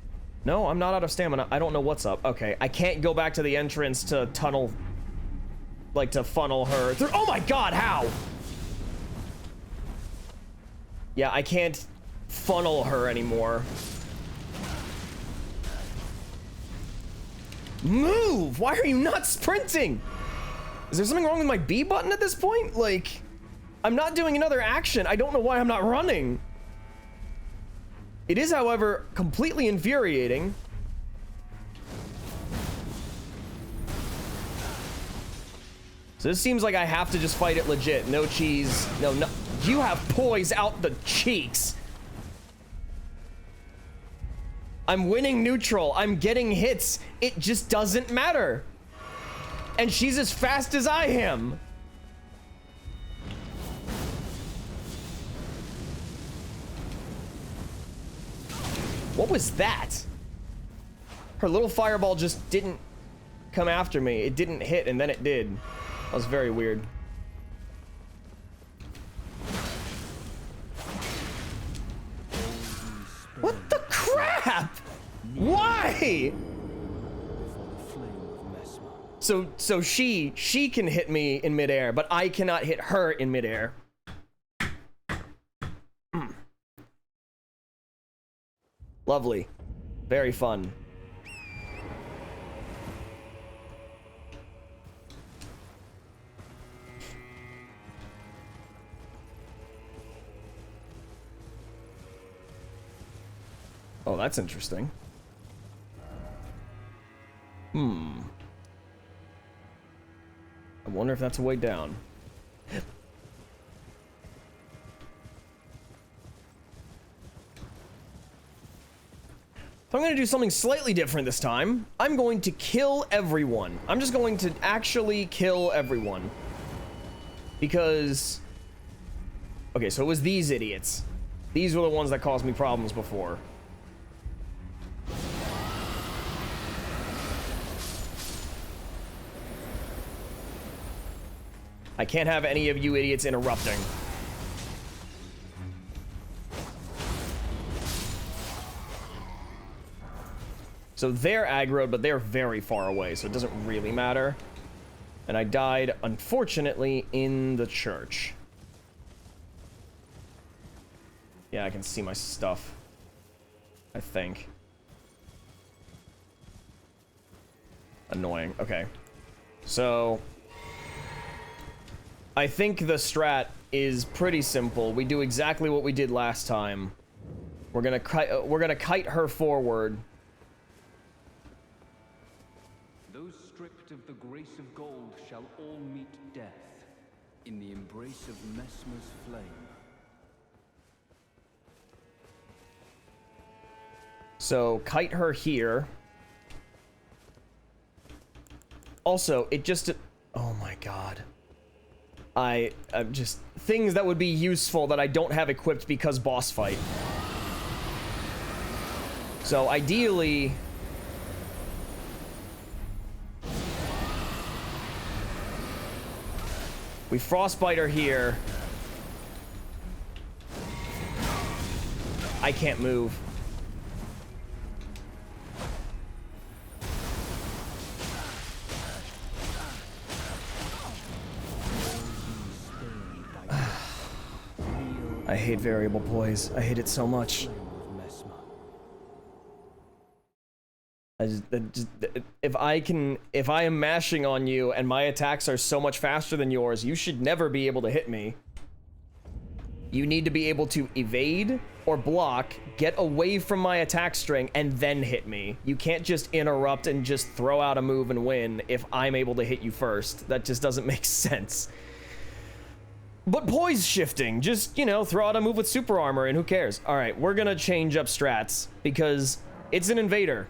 No, I'm not out of stamina. I don't know what's up. Okay, I can't go back to the entrance to tunnel, like to funnel her through. Oh my god, how? Yeah, I can't funnel her anymore. Move! Why are you not sprinting? Is there something wrong with my B button at this point? Like, I'm not doing another action. I don't know why I'm not running. It is, however, completely infuriating. So this seems like I have to just fight it legit. No cheese. No. You have poise out the cheeks. I'm winning neutral. I'm getting hits. It just doesn't matter. And she's as fast as I am. What was that? Her little fireball just didn't come after me. It didn't hit, and then it did. That was very weird. What the crap? Why? So she can hit me in midair, but I cannot hit her in midair. Lovely. Very fun. Oh, that's interesting. I wonder if that's a way down. So I'm going to do something slightly different this time. I'm going to kill everyone. I'm just going to actually kill everyone. Because... Okay, so it was these idiots. These were the ones that caused me problems before. I can't have any of you idiots interrupting. So they're aggroed, but they're very far away, so it doesn't really matter. And I died, unfortunately, in the church. Yeah, I can see my stuff. I think. Annoying. Okay. So I think the strat is pretty simple. We do exactly what we did last time. We're gonna kite her forward. Those stripped of the grace of gold shall all meet death in the embrace of Messmer's flame. So kite her here. Also, it just... Oh my god. I'm just... Things that would be useful that I don't have equipped because boss fight. So, ideally... we frostbite her here. I can't move. I hate variable poise. I hate it so much. If I am mashing on you and my attacks are so much faster than yours, you should never be able to hit me. You need to be able to evade or block, get away from my attack string, and then hit me. You can't just interrupt and just throw out a move and win if I'm able to hit you first. That just doesn't make sense. But poise shifting, just, you know, throw out a move with super armor and who cares? All right, we're gonna change up strats because it's an invader.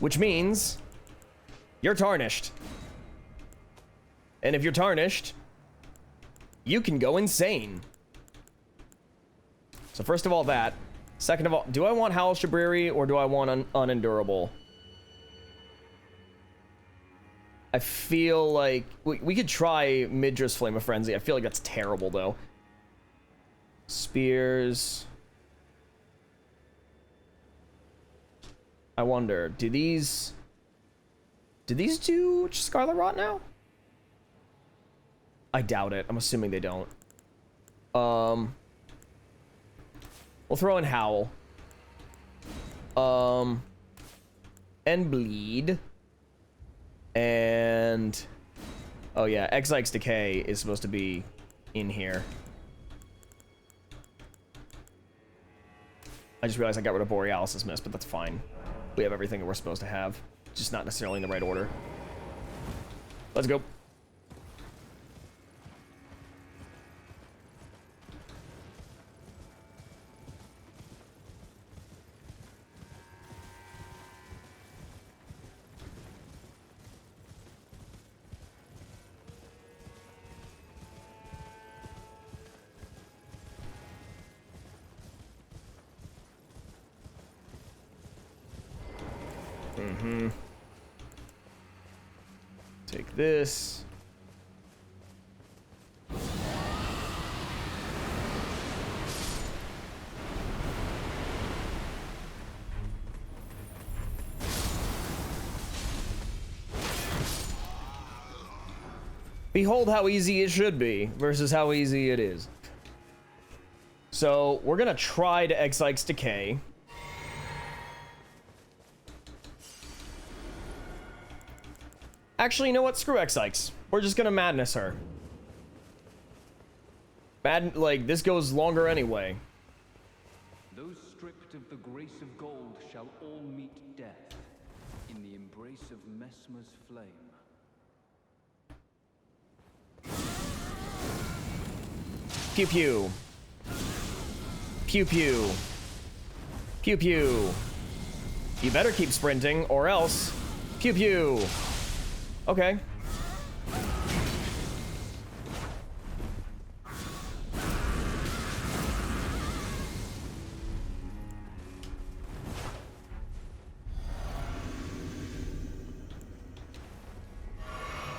Which means you're tarnished. And if you're tarnished, you can go insane. So first of all that. Second of all, do I want Howl Shabriri or do I want Unendurable? I feel like we could try Midra's Flame of Frenzy. I feel like that's terrible, though. Spears. I wonder, do these do Scarlet Rot now? I doubt it. I'm assuming they don't. We'll throw in Howl. And Bleed. And... oh yeah, Exike's Decay is supposed to be in here. I just realized I got rid of Borealis' Mist, but that's fine. We have everything that we're supposed to have. Just not necessarily in the right order. Let's go. Take this. Behold how easy it should be versus how easy it is. So we're gonna try to Exike's Decay. Actually, you know what? Screw X-Ikes. We're just gonna Madness her. Like, this goes longer anyway. Those stripped of the grace of gold shall all meet death in the embrace of Messmer's flame. Pew pew. Pew pew. Pew pew. You better keep sprinting, or else. Pew pew. Okay.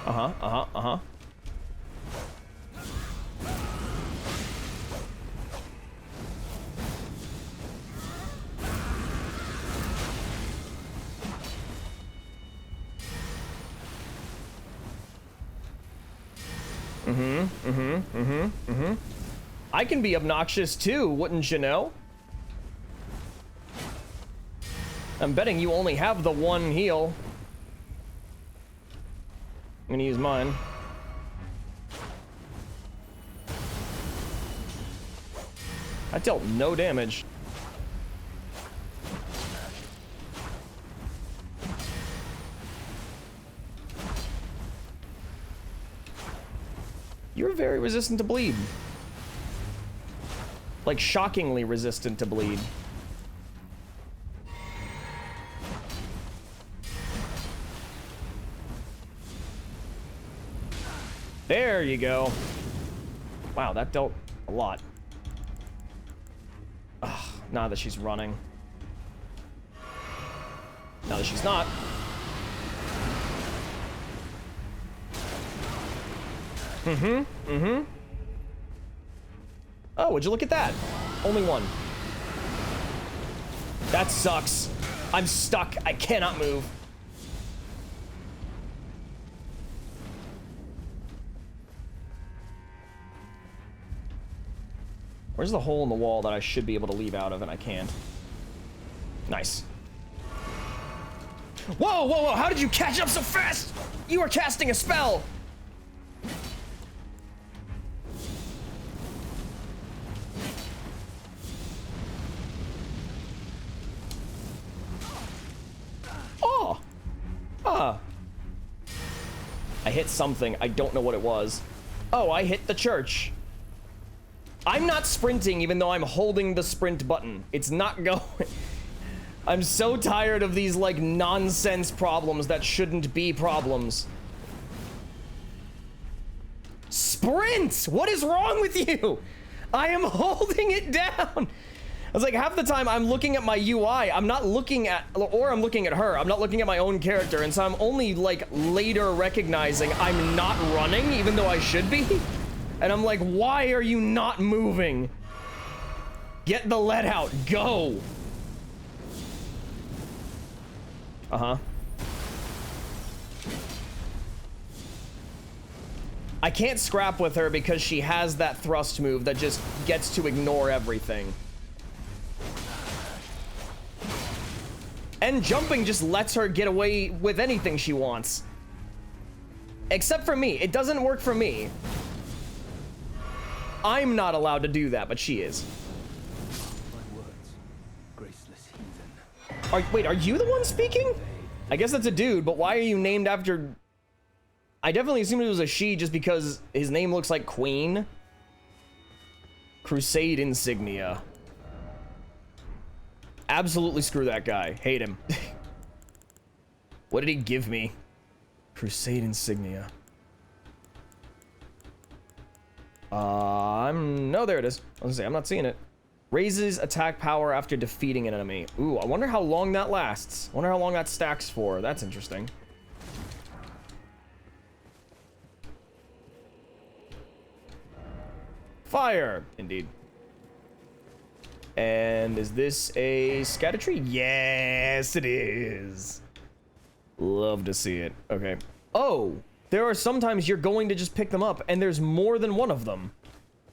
Uh-huh. I can be obnoxious too, wouldn't you know? I'm betting you only have the one heal. I'm gonna use mine. I dealt no damage. You're very resistant to bleed. Like, shockingly resistant to bleed. There you go. Wow, that dealt a lot. Ugh, now that she's running. Now that she's not. Oh, would you look at that? Only one. That sucks. I'm stuck. I cannot move. Where's the hole in the wall that I should be able to leave out of and I can't? Nice. Whoa, whoa, whoa! How did you catch up so fast? You are casting a spell! Oh! Ah! I hit something. I don't know what it was. Oh, I hit the church. I'm not sprinting even though I'm holding the sprint button. It's not going. I'm so tired of these, like, nonsense problems that shouldn't be problems. Sprint! What is wrong with you? I am holding it down. I was like, half the time I'm looking at my UI. I'm not looking at, or I'm looking at her. I'm not looking at my own character. And so I'm only, like, later recognizing I'm not running even though I should be. And I'm like, why are you not moving? Get the lead out. Go. Uh-huh. I can't scrap with her because she has that thrust move that just gets to ignore everything. And jumping just lets her get away with anything she wants. Except for me. It doesn't work for me. I'm not allowed to do that, but she is. My words, graceless heathen. Wait, are you the one speaking? I guess that's a dude, but why are you named after... I definitely assumed it was a she just because his name looks like Queen. Crusade insignia. Absolutely screw that guy. Hate him. What did he give me? Crusade insignia. No, there it is. I was gonna say, I'm not seeing it. Raises attack power after defeating an enemy. Ooh, I wonder how long that lasts. I wonder how long that stacks for. That's interesting. Fire! Indeed. And is this a scatter tree? Yes, it is. Love to see it. Okay. Oh! There are sometimes you're going to just pick them up, and there's more than one of them.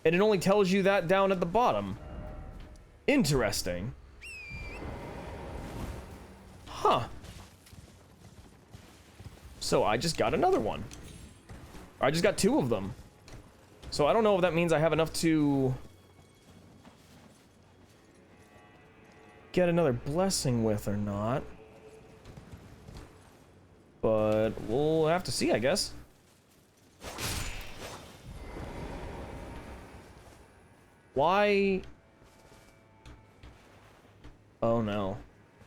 And it only tells you that down at the bottom. Interesting. Huh. So I just got another one. I just got two of them. So I don't know if that means I have enough to... get another blessing with or not. But we'll have to see, I guess. Why? Oh no.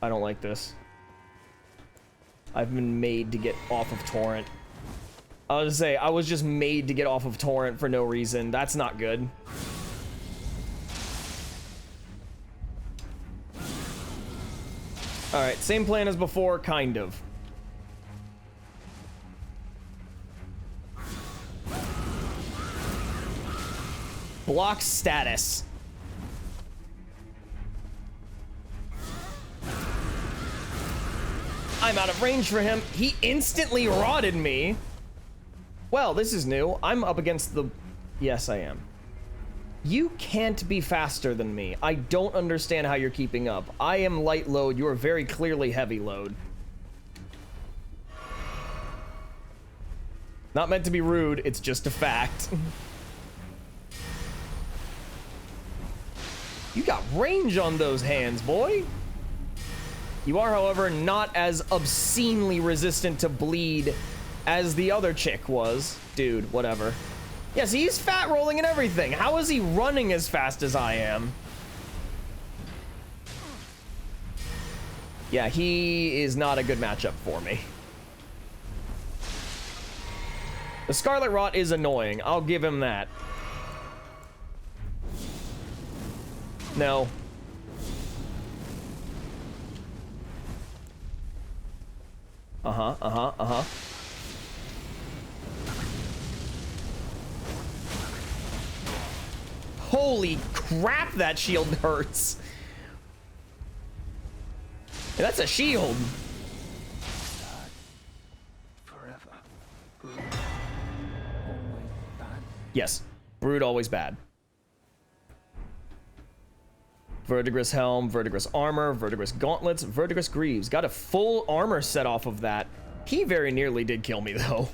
I don't like this. I've been made to get off of Torrent. I was gonna say, I was just made to get off of Torrent for no reason. That's not good. Alright, same plan as before, kind of. Block status. I'm out of range for him. He instantly rotted me. Well, this is new. I'm up against the... Yes, I am. You can't be faster than me. I don't understand how you're keeping up. I am light load. You are very clearly heavy load. Not meant to be rude. It's just a fact. You got range on those hands, boy. You are, however, not as obscenely resistant to bleed as the other chick was. Dude, whatever. Yes, he's fat rolling and everything. How is he running as fast as I am? Yeah, he is not a good matchup for me. The Scarlet Rot is annoying. I'll give him that. No. Holy crap, that shield hurts. Hey, that's a shield. Forever. Brood. Always bad. Yes, Brood always bad. Verdigris Helm, Verdigris Armor, Verdigris Gauntlets, Verdigris Greaves. Got a full armor set off of that. He very nearly did kill me, though.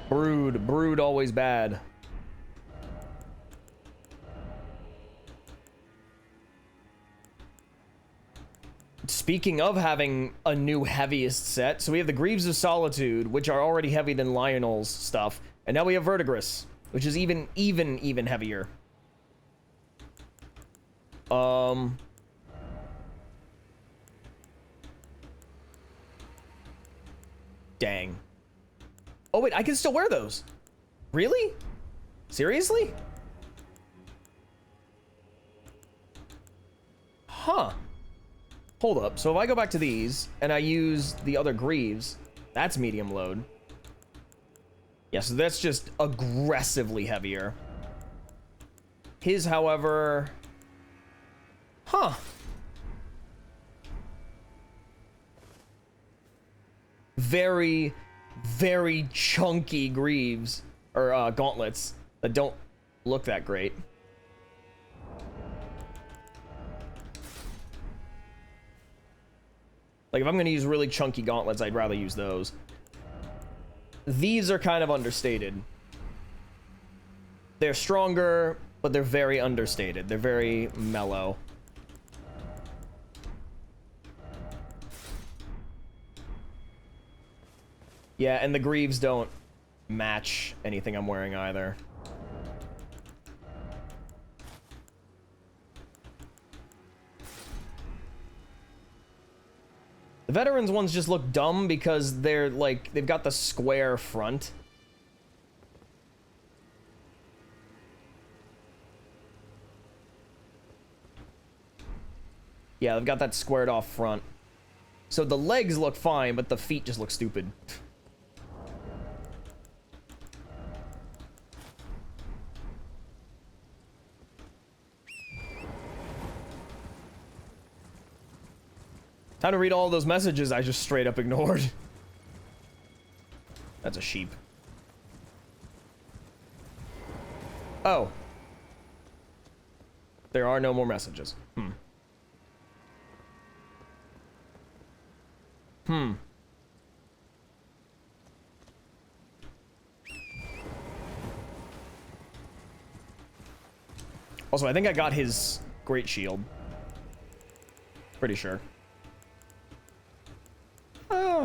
Brood always bad. Speaking of having a new heaviest set, so we have the Greaves of Solitude, which are already heavier than Lionel's stuff, and now we have Verdigris, which is even heavier. Dang. Oh wait, I can still wear those. Really? Seriously? Huh. Hold up. So if I go back to these and I use the other Greaves, that's medium load. Yeah, so that's just aggressively heavier. His, however... Huh. Very, very chunky Greaves, or gauntlets, that don't look that great. Like, if I'm gonna use really chunky gauntlets, I'd rather use those. These are kind of understated. They're stronger, but they're very understated. They're very mellow. Yeah, and the Greaves don't match anything I'm wearing either. The Veterans ones just look dumb because they're like, they've got the square front. Yeah, they've got that squared off front. So the legs look fine, but the feet just look stupid. Time to read all those messages I just straight up ignored. That's a sheep. Oh. There are no more messages. Also, I think I got his great shield. Pretty sure.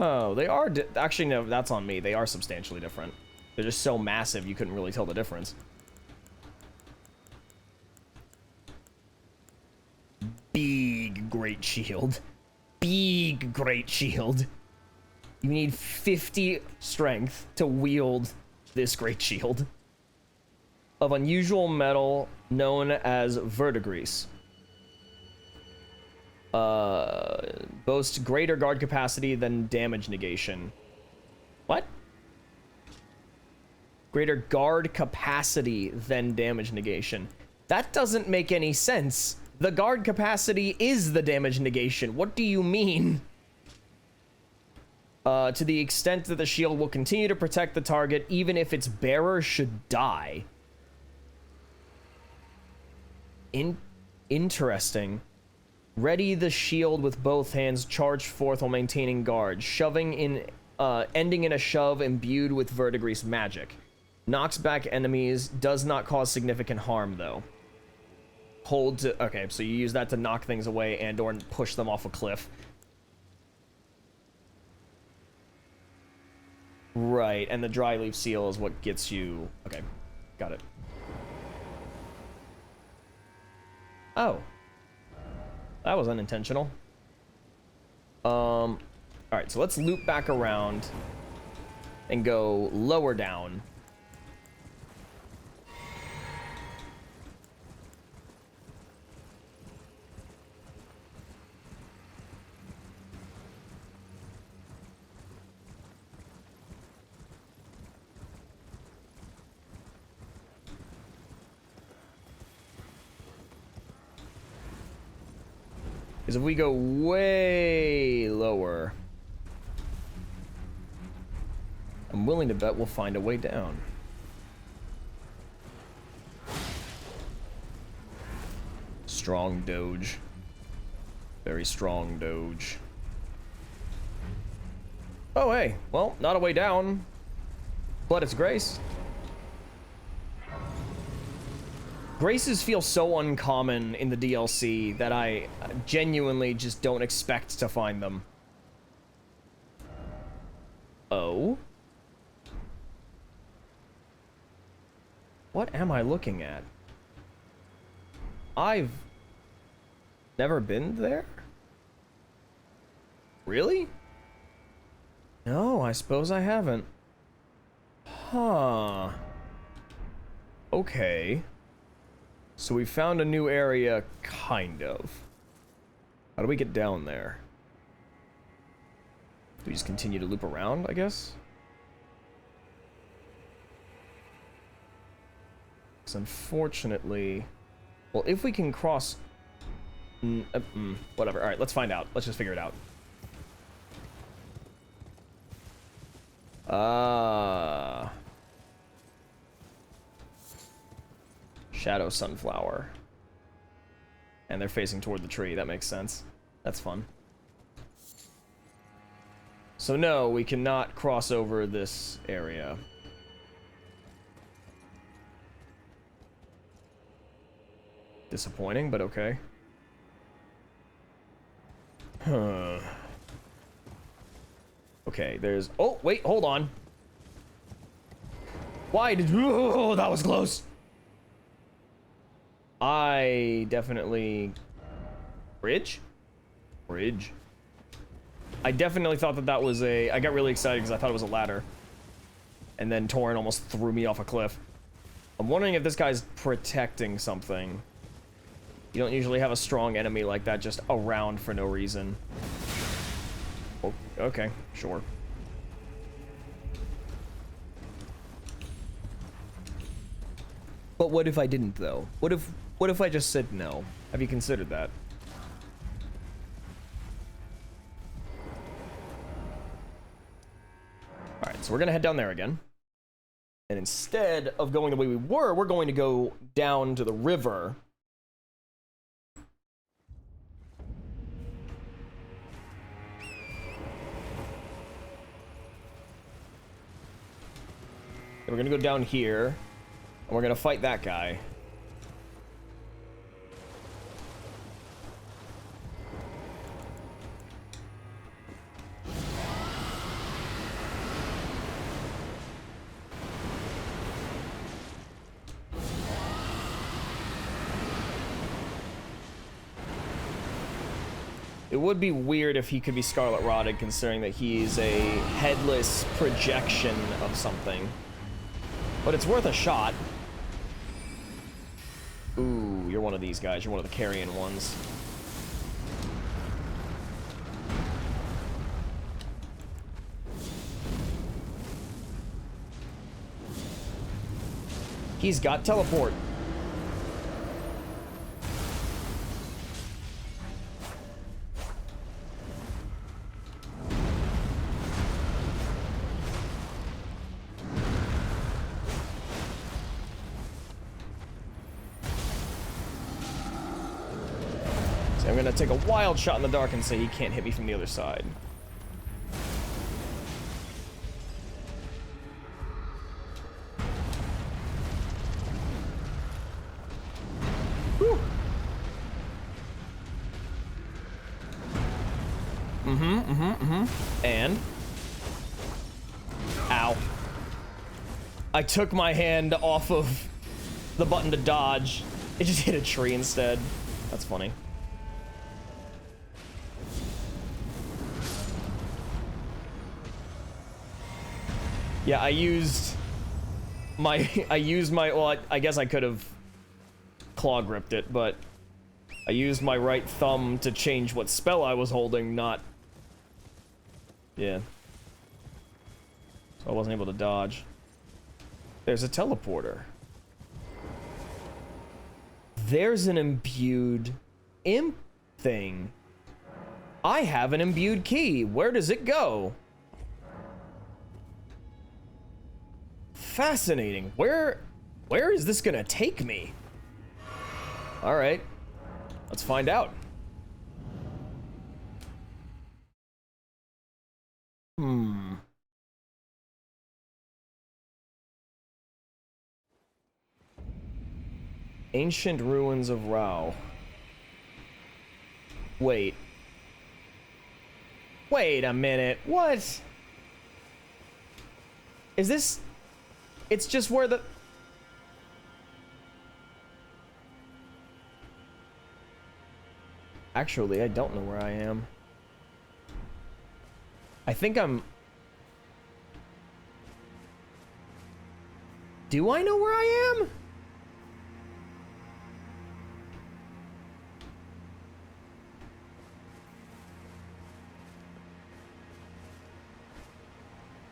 Oh, they are actually, no, that's on me. They are substantially different. They're just so massive you couldn't really tell the difference. Big great shield. Big great shield. You need 50 strength to wield this great shield. Of unusual metal known as verdigris. Boasts greater guard capacity than damage negation. What? Greater guard capacity than damage negation. That doesn't make any sense. The guard capacity is the damage negation. What do you mean? To the extent that the shield will continue to protect the target, even if its bearer should die. Interesting. Ready the shield with both hands, charge forth while maintaining guard. Ending in a shove imbued with verdigris magic. Knocks back enemies, does not cause significant harm though. Hold to, okay, so you use that to knock things away and or push them off a cliff. Right, and the dry leaf seal is what gets you, okay, got it. Oh. That was unintentional. Alright, so let's loop back around and go lower down. Because if we go way lower, I'm willing to bet we'll find a way down. Strong doge. Very strong doge. Oh, hey. Well, not a way down, but it's grace. Graces feel so uncommon in the DLC that I genuinely just don't expect to find them. Oh? What am I looking at? I've never been there? Really? No, I suppose I haven't. Huh. Okay. So we found a new area, kind of. How do we get down there? Do we just continue to loop around, I guess? Because unfortunately... Well, if we can cross... whatever, alright, let's find out. Let's just figure it out. Shadow sunflower. And they're facing toward the tree. That makes sense. That's fun. So no, we cannot cross over this area. Disappointing, but okay. Huh. Okay, there's... Oh, wait, hold on. Why did... Oh, that was close. I definitely... Bridge? Bridge. I definitely thought that that was a... I got really excited because I thought it was a ladder. And then Torin almost threw me off a cliff. I'm wondering if this guy's protecting something. You don't usually have a strong enemy like that just around for no reason. Oh, okay, sure. But what if I didn't, though? What if I just said no? Have you considered that? Alright, so we're gonna head down there again. And instead of going the way we were, we're going to go down to the river. And we're gonna go down here, and we're gonna fight that guy. It would be weird if he could be Scarlet Rotted, considering that he's a headless projection of something. But it's worth a shot. Ooh, you're one of these guys. You're one of the carrion ones. He's got teleport. So I'm gonna take a wild shot in the dark and say he can't hit me from the other side. Whew. And? Ow. I took my hand off of the button to dodge. It just hit a tree instead. That's funny. Yeah, I used my, well, I guess I could have claw gripped it, but I used my right thumb to change what spell I was holding, not, yeah. So I wasn't able to dodge. There's a teleporter. There's an imbued imp thing. I have an imbued key. Where does it go? Fascinating. Where is this gonna take me? All right, let's find out. Ancient ruins of Rao. Wait a minute. What? Is this? It's just where the... Actually, I don't know where I am. I think I'm... Do I know where I am?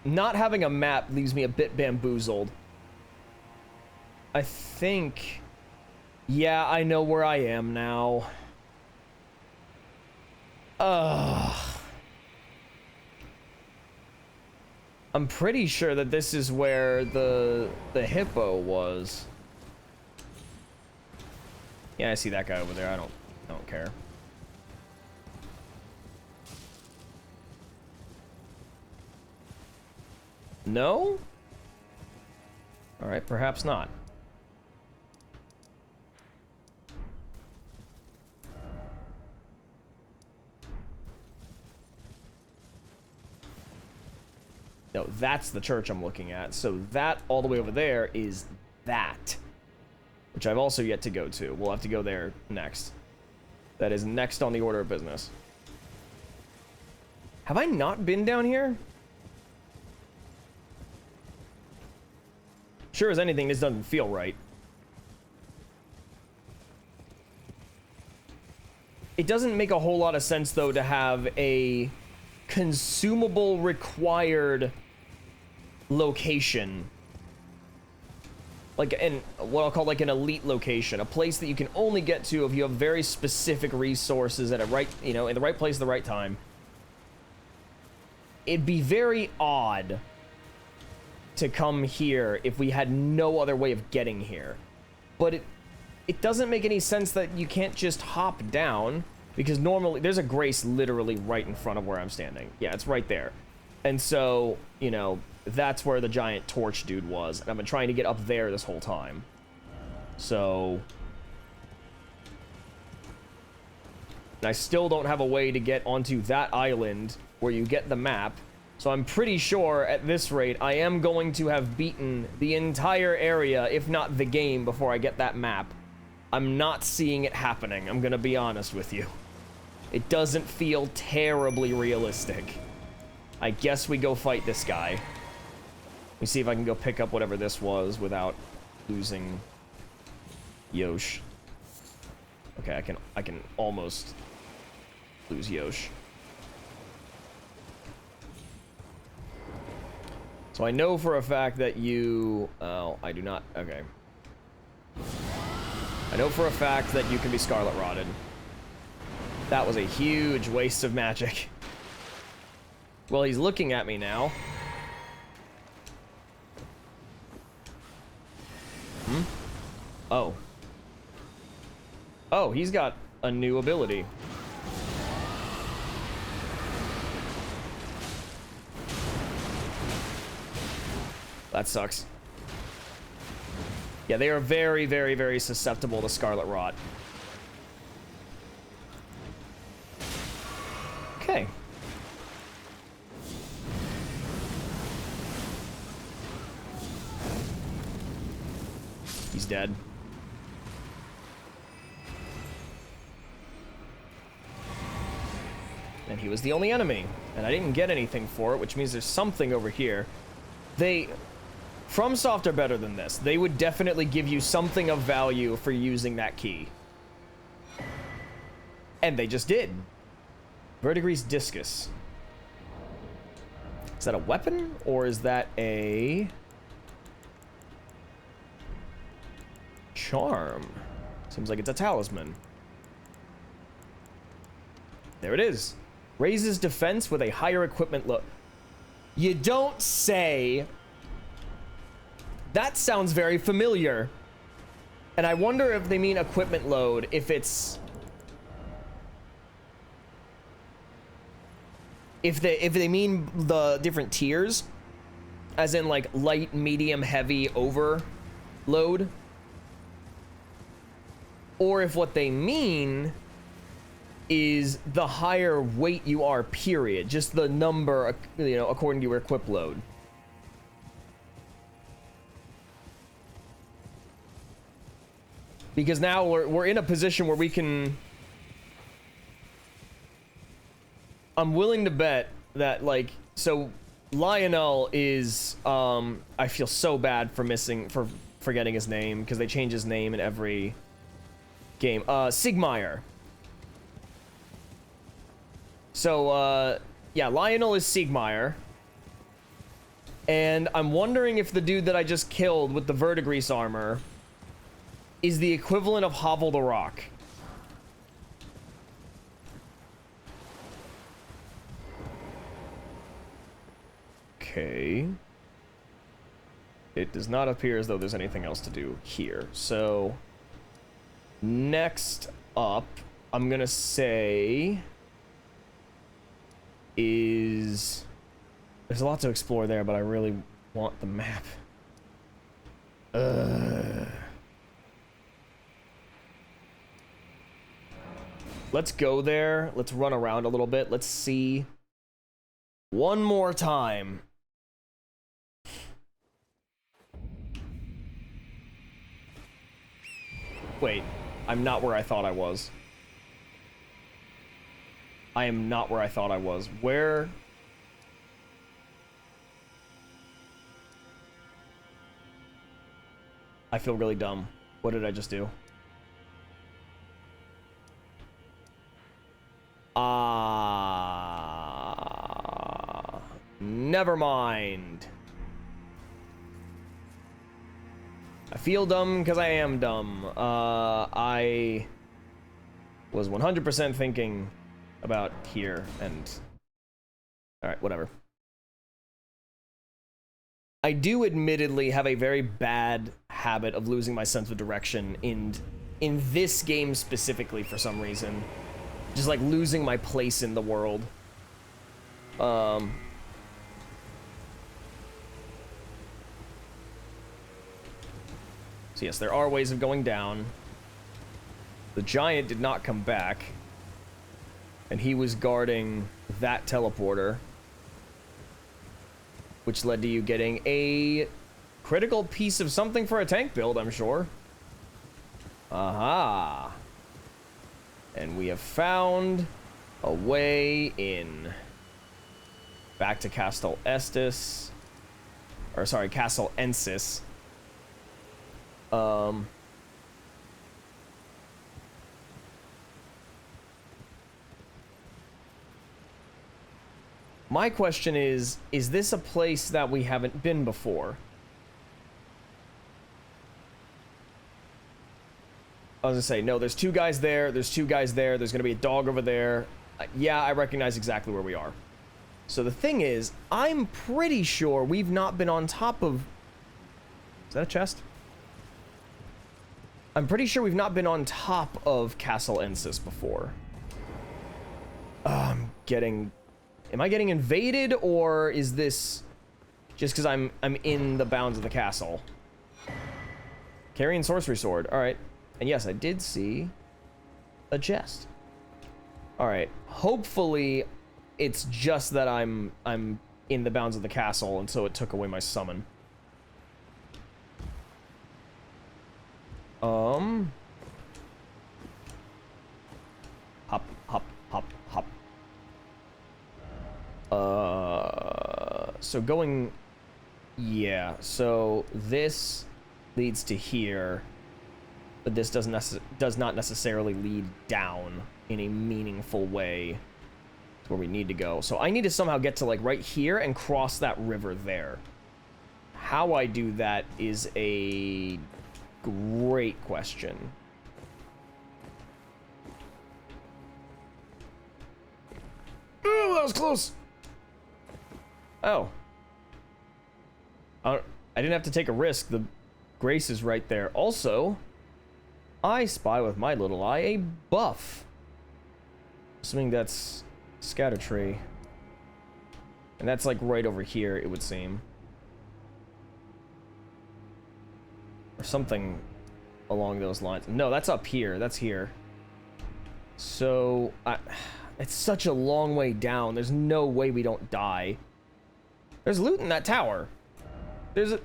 Not having a map leaves me a bit bamboozled. I think... Yeah, I know where I am now. I'm pretty sure that this is where the hippo was. Yeah, I see that guy over there. I don't care. No? All right, perhaps not. No, that's the church I'm looking at. So that all the way over there is that, which I've also yet to go to. We'll have to go there next. That is next on the order of business. Have I not been down here? Sure as anything, this doesn't feel right. It doesn't make a whole lot of sense, though, to have a consumable required location. Like what I'll call like an elite location. A place that you can only get to if you have very specific resources at a right, you know, in the right place at the right time. It'd be very odd to come here if we had no other way of getting here. But it doesn't make any sense that you can't just hop down, because normally there's a grace literally right in front of where I'm standing. Yeah, it's right there. And so, you know, that's where the giant torch dude was, and I've been trying to get up there this whole time. So, and I still don't have a way to get onto that island where you get the map. So I'm pretty sure at this rate I am going to have beaten the entire area, if not the game, before I get that map. I'm not seeing it happening, I'm gonna be honest with you. It doesn't feel terribly realistic. I guess we go fight this guy. Let me see if I can go pick up whatever this was without losing Yosh. Okay, I can almost lose Yosh. So I know for a fact that you... Oh, I do not... Okay. I know for a fact that you can be Scarlet Rotted. That was a huge waste of magic. Well, he's looking at me now. Oh. Oh, he's got a new ability. That sucks. Yeah, they are very, very, very susceptible to Scarlet Rot. Okay. He's dead. And he was the only enemy. And I didn't get anything for it, which means there's something over here. FromSoft are better than this. They would definitely give you something of value for using that key. And they just did. Verdigris Discus. Is that a weapon? Or is that a... charm? Seems like it's a talisman. There it is. Raises defense with a higher equipment load. You don't say. That sounds very familiar. And I wonder if they mean equipment load, if it's... If they mean the different tiers, as in like light, medium, heavy, overload. Or if what they mean is the higher weight you are, period. Just the number, you know, according to your equip load. Because now we're in a position where we can... I'm willing to bet that, like, so Lionel is, I feel so bad for forgetting his name, because they change his name in every game. Sigmire. So, yeah, Lionel is Sigmire. And I'm wondering if the dude that I just killed with the verdigris armor is the equivalent of Hovel the Rock. Okay. It does not appear as though there's anything else to do here. So, next up, I'm gonna say... is... There's a lot to explore there, but I really want the map. Let's go there. Let's run around a little bit. Let's see. One more time. Wait, I'm not where I thought I was. I am not where I thought I was. Where? I feel really dumb. What did I just do? Never mind. I feel dumb because I am dumb. I was 100% thinking about here and... Alright, whatever. I do admittedly have a very bad habit of losing my sense of direction in this game specifically for some reason. Just like losing my place in the world. So yes, there are ways of going down. The giant did not come back. And he was guarding that teleporter. Which led to you getting a critical piece of something for a tank build, I'm sure. Aha. And we have found a way in. Back to Castle Estus. Or sorry, Castle Ensis. My question is this a place that we haven't been before? I was gonna say, no, there's two guys there, there's two guys there, there's gonna be a dog over there. Yeah, I recognize exactly where we are. So the thing is, I'm pretty sure we've not been on top of... Is that a chest? I'm pretty sure we've not been on top of Castle Ensis before. I'm getting... Am I getting invaded, or is this... just because I'm in the bounds of the castle. Carrying sorcery sword. All right, and yes, I did see a chest. All right, hopefully, it's just that I'm in the bounds of the castle, and so it took away my summon. Hop, hop, hop, hop. So going, yeah, so this leads to here, but this does not necessarily lead down in a meaningful way to where we need to go. So I need to somehow get to, like, right here and cross that river there. How I do that is a great question. Oh, that was close. Oh. I didn't have to take a risk. The grace is right there. Also, I spy with my little eye a buff. Assuming that's Erdtree. And that's like right over here, it would seem. Or something along those lines. No, that's up here. That's here. So, it's such a long way down. There's no way we don't die. There's loot in that tower. There's a...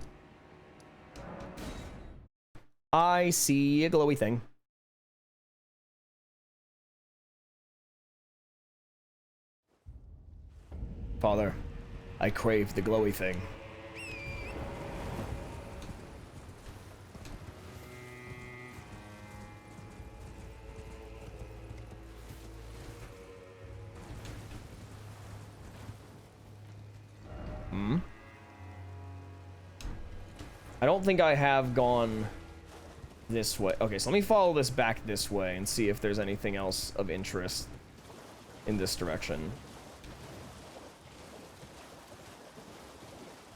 I see a glowy thing. Father, I crave the glowy thing. I don't think I have gone this way. Okay, so let me follow this back this way and see if there's anything else of interest in this direction.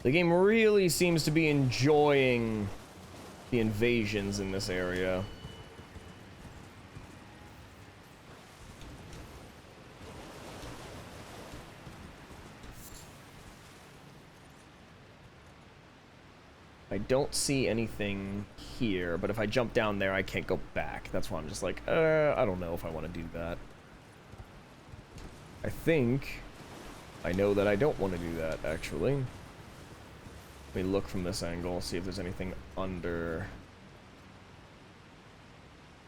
The game really seems to be enjoying the invasions in this area. I don't see anything here, but if I jump down there, I can't go back. That's why I'm just like, I don't know if I want to do that. I think I know that I don't want to do that, actually. Let me look from this angle, see if there's anything under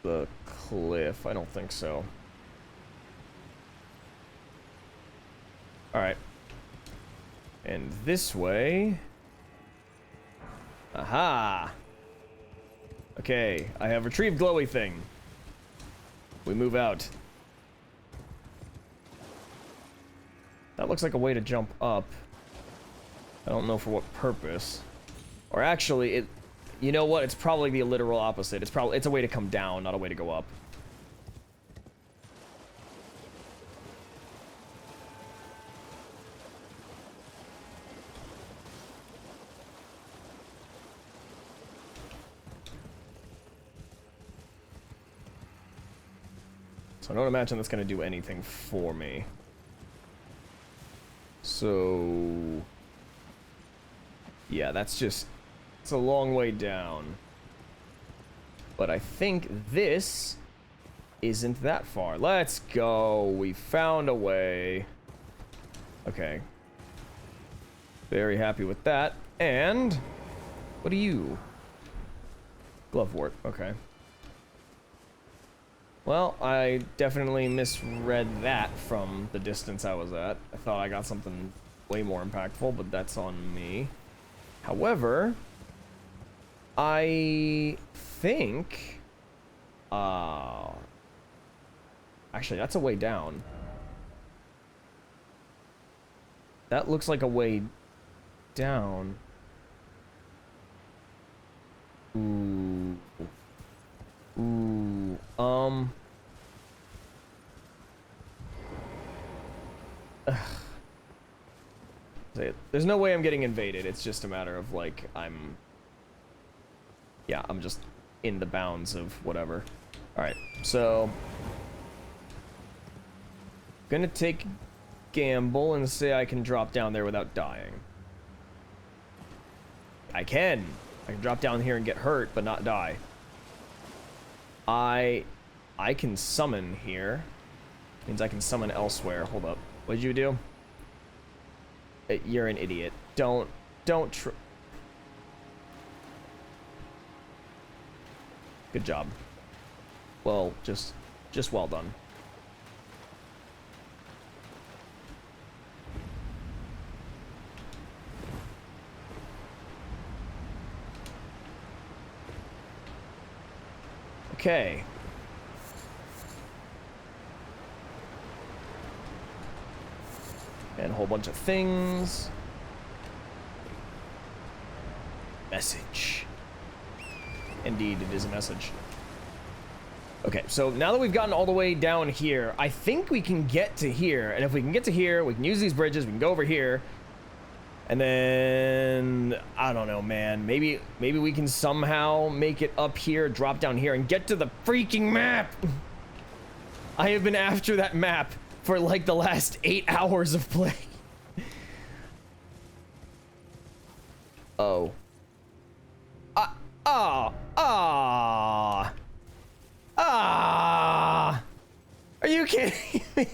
the cliff. I don't think so. Alright. And this way... Aha! Okay, I have retrieved glowy thing. We move out. That looks like a way to jump up. I don't know for what purpose. Or actually, it... You know what? It's probably the literal opposite. It's a way to come down, not a way to go up. So I don't imagine that's going to do anything for me. So... Yeah, that's just... It's a long way down. But I think this isn't that far. Let's go. We found a way. Okay. Very happy with that. And... What are you? Glovewort. Okay. Well, I definitely misread that from the distance I was at. I thought I got something way more impactful, but that's on me. However, I think... Actually, that's a way down. That looks like a way down. Ooh. Ooh. There's no way I'm getting invaded. It's just a matter of, like, yeah, I'm just in the bounds of whatever. Alright, so... Gonna take gamble and say I can drop down there without dying. I can drop down here and get hurt, but not die. I can summon here. Means I can summon elsewhere. Hold up. What did you do? You're an idiot. Don't Good job. Well, just well done. Okay. And a whole bunch of things. Message. Indeed, it is a message. Okay, so now that we've gotten all the way down here, I think we can get to here. And if we can get to here, we can use these bridges, we can go over here. And then, I don't know, man. Maybe we can somehow make it up here, drop down here, and get to the freaking map! I have been after that map for like the last 8 hours of play. Oh. Are you kidding me?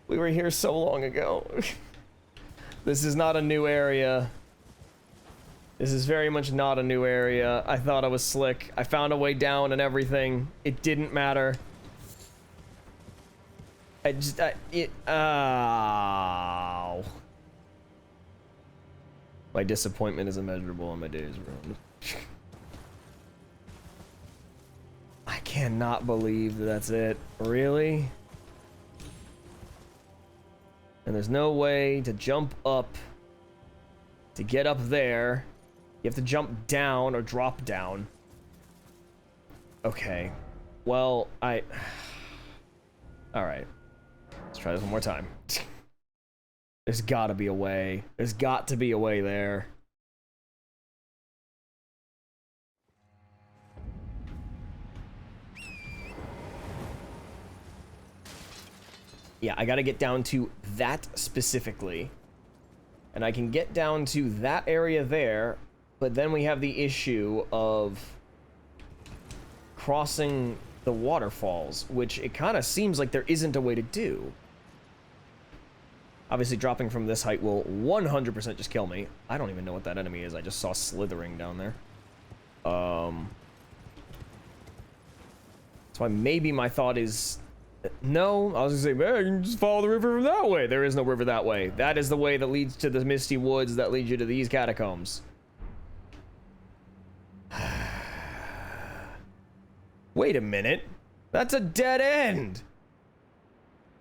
We were here so long ago. This is not a new area. This is very much not a new area. I thought I was slick. I found a way down and everything. It didn't matter. Ow. My disappointment is immeasurable on my days around. I cannot believe that that's it. Really? And there's no way to jump up to get up there. You have to jump down or drop down. Okay. Well, alright. Let's try this one more time. There's gotta be a way. There's got to be a way there. Yeah, I gotta get down to that specifically. And I can get down to that area there, but then we have the issue of crossing the waterfalls, which it kind of seems like there isn't a way to do. Obviously, dropping from this height will 100% just kill me. I don't even know what that enemy is. I just saw slithering down there. That's why maybe my thought is... No, I was gonna say, man, you can just follow the river from that way. There is no river that way. That is the way that leads to the misty woods that lead you to these catacombs. Wait a minute. That's a dead end.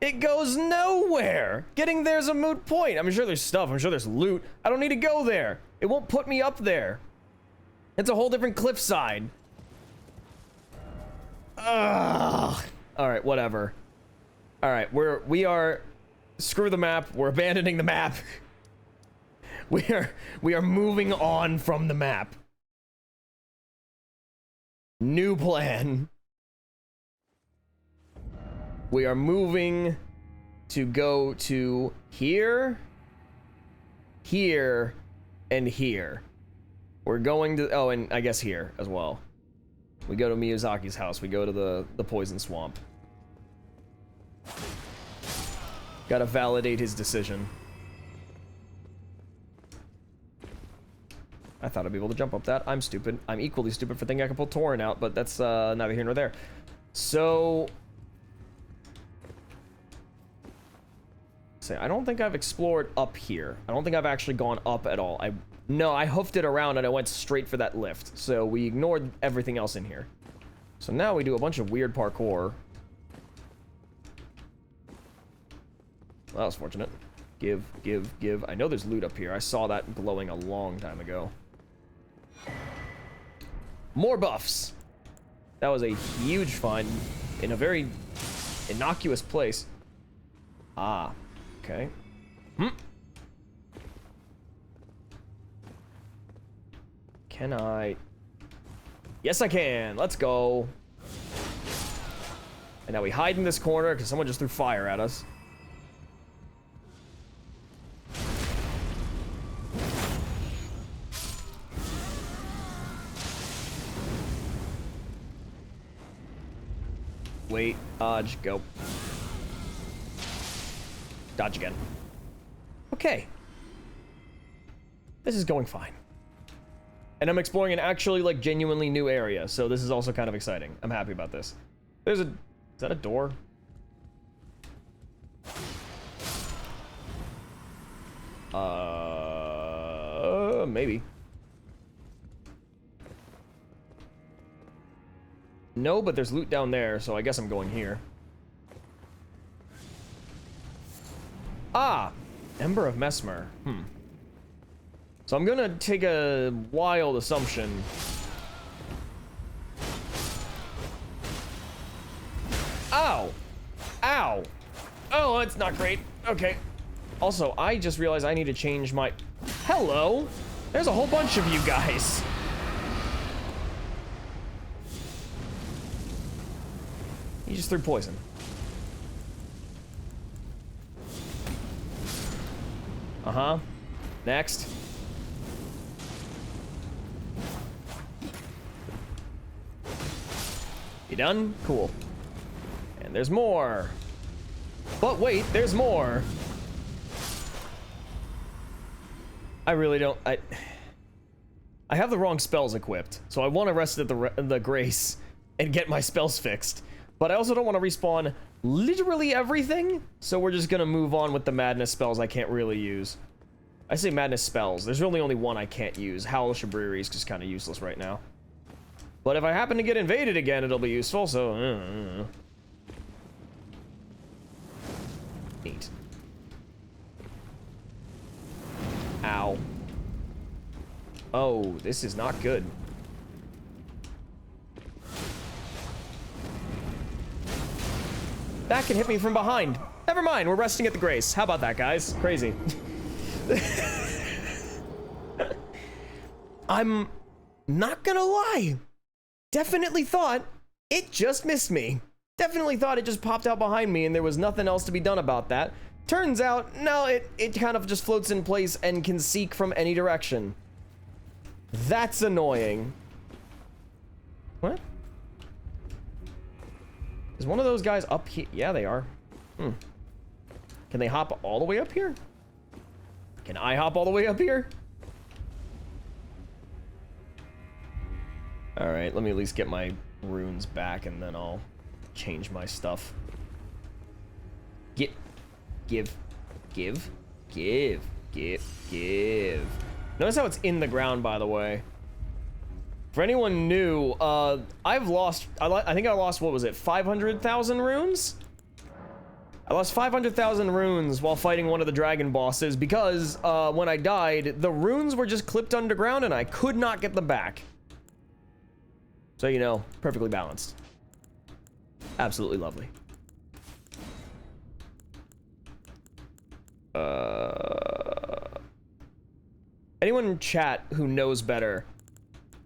It goes nowhere. Getting there's a moot point. I'm sure there's stuff. I'm sure there's loot. I don't need to go there. It won't put me up there. It's a whole different cliffside. Ugh. All right, whatever. All right, we are screw the map. We're abandoning the map. we are moving on from the map. New plan. We are moving to go to here, here, and here. We're going to, oh, and I guess here as well. We go to Miyazaki's house. We go to the poison swamp. Gotta validate his decision. I thought I'd be able to jump up that. I'm stupid. I'm equally stupid for thinking I can pull Torin out, but that's neither here nor there. So... I don't think I've explored up here. I don't think I've actually gone up at all. No, I hoofed it around and I went straight for that lift. So we ignored everything else in here. So now we do a bunch of weird parkour. Well, that was fortunate. Give. I know there's loot up here. I saw that glowing a long time ago. More buffs. That was a huge find in a very innocuous place. Ah. Okay. Can I? Yes, I can. Let's go. And now we hide in this corner because someone just threw fire at us. Wait, dodge, go. Dodge again. Okay. This is going fine. And I'm exploring an actually, like, genuinely new area, so this is also kind of exciting. I'm happy about this. There's a... Is that a door? Maybe. No, but there's loot down there, so I guess I'm going here. Ah! Ember of Mesmer. So I'm gonna take a wild assumption. Ow! Ow! Oh, that's not great. Okay. Also, I just realized I need to change my... Hello! There's a whole bunch of you guys. He just threw poison. Uh-huh. Next. You done? Cool. And there's more. But wait, there's more. I really don't... I have the wrong spells equipped, so I want to rest at the Grace and get my spells fixed. But I also don't want to respawn literally everything, so we're just gonna move on with the madness spells I can't really use. I say madness spells. There's really only one I can't use. Howl Shabriri is just kind of useless right now. But if I happen to get invaded again, it'll be useful, so... Neat. Ow. Oh, this is not good. That can hit me from behind. Never mind, we're resting at the Grace. How about that, guys? Crazy. I'm not gonna lie. Definitely thought it just missed me. Definitely thought it just popped out behind me and there was nothing else to be done about that. Turns out, no, it kind of just floats in place and can seek from any direction. That's annoying. What? Is one of those guys up here? Yeah, they are. Can they hop all the way up here? Can I hop all the way up here? All right, let me at least get my runes back and then I'll change my stuff. Give. Notice how it's in the ground, by the way. For anyone new, I've lost, I think I lost, what was it, 500,000 runes? I lost 500,000 runes while fighting one of the dragon bosses because when I died, the runes were just clipped underground and I could not get them back. So, you know, perfectly balanced. Absolutely lovely. Anyone in chat who knows better?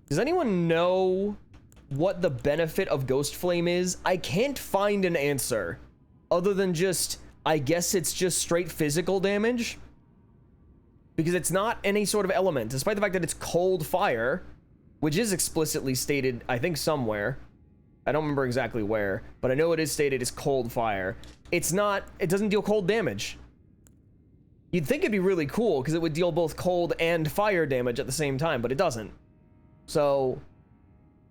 Does anyone know what the benefit of Ghost Flame is? I can't find an answer other than just, I guess it's just straight physical damage. Because it's not any sort of element, despite the fact that it's cold fire, which is explicitly stated, I think, somewhere. I don't remember exactly where, but I know it is stated it's cold fire. It's not, it doesn't deal cold damage. You'd think it'd be really cool because it would deal both cold and fire damage at the same time, but it doesn't. So,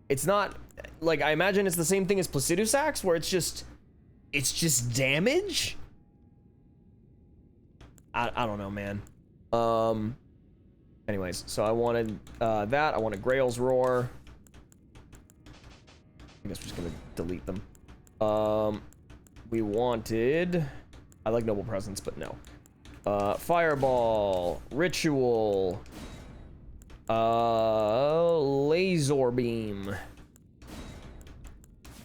it's not, like, I imagine it's the same thing as Placidus Axe, where it's just damage? I don't know, man. Anyways, so I wanted that. I wanted Grail's Roar. I guess we're just gonna delete them. We wanted... I like Noble Presence, but no. Fireball, Ritual, Laser Beam,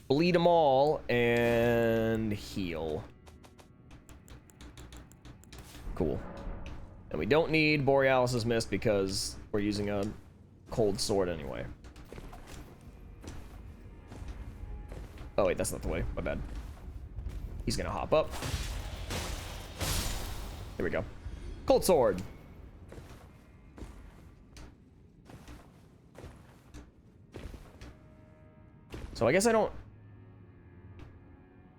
Bleed them all, and Heal. Cool. And we don't need Borealis' Mist because we're using a cold sword anyway. Oh wait, that's not the way, my bad. He's gonna hop up. Here we go. Cold sword. So I guess I don't...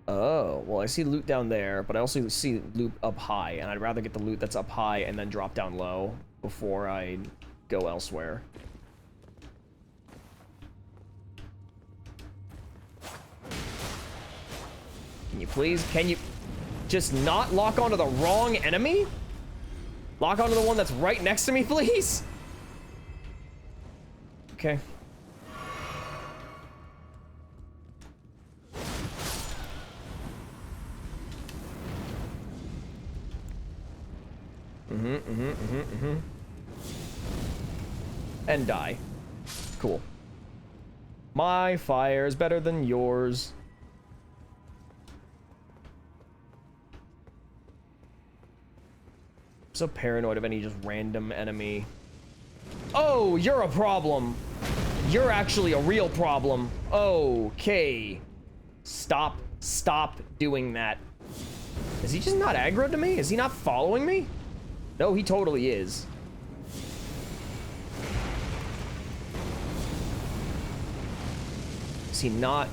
Oh, well, I see loot down there, but I also see loot up high, and I'd rather get the loot that's up high and then drop down low before I go elsewhere. Can you please? Can you just not lock onto the wrong enemy? Lock onto the one that's right next to me, please? Okay. And die. Cool. My fire's better than yours. So paranoid of any just random enemy. Oh, you're a problem. You're actually a real problem. Okay. Stop doing that. Is he just not aggroed to me? Is he not following me? No, he totally is. Is he not?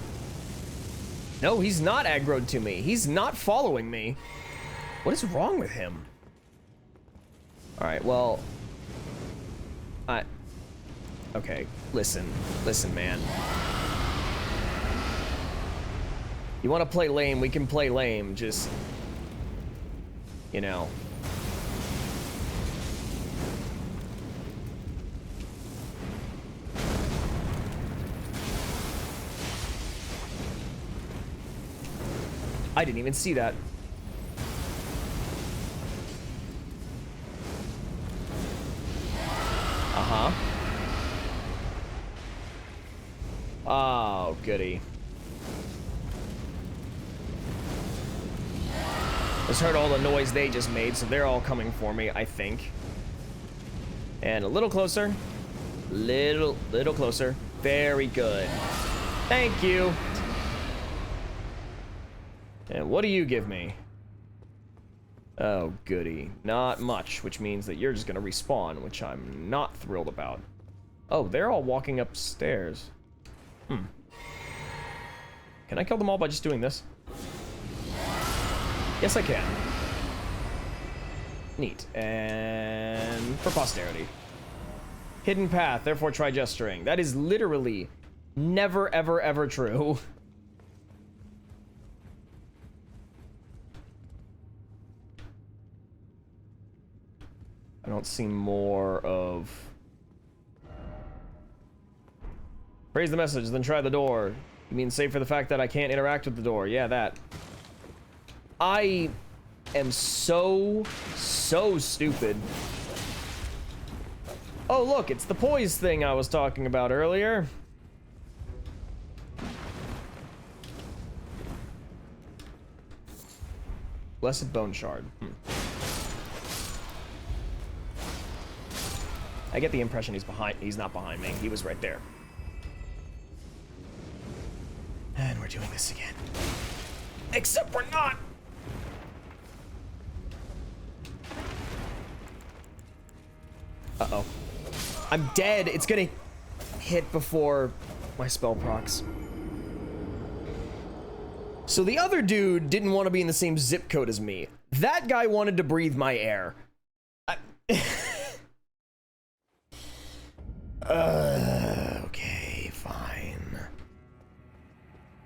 No, he's not aggroed to me. He's not following me. What is wrong with him? All right, well, okay, listen, man. You want to play lame, we can play lame, just, you know. I didn't even see that. Uh-huh. Oh, goody. Just heard all the noise they just made, so they're all coming for me, I think. And a little closer. Little closer. Very good. Thank you. And what do you give me? Oh, goody. Not much, which means that you're just gonna respawn, which I'm not thrilled about. Oh, they're all walking upstairs. Can I kill them all by just doing this? Yes, I can. Neat. And for posterity. Hidden path, therefore try gesturing. That is literally never, ever, ever true. I don't see more of... Praise the message, then try the door. You mean save for the fact that I can't interact with the door. Yeah, that. I am so stupid. Oh, look, it's the poise thing I was talking about earlier. Blessed bone shard. I get the impression he's not behind me. He was right there. And we're doing this again. Except we're not! Uh-oh. I'm dead. It's gonna hit before my spell procs. So the other dude didn't want to be in the same zip code as me. That guy wanted to breathe my air. Okay, fine.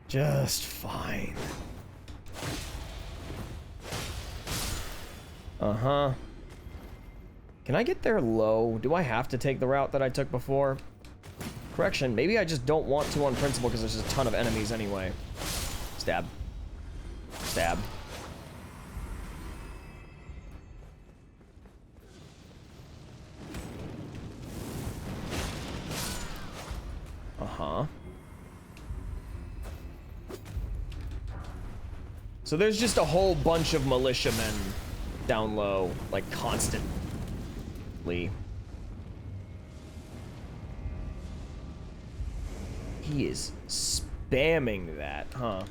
Just fine. Uh-huh. Can I get there low? Do I have to take the route that I took before? Correction, maybe I just don't want to on principle because there's just a ton of enemies anyway. Stab. Stab. Uh-huh. So there's just a whole bunch of militiamen down low, like, constantly. He is spamming that, huh?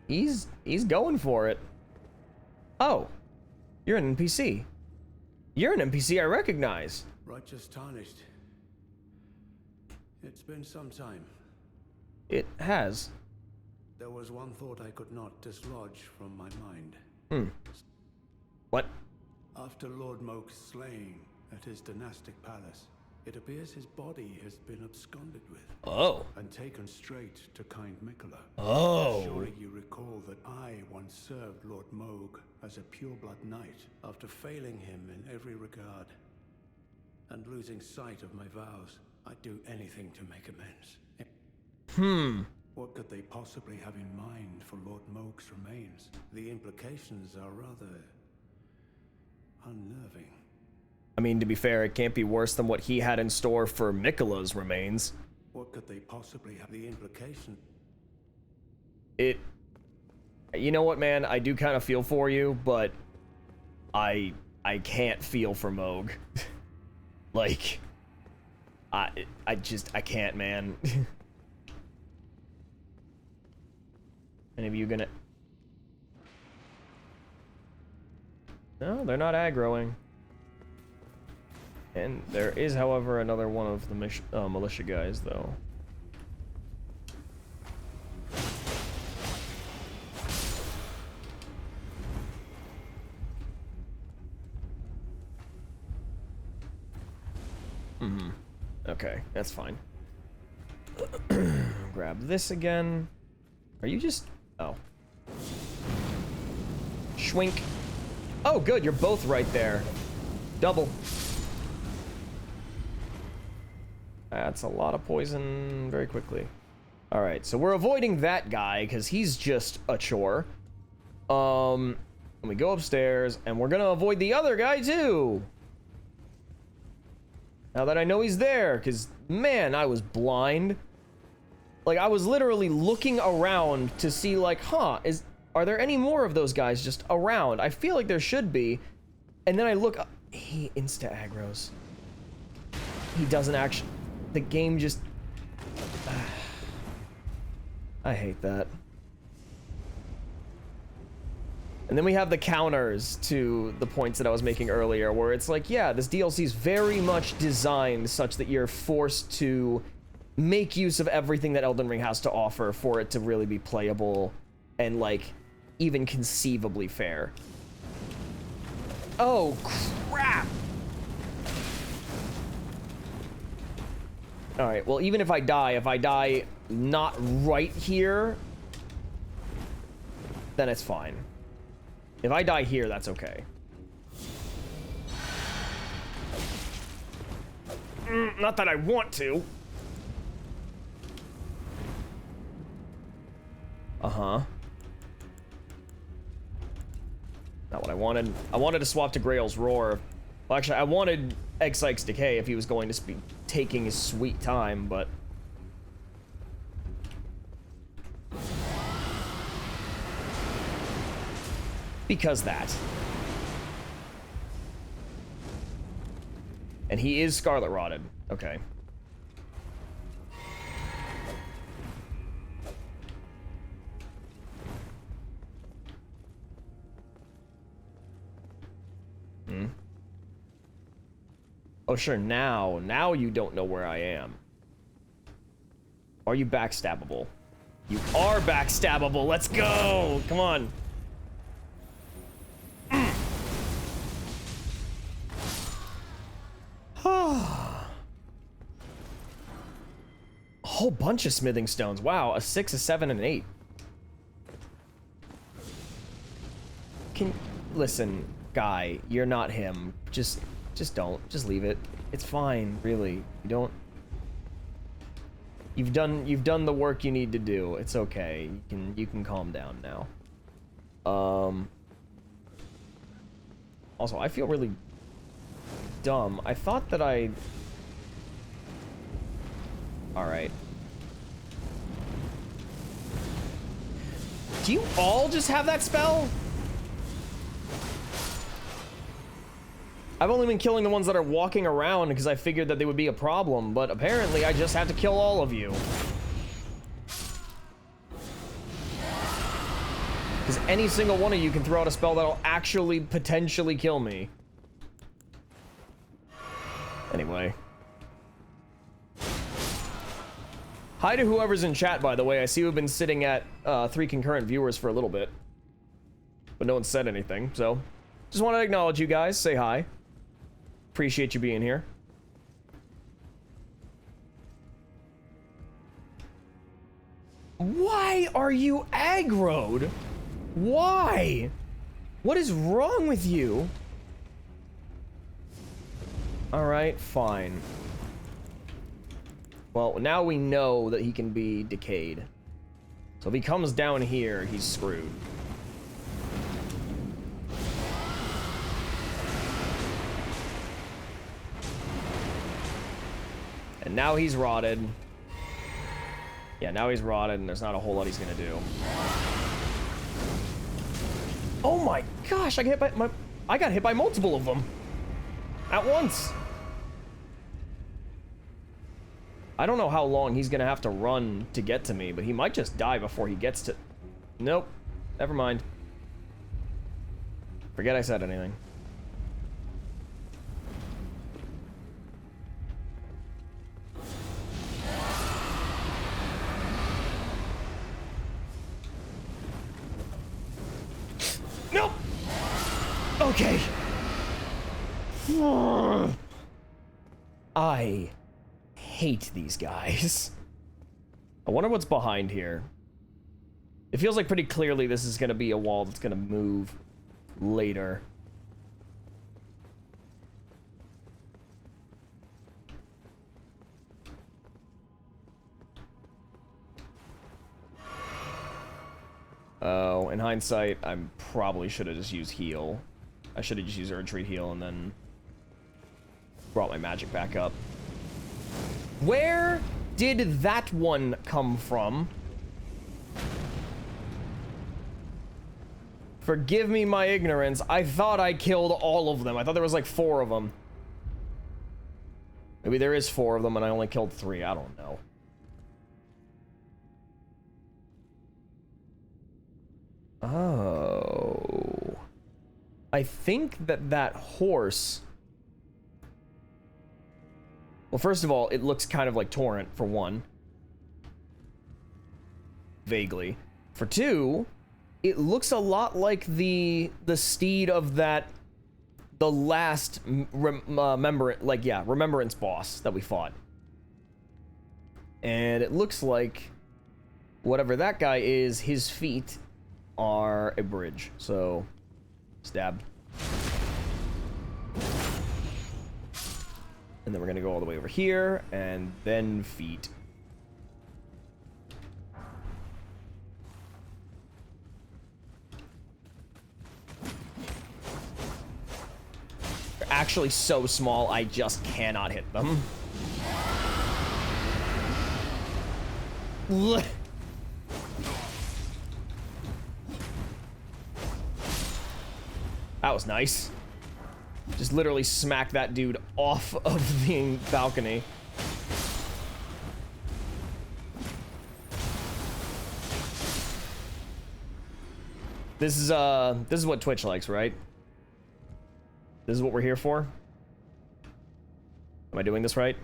He's going for it. Oh, you're an NPC. You're an NPC I recognize. Righteous tarnished. It's been some time. it has. There was one thought I could not dislodge from my mind. What? After Lord Moke's slaying at his dynastic palace, it appears his body has been absconded with. Oh. And taken straight to kind Mikola. Oh. Surely you recall that I once served Lord Moog as a pureblood knight after failing him in every regard. And losing sight of my vows, I'd do anything to make amends. What could they possibly have in mind for Lord Moog's remains? The implications are rather unnerving. I mean, to be fair, it can't be worse than what he had in store for Mikola's remains. What could they possibly have the implication? You know what, man? I do kind of feel for you, but I can't feel for Moog. Like, I can't, man. Any of you gonna... No, they're not aggroing. And there is, however, another one of the militia guys, though. Okay, that's fine. Grab this again. Are you just... Oh. Schwink. Oh, good, you're both right there. Double. That's a lot of poison very quickly. Alright, so we're avoiding that guy, because he's just a chore. And we go upstairs, and we're gonna avoid the other guy, too. Now that I know he's there, because, man, I was blind. Like, I was literally looking around to see, like, are there any more of those guys just around? I feel like there should be. And then I look up. He insta-aggros. He doesn't actually... The game just... I hate that. And then we have the counters to the points that I was making earlier, where it's like, yeah, this DLC is very much designed such that you're forced to make use of everything that Elden Ring has to offer for it to really be playable and, like, even conceivably fair. Oh, crap! Alright, well, even if I die not right here, then it's fine. If I die here, that's okay. Not that I want to. Uh-huh. Not what I wanted. I wanted to swap to Grail's Roar. Well, actually, I wanted Exike's Decay if he was going to be taking his sweet time, but... Because that. And he is Scarlet Rotted. Okay. Oh, sure, now you don't know where I am. Are you backstabbable? You are backstabbable! Let's go! Come on! A whole bunch of smithing stones. Wow, a 6, a 7, and an 8. Listen, guy, you're not him. Just don't. Just leave it. It's fine, really. You've done the work you need to do. It's okay. You can calm down now. Also, I feel really dumb. I thought that Alright. Do you all just have that spell? I've only been killing the ones that are walking around because I figured that they would be a problem, but apparently I just have to kill all of you. Because any single one of you can throw out a spell that'll actually potentially kill me. Anyway. Hi to whoever's in chat, by the way. I see we've been sitting at 3 concurrent viewers for a little bit, but no one said anything, so just want to acknowledge you guys. Say hi. Appreciate you being here. Why are you aggroed? Why? What is wrong with you? Alright, fine. Well, now we know that he can be decayed. So if he comes down here, he's screwed. And now he's rotted. Yeah, now he's rotted, and there's not a whole lot he's gonna do. Oh my gosh, I got hit by multiple of them at once. I don't know how long he's gonna have to run to get to me, but he might just die before he gets to... Nope. Never mind. Forget I said anything. Nope! Okay. I hate these guys. I wonder what's behind here. It feels like pretty clearly this is gonna be a wall that's gonna move later. Oh, in hindsight, I probably should have just used heal. I should have just used Erdtree heal and then brought my magic back up. Where did that one come from? Forgive me my ignorance. I thought I killed all of them. I thought there was like 4 of them. Maybe there is 4 of them and I only killed 3. I don't know. Oh. I think that horse... Well, first of all, it looks kind of like Torrent, for one. Vaguely. For 2, it looks a lot like the steed of the last remembrance boss that we fought. And it looks like whatever that guy is, his feet are a bridge. So, stab. And then we're gonna go all the way over here, and then feet. They're actually so small, I just cannot hit them. That was nice. Just literally smack that dude off of the balcony. This is what Twitch likes, right? This is what we're here for? Am I doing this right?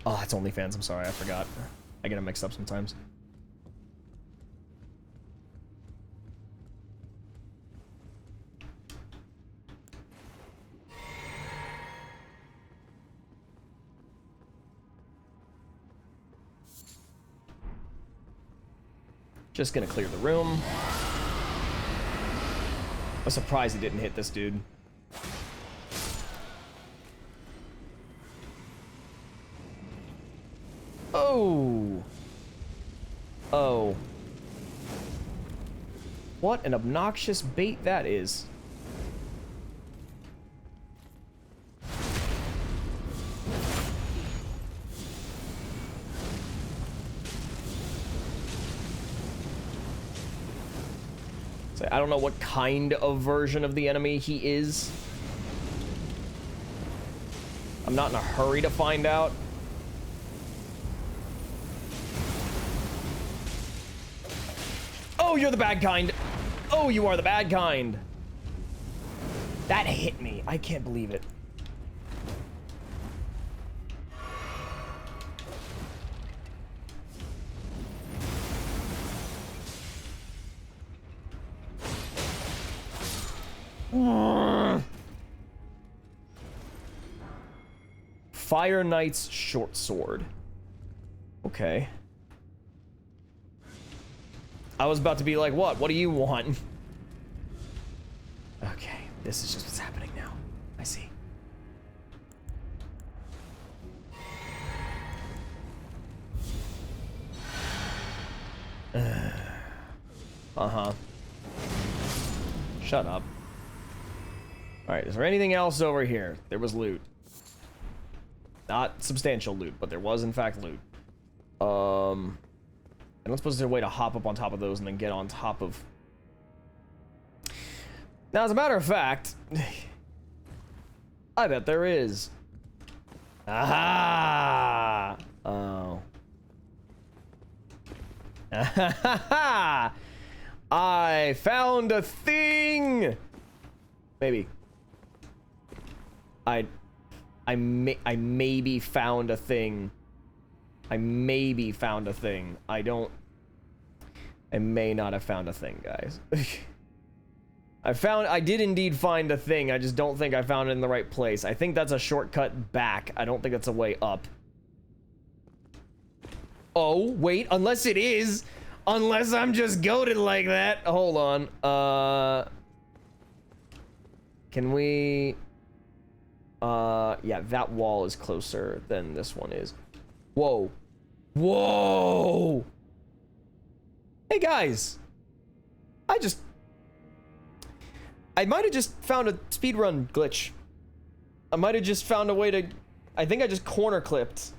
Oh, it's OnlyFans. I'm sorry, I forgot. I get them mixed up sometimes. Just gonna clear the room. I'm surprised he didn't hit this dude. Oh. Oh. What an obnoxious bait that is. So I don't know what kind of version of the enemy he is. I'm not in a hurry to find out. Oh, you're the bad kind. Oh, you are the bad kind. That hit me. I can't believe it. Fire Knight's short sword. Okay. I was about to be like, what? What do you want? Okay, this is just what's happening now. I see. Uh-huh. Shut up. Alright, is there anything else over here? There was loot. Not substantial loot, but there was in fact loot. I don't suppose there's a way to hop up on top of those and then get on top of... Now, as a matter of fact, I bet there is. Aha! Oh. I found a thing! Maybe. I maybe found a thing. I maybe found a thing. I may not have found a thing, guys. I did indeed find a thing. I just don't think I found it in the right place. I think that's a shortcut back. I don't think it's a way up. Oh, wait, unless it is. Unless I'm just goated like that. Hold on. Can we... yeah, that wall is closer than this one is. Whoa. Whoa! Hey, guys. I might have just found a speedrun glitch. I might have just found a way to... I think I just corner clipped.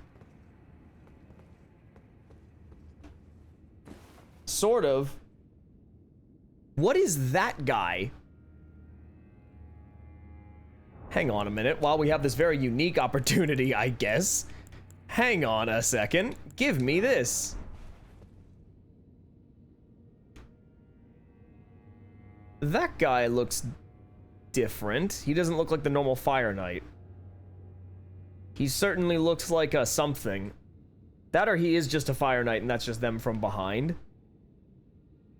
Sort of. What is that guy? Hang on a minute while we have this very unique opportunity, I guess. Hang on a second. Give me this. That guy looks different. He doesn't look like the normal Fire Knight. He certainly looks like a something. That or he is just a Fire Knight and that's just them from behind.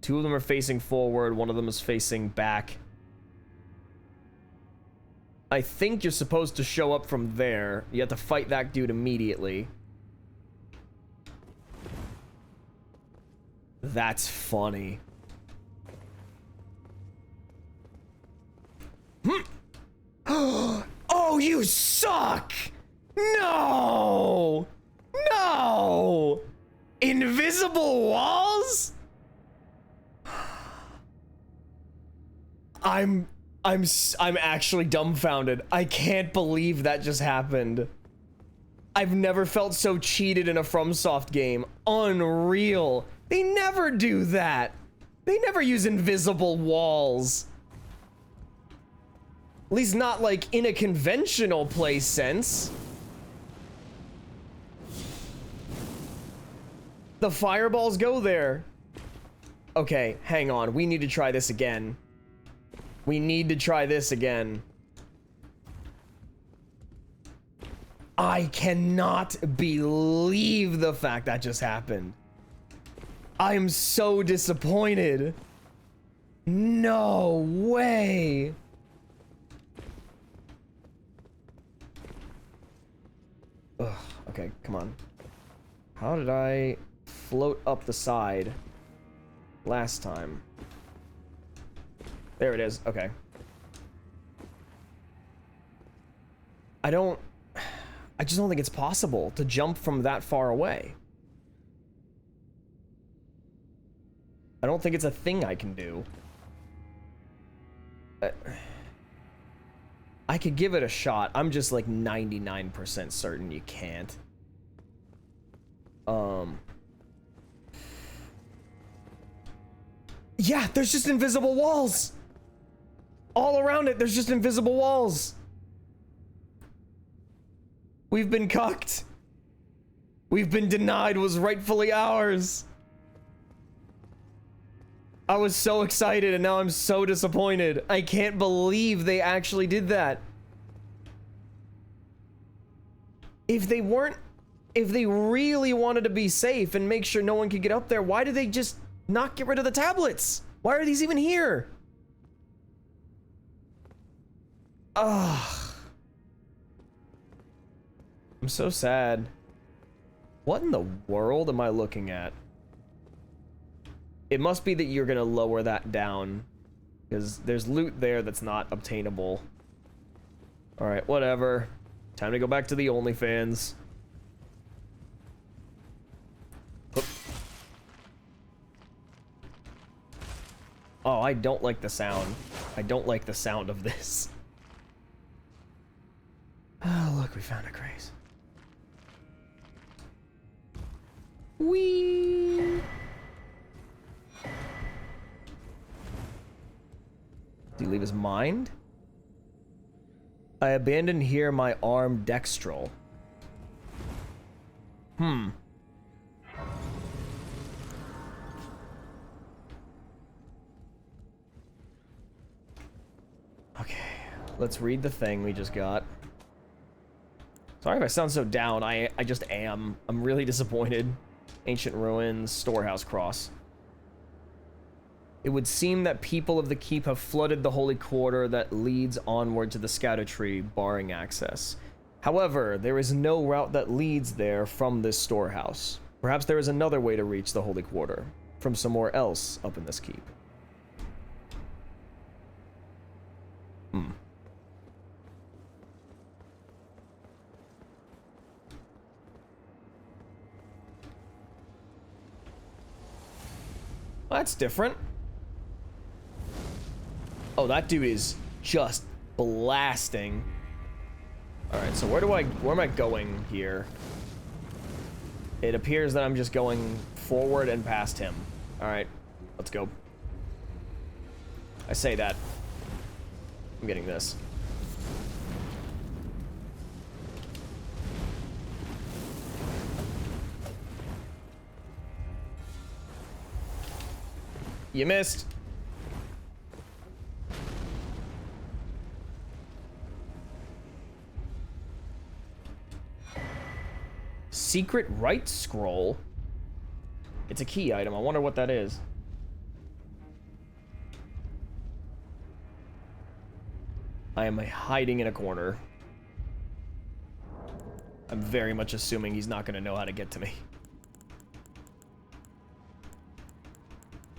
Two of them are facing forward, one of them is facing back. I think you're supposed to show up from there. You have to fight that dude immediately. That's funny. Oh, you suck! No! No! Invisible walls? I'm actually dumbfounded. I can't believe that just happened. I've never felt so cheated in a FromSoft game. Unreal. They never do that. They never use invisible walls. At least not like in a conventional play sense. The fireballs go there. Okay, hang on. We need to try this again. We need to try this again. I cannot believe the fact that just happened. I am so disappointed. No way. Ugh, okay, come on. How did I float up the side last time? There it is. Okay. I just don't think it's possible to jump from that far away. I don't think it's a thing I can do. I could give it a shot. I'm just like 99% certain you can't. Yeah, there's just invisible walls. All around it, there's just invisible walls. We've been cucked. We've been denied what was rightfully ours. I was so excited and now I'm so disappointed. I can't believe they actually did that. If they really wanted to be safe and make sure no one could get up there, why did they just not get rid of the tablets? Why are these even here? Ugh. I'm so sad. What in the world am I looking at? It must be that you're gonna lower that down, because there's loot there that's not obtainable. Alright, whatever. Time to go back to the OnlyFans. Oop. Oh, I don't like the sound. I don't like the sound of this. Oh, look, we found a grace. Whee! Did he leave his mind? I abandoned here my arm dextral. Okay, let's read the thing we just got. Sorry if I sound so down, I just am. I'm really disappointed. Ancient ruins, storehouse cross. It would seem that people of the keep have flooded the holy quarter that leads onward to the Erdtree, barring access. However, there is no route that leads there from this storehouse. Perhaps there is another way to reach the holy quarter, from somewhere else up in this keep. Well, that's different. Oh, that dude is just blasting. Alright, so where am I going here? It appears that I'm just going forward and past him. Alright, let's go. I say that. I'm getting this. You missed. Secret right scroll. It's a key item. I wonder what that is. I am hiding in a corner. I'm very much assuming he's not going to know how to get to me.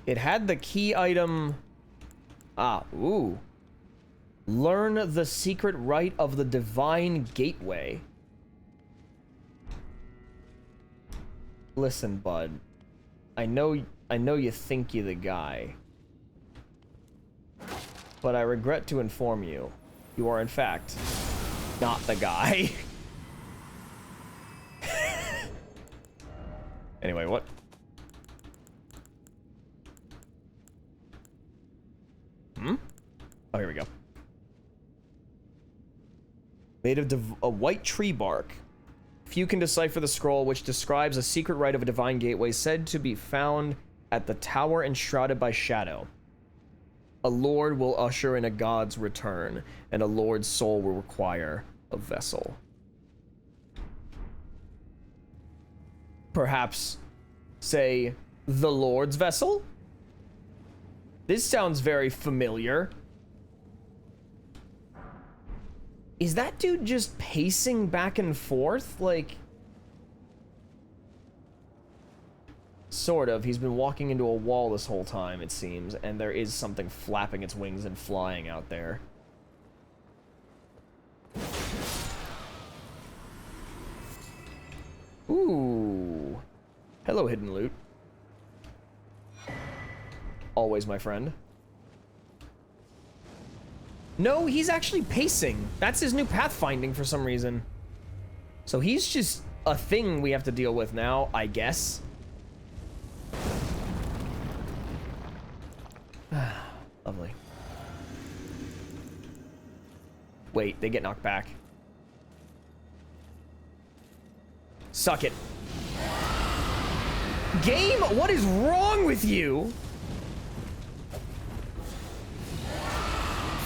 It had the key item. Ah, ooh. Learn the secret rite of the divine gateway. Listen, bud. I know you think you're the guy. But I regret to inform you, you are in fact not the guy. Anyway, what? Oh, here we go. Made of a white tree bark. Few can decipher the scroll, which describes a secret rite of a divine gateway said to be found at the tower enshrouded by shadow. A lord will usher in a god's return, and a lord's soul will require a vessel. Perhaps, say, the lord's vessel? This sounds very familiar. Is that dude just pacing back and forth? Like... Sort of. He's been walking into a wall this whole time, it seems, and there is something flapping its wings and flying out there. Ooh. Hello, hidden loot. Always my friend. No, he's actually pacing. That's his new pathfinding for some reason. So he's just a thing we have to deal with now, I guess. Lovely. Wait, they get knocked back. Suck it. Game, what is wrong with you?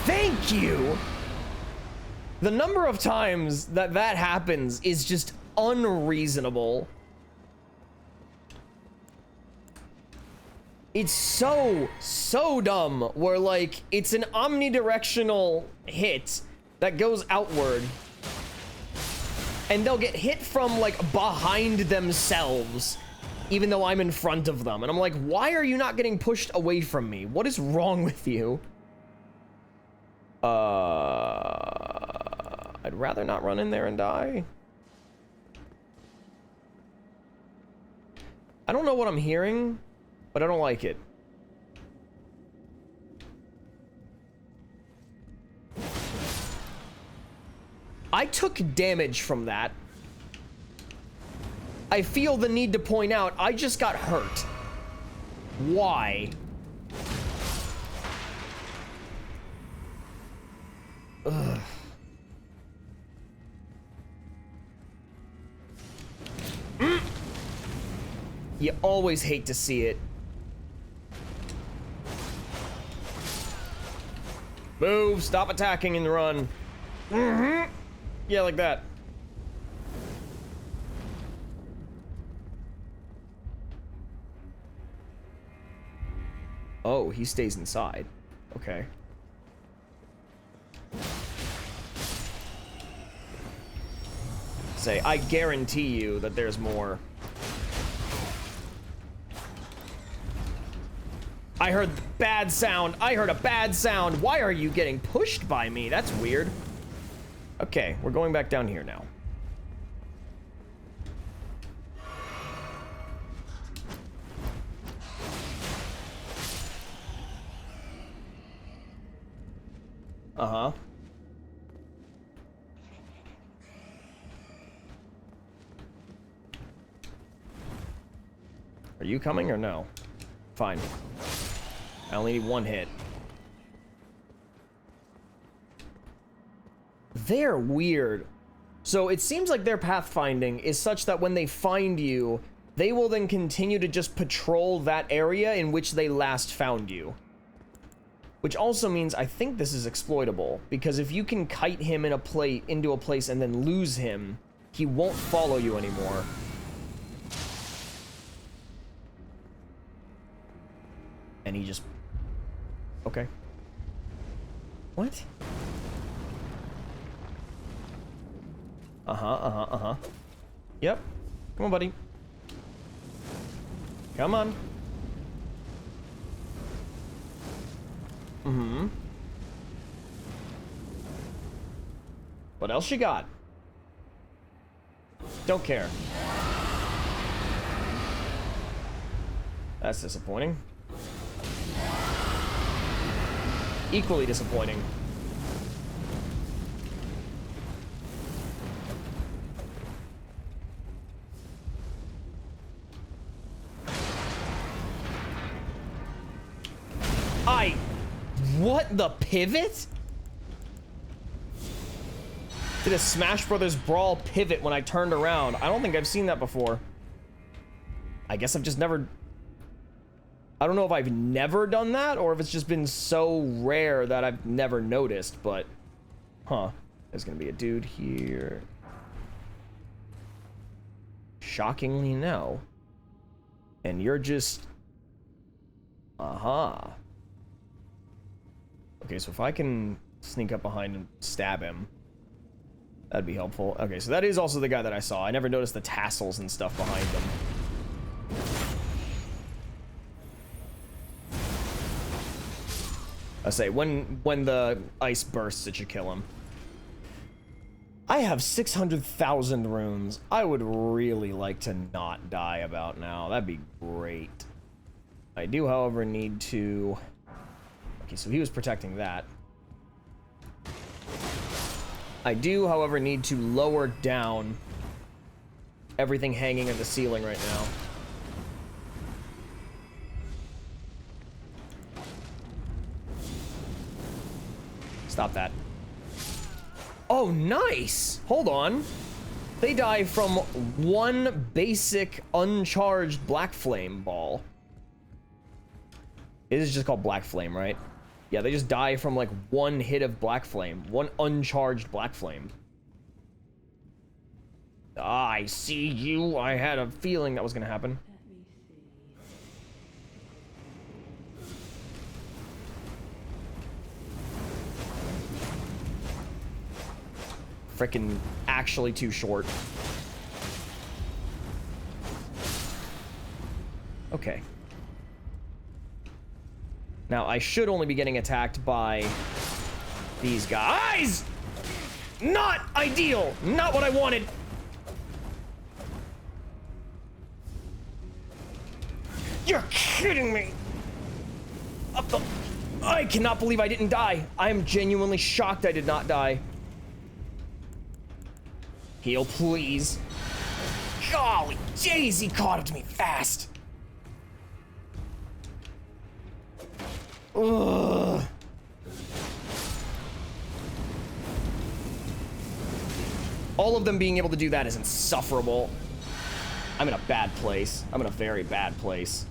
Thank you! The number of times that that happens is just unreasonable. It's so dumb, where like, it's an omnidirectional hit, that goes outward. And they'll get hit from, like, behind themselves, even though I'm in front of them. And I'm like, why are you not getting pushed away from me? What is wrong with you? I'd rather not run in there and die. I don't know what I'm hearing, but I don't like it. I took damage from that. I feel the need to point out, I just got hurt. Why? Ugh. You always hate to see it. Move, stop attacking and run. Yeah, like that. Oh, he stays inside. Okay. Say, I guarantee you that there's more. I heard bad sound. I heard a bad sound. Why are you getting pushed by me? That's weird. Okay, we're going back down here now. Uh-huh. Are you coming or no? Fine. I only need one hit. They're weird. So it seems like their pathfinding is such that when they find you, they will then continue to just patrol that area in which they last found you. Which also means I think this is exploitable, because if you can kite him in into a place and then lose him, he won't follow you anymore. And he just... Okay. What? Yep. Come on, buddy. Come on. What else you got? Don't care. That's disappointing. Equally disappointing. What the pivot? Did a Smash Brothers Brawl pivot when I turned around? I don't think I've seen that before. I guess I've just never... I don't know if I've never done that, or if it's just been so rare that I've never noticed, but... Huh. There's gonna be a dude here. Shockingly, no. And you're just... Uh-huh. Okay, so if I can sneak up behind and stab him, that'd be helpful. Okay, so that is also the guy that I saw. I never noticed the tassels and stuff behind them. I say, when the ice bursts, it should kill him. I have 600,000 runes. I would really like to not die about now. That'd be great. I do, however, need to... Okay, so he was protecting that. I do, however, need to lower down everything hanging in the ceiling right now. Stop that. Oh, nice! Hold on. They die from one basic uncharged Black Flame ball. It is just called Black Flame, right? Yeah, they just die from like one hit of Black Flame. One uncharged Black Flame. Ah, I see you. I had a feeling that was gonna happen. frickin' actually too short. Okay. Now, I should only be getting attacked by these guys. Not ideal. Not what I wanted. You're kidding me. Up the... I cannot believe I didn't die. I am genuinely shocked I did not die. Heal, please. Golly jeez, he caught up to me fast. Ugh. All of them being able to do that is insufferable. I'm in a bad place. I'm in a very bad place.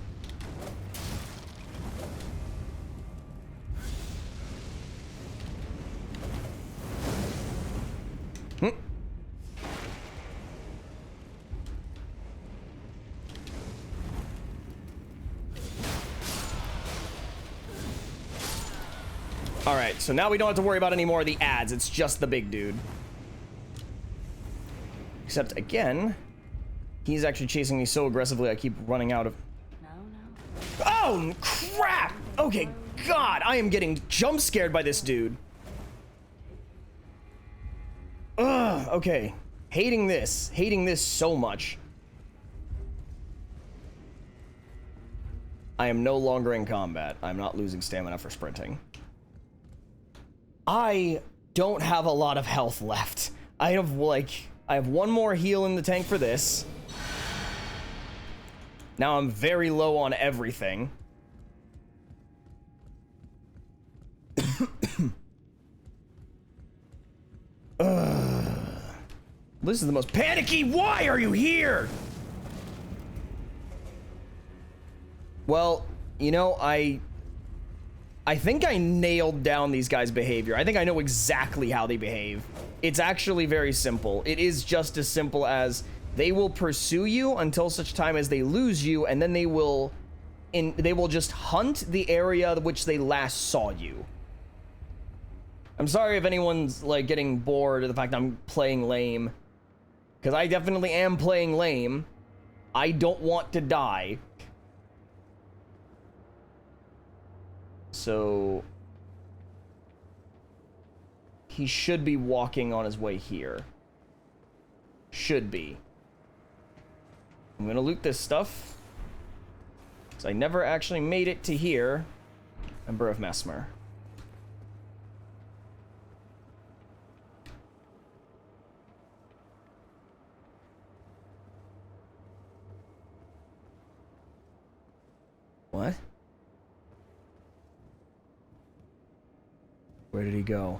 Alright, so now we don't have to worry about any more of the ads. It's just the big dude. Except, again, he's actually chasing me so aggressively I keep running out of... Oh, crap! Okay, God, I am getting jump scared by this dude. Ugh, okay. Hating this so much. I am no longer in combat. I'm not losing stamina for sprinting. I don't have a lot of health left. I have one more heal in the tank for this. Now I'm very low on everything. This is the most panicky. Why are you here? Well, you know, I think I nailed down these guys' behavior. I think I know exactly how they behave. It's actually very simple. It is just as simple as they will pursue you until such time as they lose you, and then they will just hunt the area which they last saw you. I'm sorry if anyone's like getting bored of the fact I'm playing lame, because I definitely am playing lame. I don't want to die. So he should be walking on his way here. Should be. I'm gonna loot this stuff, because I never actually made it to here. Ember of Mesmer. What? Where did he go?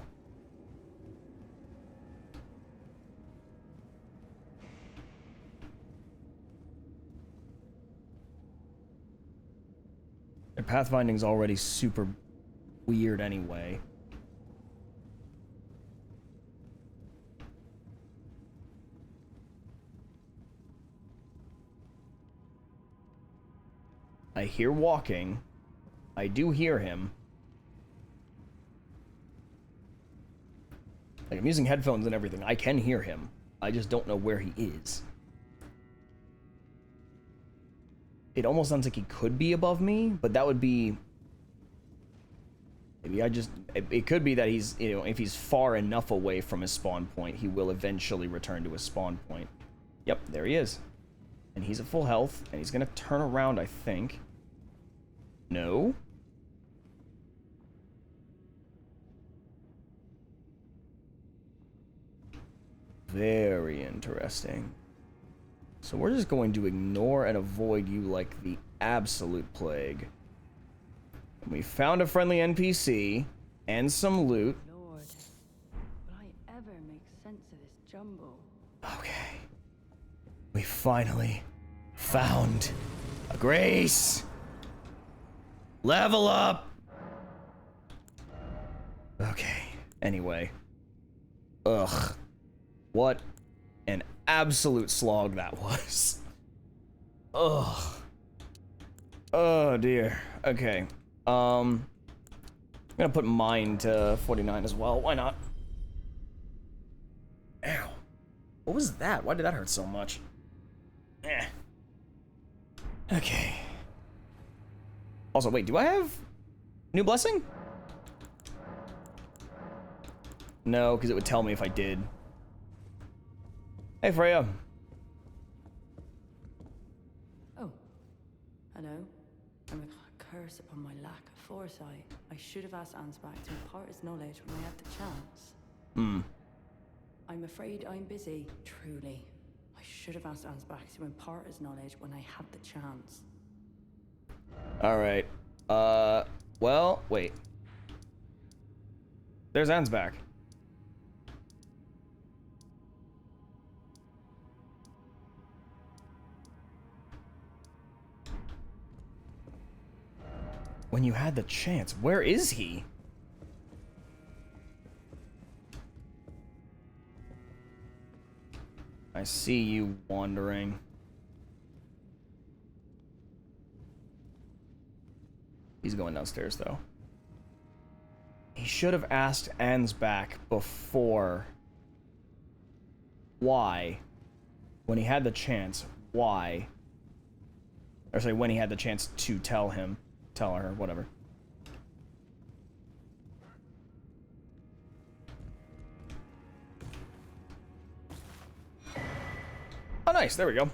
Their pathfinding's already super weird anyway. I hear walking. I do hear him. Like, I'm using headphones and everything. I can hear him. I just don't know where he is. It almost sounds like he could be above me, but that would be... Maybe I just... It could be that he's, you know, if he's far enough away from his spawn point, he will eventually return to his spawn point. Yep, there he is. And he's at full health, and he's gonna turn around, I think. No? Very interesting. So we're just going to ignore and avoid you like the absolute plague. And we found a friendly NPC and some loot. Lord, will I ever make sense of this jumble? Okay. We finally found a grace. Level up. Okay. Anyway. Ugh. What an absolute slog that was. Ugh. Oh dear. Okay. I'm gonna put mine to 49 as well. Why not? was that? Why did that hurt so much? Eh. Okay. Also, wait, do I have new blessing? No, because it would tell me if I did. Hey, Freya. Oh. Hello. I'm a curse upon my lack of foresight. I should have asked Ansbach to impart his knowledge when I had the chance. Hmm. I'm afraid I'm busy, truly. I should have asked Ansbach to impart his knowledge when I had the chance. Alright. Well, wait. There's Ansbach. When you had the chance, where is he? I see you wandering. He's going downstairs, though. He should have asked Ansbach before. Why? When he had the chance, why? Or sorry, when he had the chance to tell him. Tell her, whatever. Oh, nice. There we go.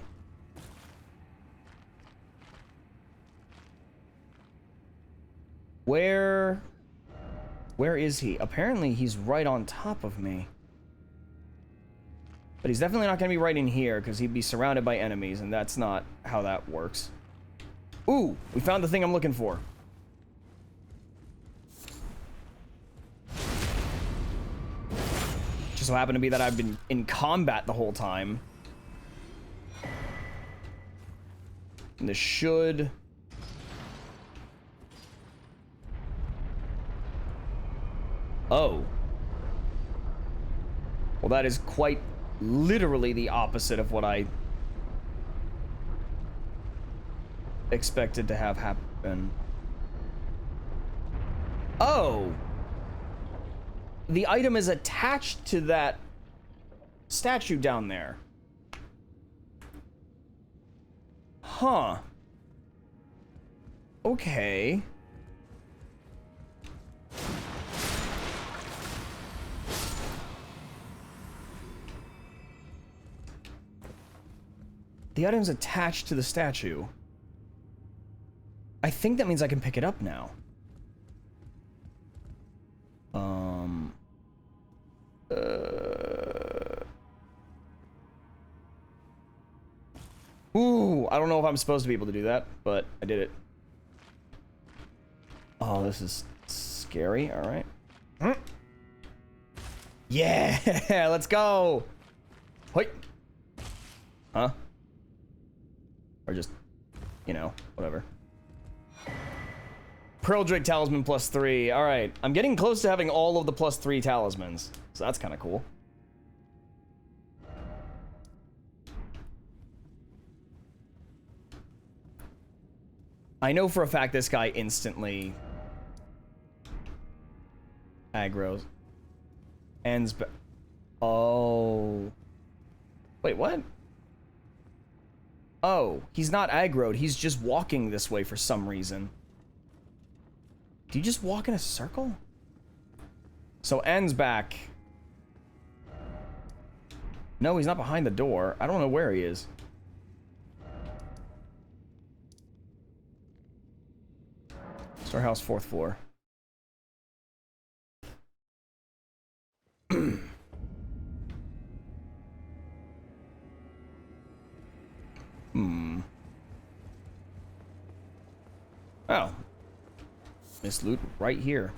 Where is he? Apparently, he's right on top of me. But he's definitely not going to be right in here, because he'd be surrounded by enemies, and that's not how that works. Ooh, we found the thing I'm looking for. Just so happened to be that I've been in combat the whole time. And this should... Oh. Well, that is quite literally the opposite of what I expected to have happen. Oh. The item is attached to that statue down there. Huh. Okay. The item's attached to the statue. I think that means I can pick it up now. Ooh, I don't know if I'm supposed to be able to do that, but I did it. Oh, this is scary. All right. Yeah, let's go. Hoi. Huh? Or just, you know, whatever. Pearl Drake Talisman +3. Alright, I'm getting close to having all of the +3 talismans. So that's kind of cool. I know for a fact this guy instantly aggroes. Ends. Oh. Wait, what? Oh, he's not aggroed. He's just walking this way for some reason. Do you just walk in a circle? So Ansbach. No, he's not behind the door. I don't know where he is. Storehouse, 4th floor. Oh. Miss loot right here.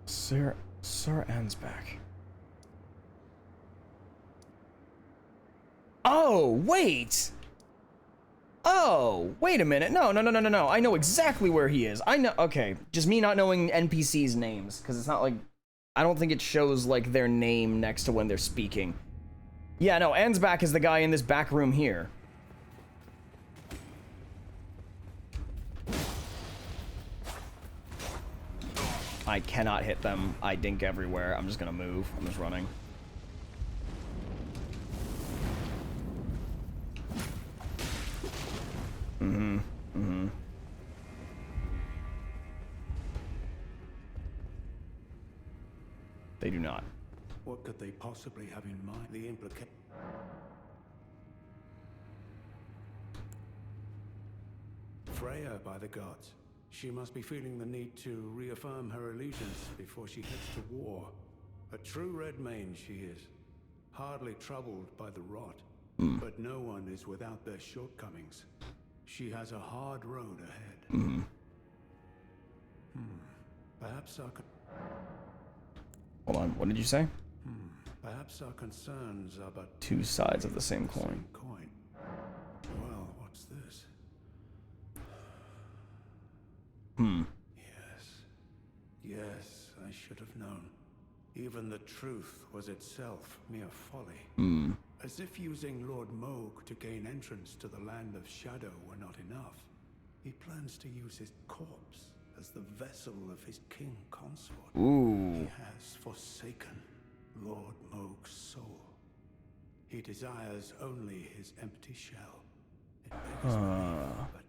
Sir Ansbach. Oh, wait! Oh, wait a minute. No. I know exactly where he is. I know. Okay, just me not knowing NPCs' names, because it's not like... I don't think it shows, like, their name next to when they're speaking. Yeah, no, Ansbach is the guy in this back room here. I cannot hit them. I dink everywhere. I'm just gonna move. I'm just running. They do not. What could they possibly have in mind? The implication. Freya, by the gods. She must be feeling the need to reaffirm her allegiance before she heads to war. A true Redmane she is. Hardly troubled by the rot. But no one is without their shortcomings. She has a hard road ahead. Perhaps our... Hold on, what did you say? Perhaps our concerns are but Two sides of the same coin. Well, what's this? Yes, I should have known. Even the truth was itself mere folly. As if using Lord Moog to gain entrance to the land of shadow were not enough. He plans to use his corpse as the vessel of his king consort. He has forsaken Lord Moog's soul. He desires only his empty shell. It beggars belief, but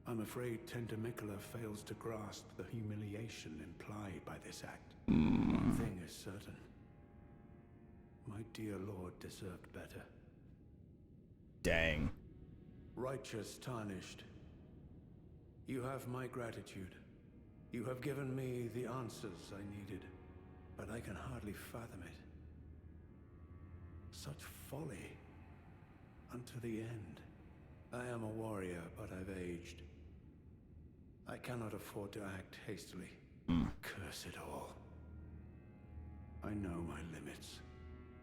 I'm afraid Tentamicola fails to grasp the humiliation implied by this act. One thing is certain. My dear lord deserved better. Dang. Righteous tarnished. You have my gratitude. You have given me the answers I needed, but I can hardly fathom it. Such folly. Unto the end. I am a warrior, but I've aged. I cannot afford to act hastily. Curse it all. I know my limits.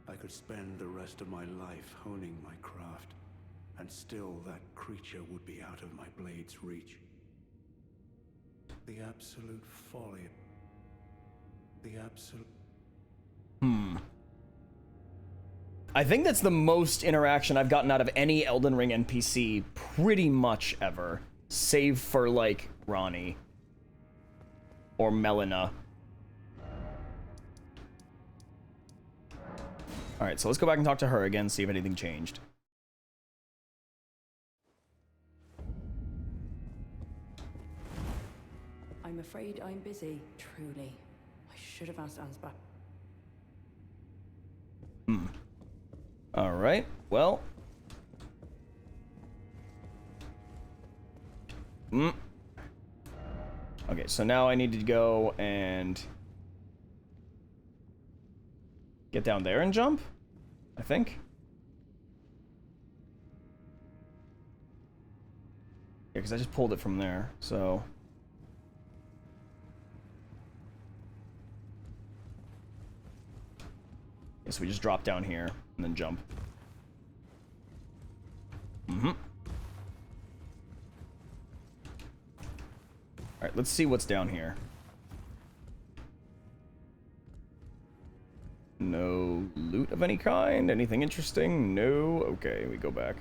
I could spend the rest of my life honing my craft, and still that creature would be out of my blade's reach. The absolute folly. The absolute... I think that's the most interaction I've gotten out of any Elden Ring NPC pretty much ever. Save for, like, Ronnie. Or Melina. Alright, so let's go back and talk to her again, see if anything changed. I'm afraid I'm busy, truly. I should have asked Ansbach. Alright, well. Okay, so now I need to go and get down there and jump, I think. Yeah, because I just pulled it from there, so... Guess we just drop down here and then jump. Alright, let's see what's down here. No loot of any kind? Anything interesting? No? Okay, we go back.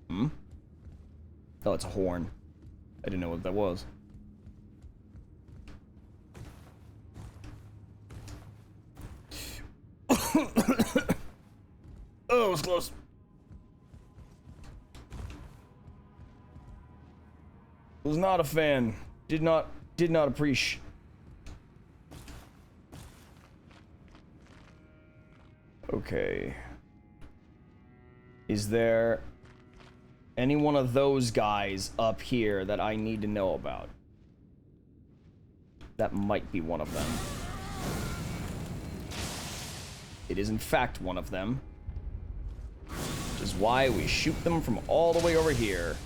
Oh, it's a horn. I didn't know what that was. Oh, it was close. Was not a fan. Did not appreciate. Okay. Is there any one of those guys up here that I need to know about? That might be one of them. It is in fact one of them. Which is why we shoot them from all the way over here.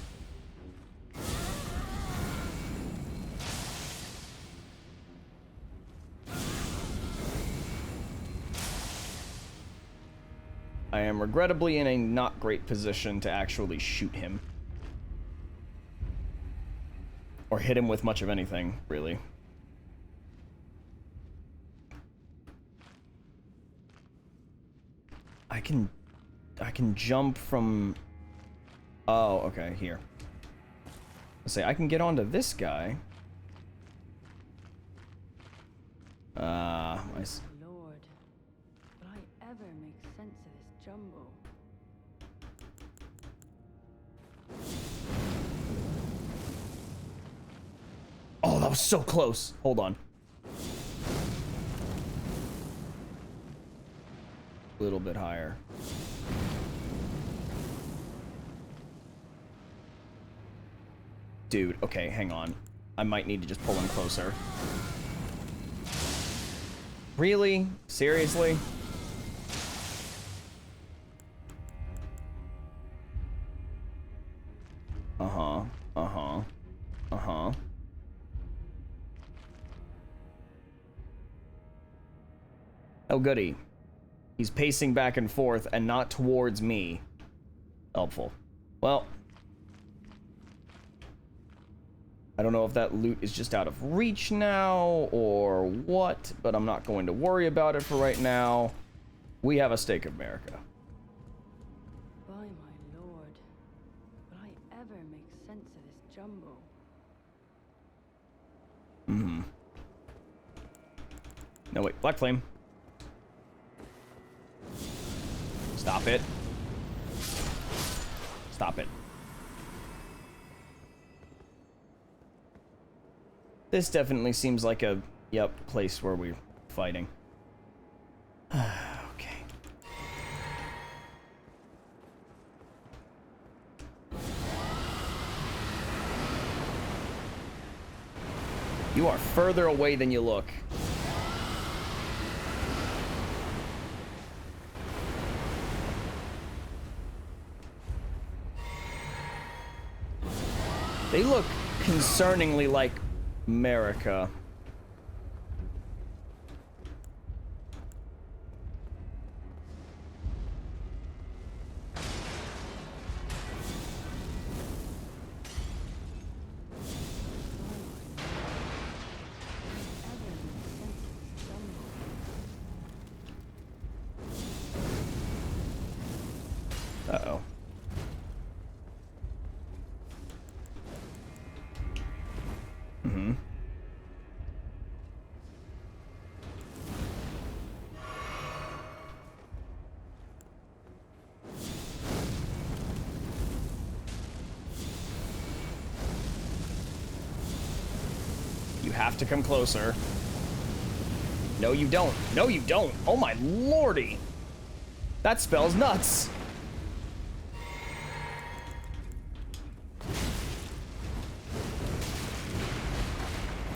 I am regrettably in a not great position to actually shoot him. Or hit him with much of anything, really. I can jump from... Oh, okay, here. Let's say I can get onto this guy. Nice. Lord, will I ever make sense of this jumble? Oh, that was so close. Hold on. A little bit higher. Dude, okay, hang on. I might need to just pull in closer. Really? Seriously? Uh-huh. Uh-huh. Uh-huh. Oh, goody. He's pacing back and forth and not towards me. Helpful. Well. I don't know if that loot is just out of reach now or what, but I'm not going to worry about it for right now. We have a stake of America. By my lord, will I ever make sense of this jumble? Mm-hmm. No, wait. Black Flame. Stop it. Stop it. This definitely seems like a, yep, place where we're fighting. Okay. You are further away than you look. They look concerningly like America. Uh-oh. Mm-hmm. You have to come closer. No, you don't. No, you don't. Oh, my lordy. That spell's nuts.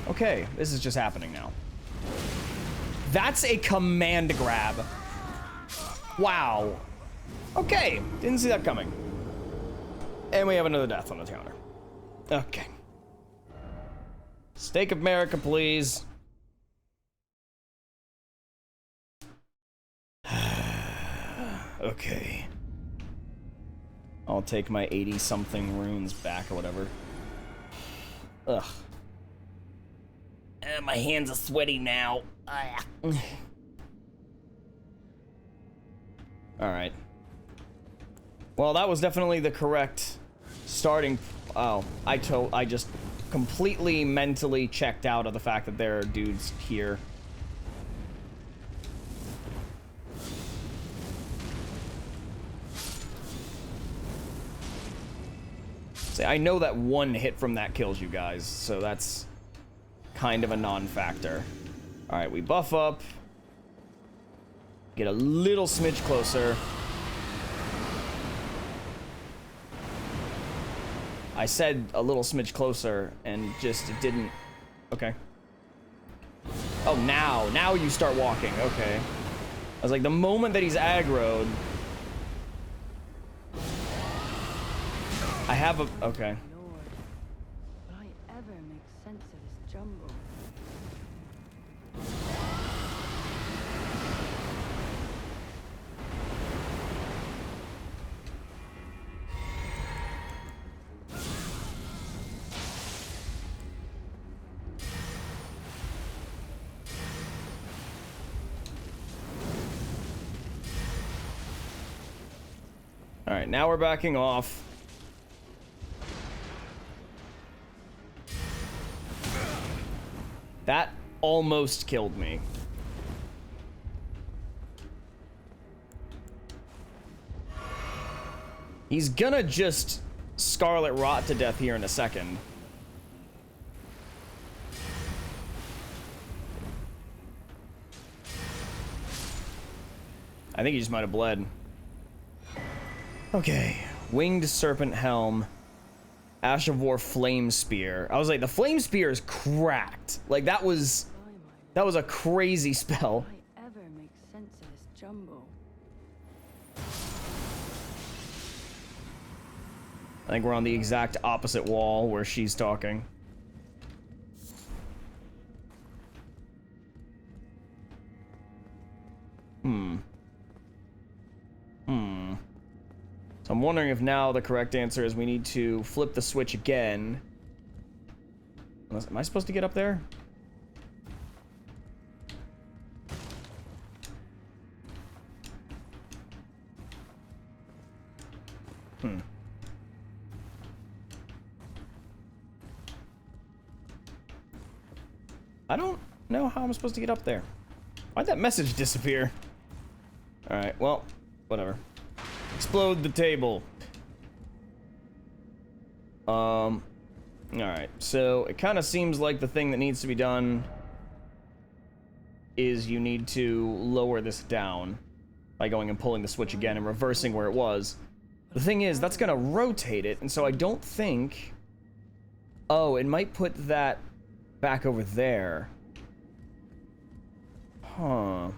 Okay, this is just happening now. That's a command grab. Wow. Okay, didn't see that coming. And we have another death on the counter. Okay. Stake of America, please. Okay. I'll take my 80-something runes back or whatever. Ugh. My hands are sweaty now. Alright. Well, that was definitely the correct starting... Oh, I just completely mentally checked out of the fact that there are dudes here. See, I know that one hit from that kills you guys, so that's kind of a non-factor. Alright, we buff up. Get a little smidge closer. I said a little smidge closer, and just, it didn't... Okay. Oh, now you start walking. Okay. I was like, the moment that he's aggroed... I have a... Okay. Lord, will I ever make sense of this jumble? Alright, now we're backing off. That almost killed me. He's gonna just Scarlet Rot to death here in a second. I think he just might have bled. Okay. Winged Serpent Helm. Ash of War Flame Spear. I was like, the Flame Spear is cracked. Like, that was a crazy spell. I ever make sense of this jumble? I think we're on the exact opposite wall where she's talking. So I'm wondering if now the correct answer is we need to flip the switch again. Am I supposed to get up there? I don't know how I'm supposed to get up there. Why'd that message disappear? Alright, well, whatever. Explode the table. Alright, so it kind of seems like the thing that needs to be done is you need to lower this down by going and pulling the switch again and reversing where it was. The thing is, that's gonna rotate it, and so I don't think... Oh, it might put that back over there. Huh.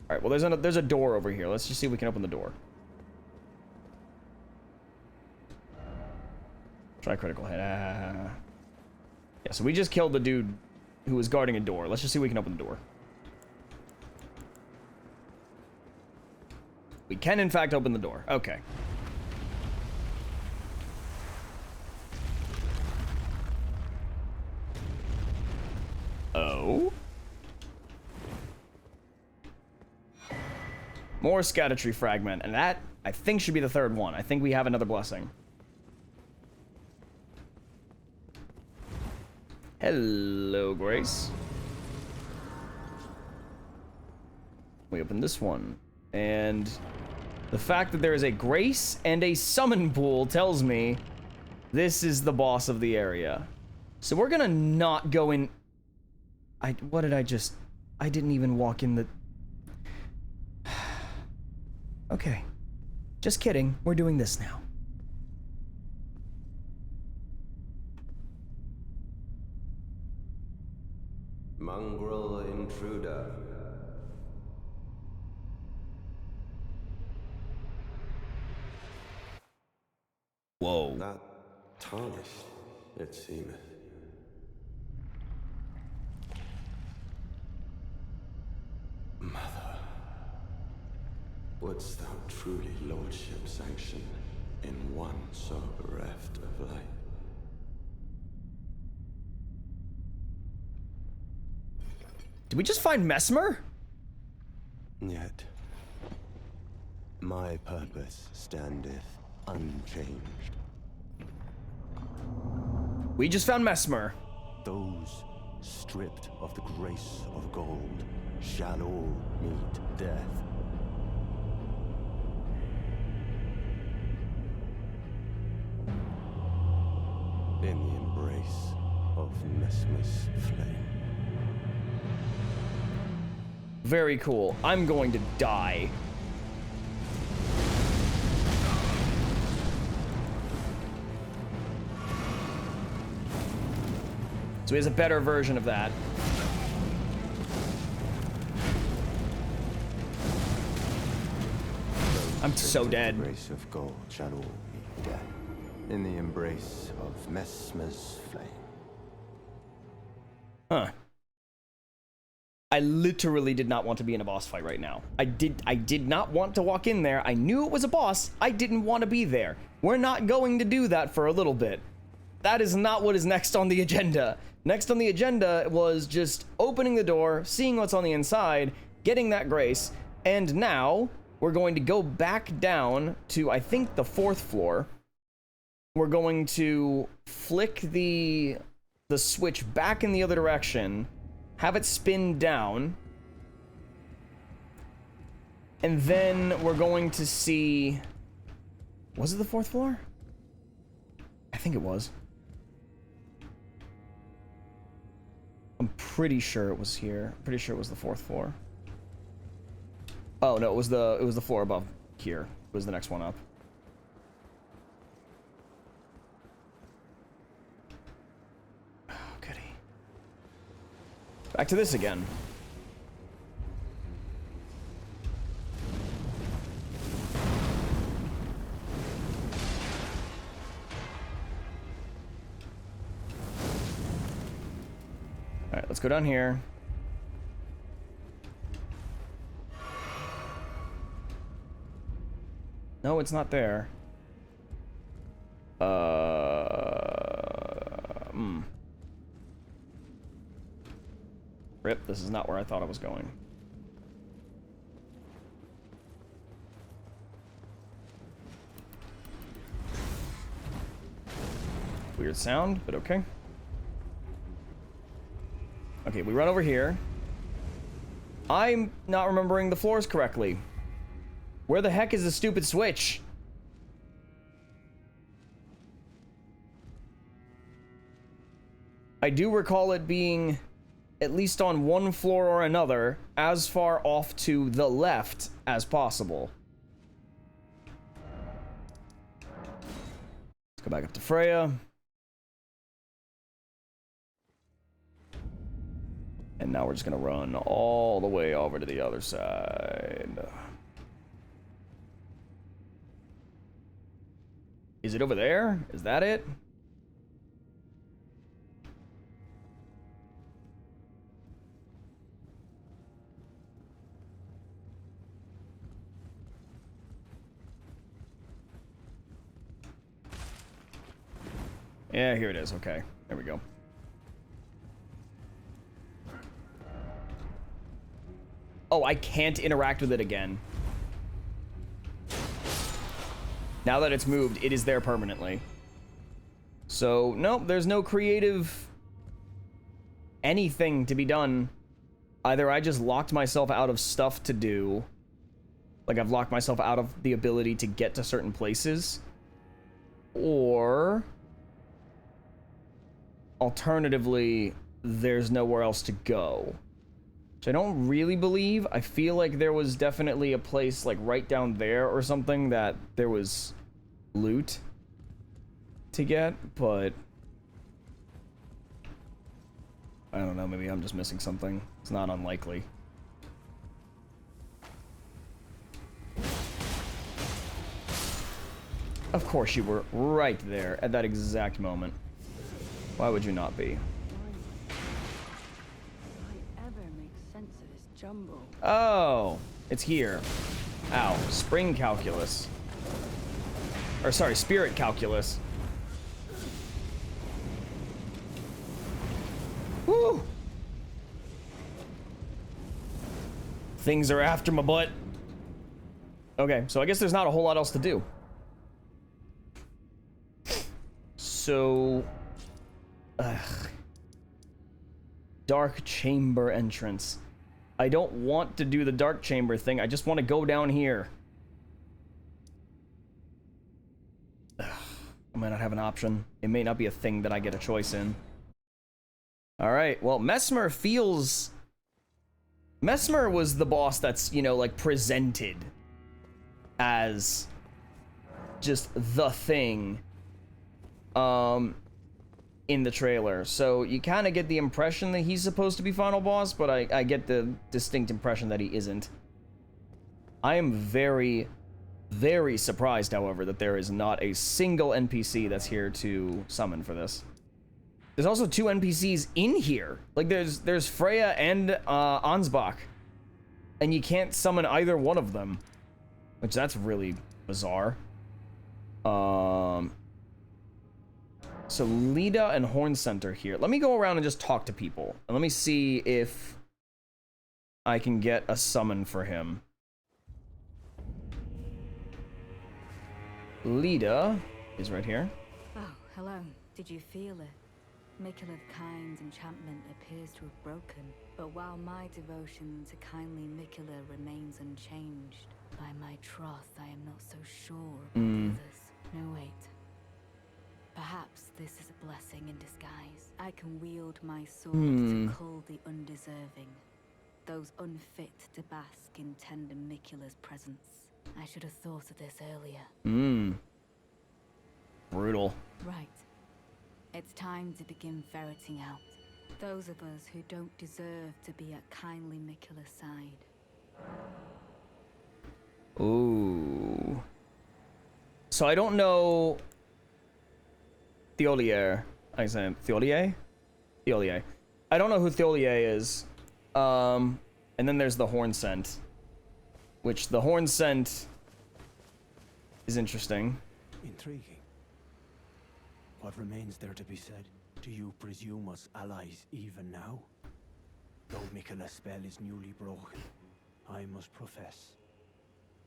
Alright, well there's a door over here. Let's just see if we can open the door. Try critical hit. Yeah, so we just killed the dude who was guarding a door. Let's just see if we can open the door. We can, in fact, open the door. Okay. Oh? More Erdtree fragment, and that, I think, should be the third one. I think we have another blessing. Hello, Grace. We open this one, and the fact that there is a Grace and a summon pool tells me this is the boss of the area. So we're gonna not go in... what did I just... I didn't even walk in the... Okay. Just kidding. We're doing this now. Mongrel intruder. Whoa. Not tarnished, it seemeth. Mother, wouldst thou truly lordship sanction in one so bereft of light? Did we just find Mesmer? Yet, my purpose standeth unchanged. We just found Mesmer. Those stripped of the grace of gold shall all meet death. In the embrace of Mesmer's flame. Very cool. I'm going to die. So he has a better version of that. I'm so dead. In the grace of gold shall all meet death. In the embrace of Mesmer's flame. Huh. I literally did not want to be in a boss fight right now. I did not want to walk in there. I knew it was a boss. I didn't want to be there. We're not going to do that for a little bit. That is not what is next on the agenda. Next on the agenda was just opening the door, seeing what's on the inside, getting that grace, and now we're going to go back down to, I think, the 4th floor. We're going to flick the switch back in the other direction, have it spin down, and then we're going to see Was it the 4th floor? I think it was. I'm pretty sure it was here. Pretty sure it was the 4th floor. Oh no, it was the floor above here. It was the next one up. Oh, goody. Back to this again. Alright, let's go down here. No, it's not there. Rip, this is not where I thought I was going. Weird sound, but okay. Okay, we run over here. I'm not remembering the floors correctly. Where the heck is the stupid switch? I do recall it being at least on one floor or another, as far off to the left as possible. Let's go back up to Freya. And now we're just gonna run all the way over to the other side. Is it over there? Is that it? Yeah, here it is. Okay, there we go. Oh, I can't interact with it again. Now that it's moved, it is there permanently. So, nope, there's no creative anything to be done. Either I just locked myself out of stuff to do. Like, I've locked myself out of the ability to get to certain places. Or alternatively, there's nowhere else to go. Which I don't really believe. I feel like there was definitely a place, like, right down there or something that there was loot to get, but I don't know, maybe I'm just missing something. It's not unlikely. Of course you were right there at that exact moment. Why would you not be? Oh, it's here. Ow, spring calculus. Or sorry, spirit calculus. Woo! Things are after my butt. Okay, so I guess there's not a whole lot else to do. So... Dark chamber entrance. I don't want to do the dark chamber thing. I just want to go down here. I might not have an option. It may not be a thing that I get a choice in. Alright, well, Messmer feels... Messmer was the boss that's, you know, like, presented as just the thing in the trailer. So you kind of get the impression that he's supposed to be final boss, but I get the distinct impression that he isn't. I am very, very surprised, however, that there is not a single NPC that's here to summon for this. There's also 2 NPCs in here. Like, there's Freya and Ansbach. And you can't summon either one of them. Which, that's really bizarre. So Lida and Horn Center here. Let me go around and just talk to people. And let me see if I can get a summon for him. Lida is right here. Oh, hello. Did you feel it? Miquella's kind enchantment appears to have broken, but while my devotion to kindly Miquella remains unchanged, by my troth I am not so sure about the others. No, wait. Perhaps this is a blessing in disguise. I can wield my sword to cull the undeserving. Those unfit to bask in tender Micula's presence. I should have thought of this earlier. Brutal. Right. It's time to begin ferreting out those of us who don't deserve to be at kindly Micula's side. Ooh. So I don't know Theolier. I said Theolier? Theolier. I don't know who Theolier is. And then there's the Horn Scent. Which the Horn Scent is interesting. Intriguing. What remains there to be said? Do you presume us allies even now? Though Micula's spell is newly broken, I must profess,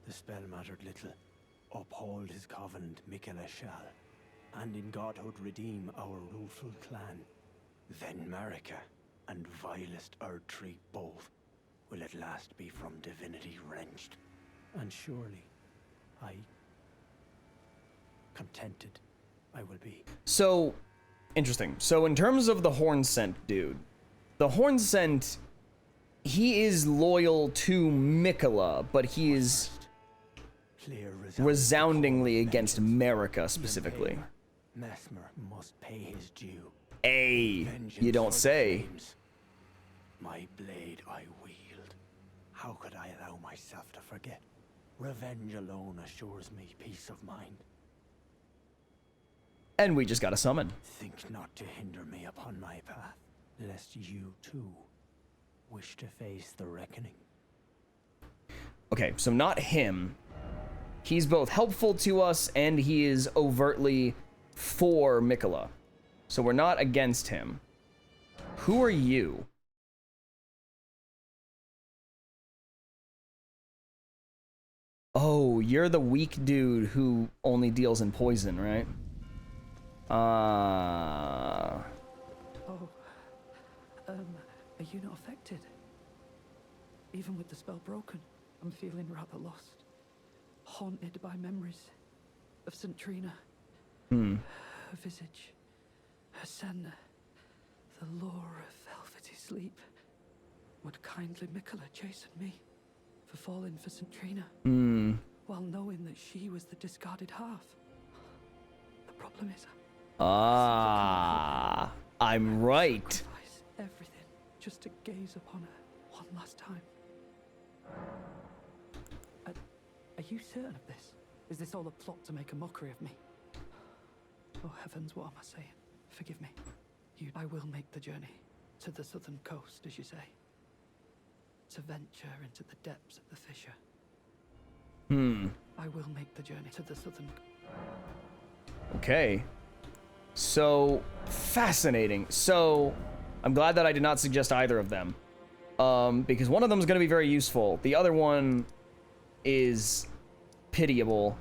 the spell mattered little. Uphold his covenant, Micula shall, and in godhood redeem our rueful clan. Then Marika and vilest Erdtree both will at last be from divinity wrenched. And surely, contented I will be. So, interesting. So in terms of the Horn Scent dude, the Horn Scent, he is loyal to Micula, but he is resoundingly against Marika specifically. Mesmer must pay his due. Hey, you don't say. My blade I wield. How could I allow myself to forget? Revenge alone assures me peace of mind. And we just got a summon. Think not to hinder me upon my path, lest you too wish to face the reckoning. Okay, so not him. He's both helpful to us and he is overtly for Micula. So we're not against him. Who are you? Oh, you're the weak dude who only deals in poison, right? Oh, are you not affected? Even with the spell broken, I'm feeling rather lost. Haunted by memories of St. Trina. Her visage, her senna, the lure of velvety sleep. Would kindly Micula chasten me for falling for St. Trina? While knowing that she was the discarded half. The problem is... I'm right. Sacrifice everything just to gaze upon her one last time. Are you certain of this? Is this all a plot to make a mockery of me? Oh heavens, what am I saying? Forgive me. I will make the journey to the southern coast, as you say. To venture into the depths of the fissure. I will make the journey to the southern... Okay. So, fascinating. So, I'm glad that I did not suggest either of them. Because one of them is going to be very useful. The other one is pitiable.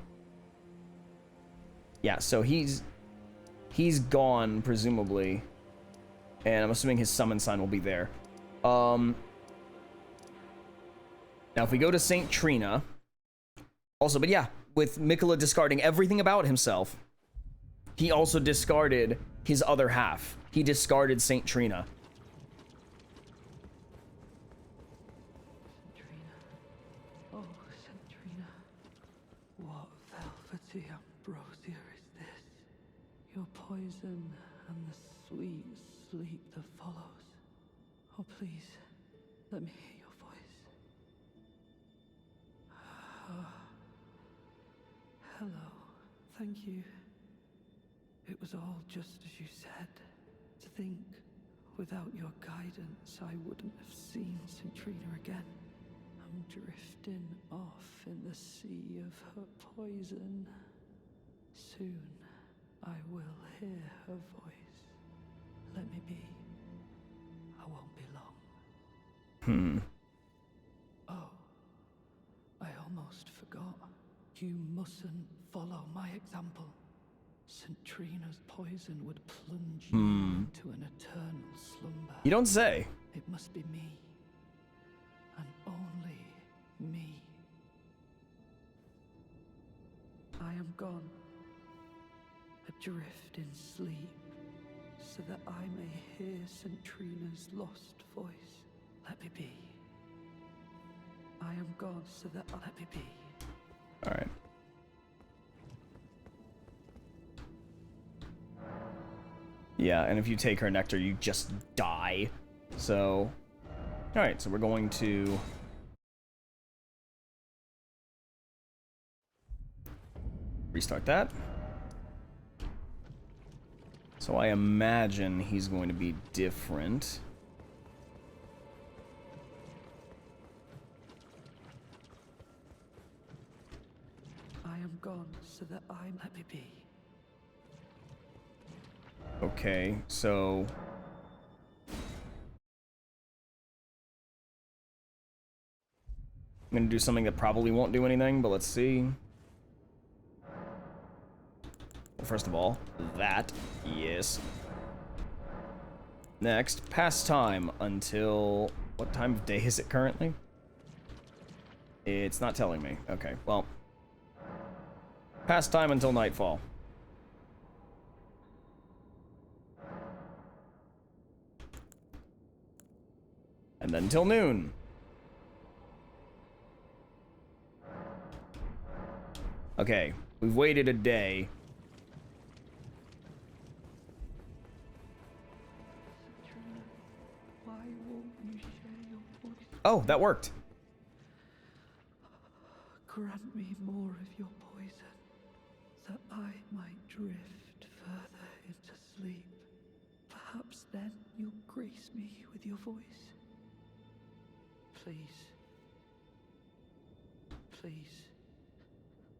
Yeah, so he's gone, presumably. And I'm assuming his summon sign will be there. Now, if we go to St. Trina... Also, but yeah, with Micula discarding everything about himself, he also discarded his other half. He discarded St. Trina. St. Trina. Oh, St. Trina. What velvety ambrosia is this? Your poison and the sweet sleep that follows. Oh, please, let me hear your voice. Hello. Thank you. It was all just as you said. To think, without your guidance, I wouldn't have seen St. Trina again. I'm drifting off in the sea of her poison. Soon, I will hear her voice. Let me be. I won't be long. Oh, I almost forgot. You mustn't follow my example. St. Trina's poison would plunge you into an eternal slumber. You don't say. It must be me. And only me. I am gone. drift in sleep, so that I may hear Centrina's lost voice. Let me be. I am gone, so that let me be. All right. Yeah, and if you take her nectar, you just die. So, all right, so we're going to restart that. So I imagine he's going to be different. I am gone, so that I let me be. Okay, so I'm gonna do something that probably won't do anything, but let's see. Well, first of all, that, yes. Next, pass time until, what time of day is it currently? It's not telling me. Okay, well, pass time until nightfall. And then till noon. Okay, we've waited a day. Centrina, why won't you share your voice? Oh, that worked. Grant me more of your poison, that I might drift further into sleep. Perhaps then you'll grace me with your voice. Please. Please.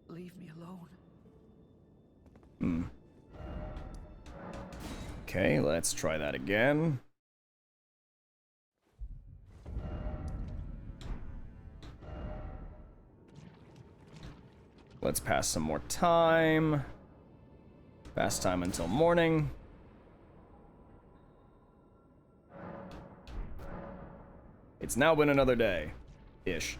Leave me alone. Okay, let's try that again. Let's pass some more time. Pass time until morning. It's now been another day. Ish.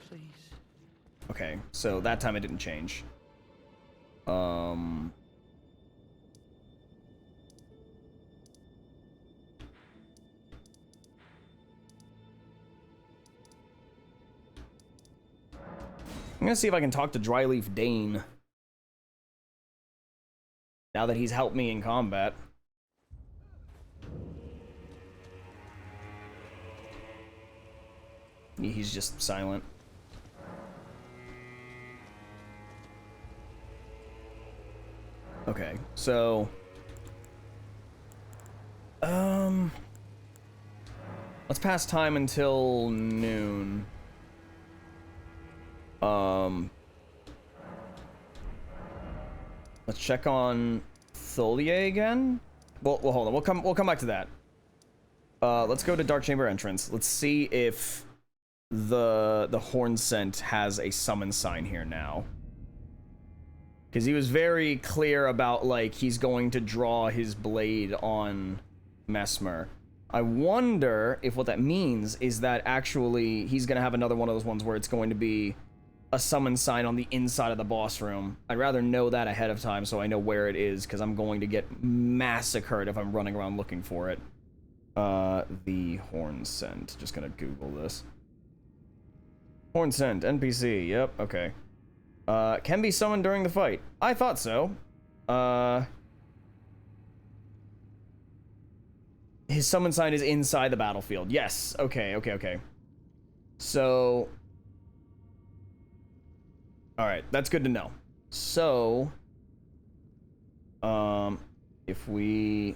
Please. Okay, so that time it didn't change. I'm gonna see if I can talk to Dryleaf Dane. Now that he's helped me in combat. He's just silent. Okay, so let's pass time until noon. Let's check on Tholier again. Well, hold on. We'll come back to that. Let's go to Dark Chamber entrance. Let's see if the horn scent has a summon sign here now. Because he was very clear about, like, he's going to draw his blade on Mesmer. I wonder if what that means is that actually he's going to have another one of those ones where it's going to be a summon sign on the inside of the boss room. I'd rather know that ahead of time so I know where it is, because I'm going to get massacred if I'm running around looking for it. The horn scent. Just going to Google this. Horn scent, NPC. Yep, okay. Can be summoned during the fight. I thought so. His summon sign is inside the battlefield. Yes. Okay. So... Alright, that's good to know. So... if we...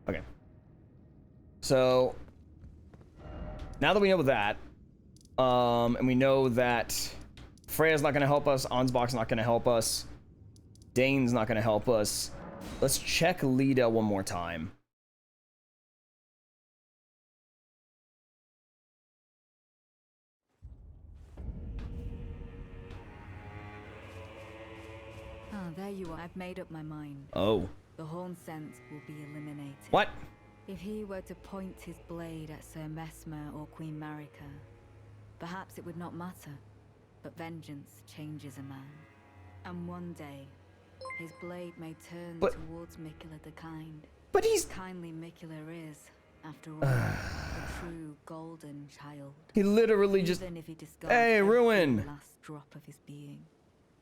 Okay. So... Now that we know that, and we know that Freya's not going to help us, Ansbach's not going to help us, Dane's not going to help us, let's check Lida one more time. Ah, there you are. I've made up my mind. Oh. The horn scent will be eliminated. What? If he were to point his blade at Sir Mesmer or Queen Marika, perhaps it would not matter. But vengeance changes a man. And one day, his blade may turn towards Mikula the Kind. But he's... Kindly Mikula is, after all, a true golden child. He literally just... Even if he discards Hey, Ruin! the last drop of his being,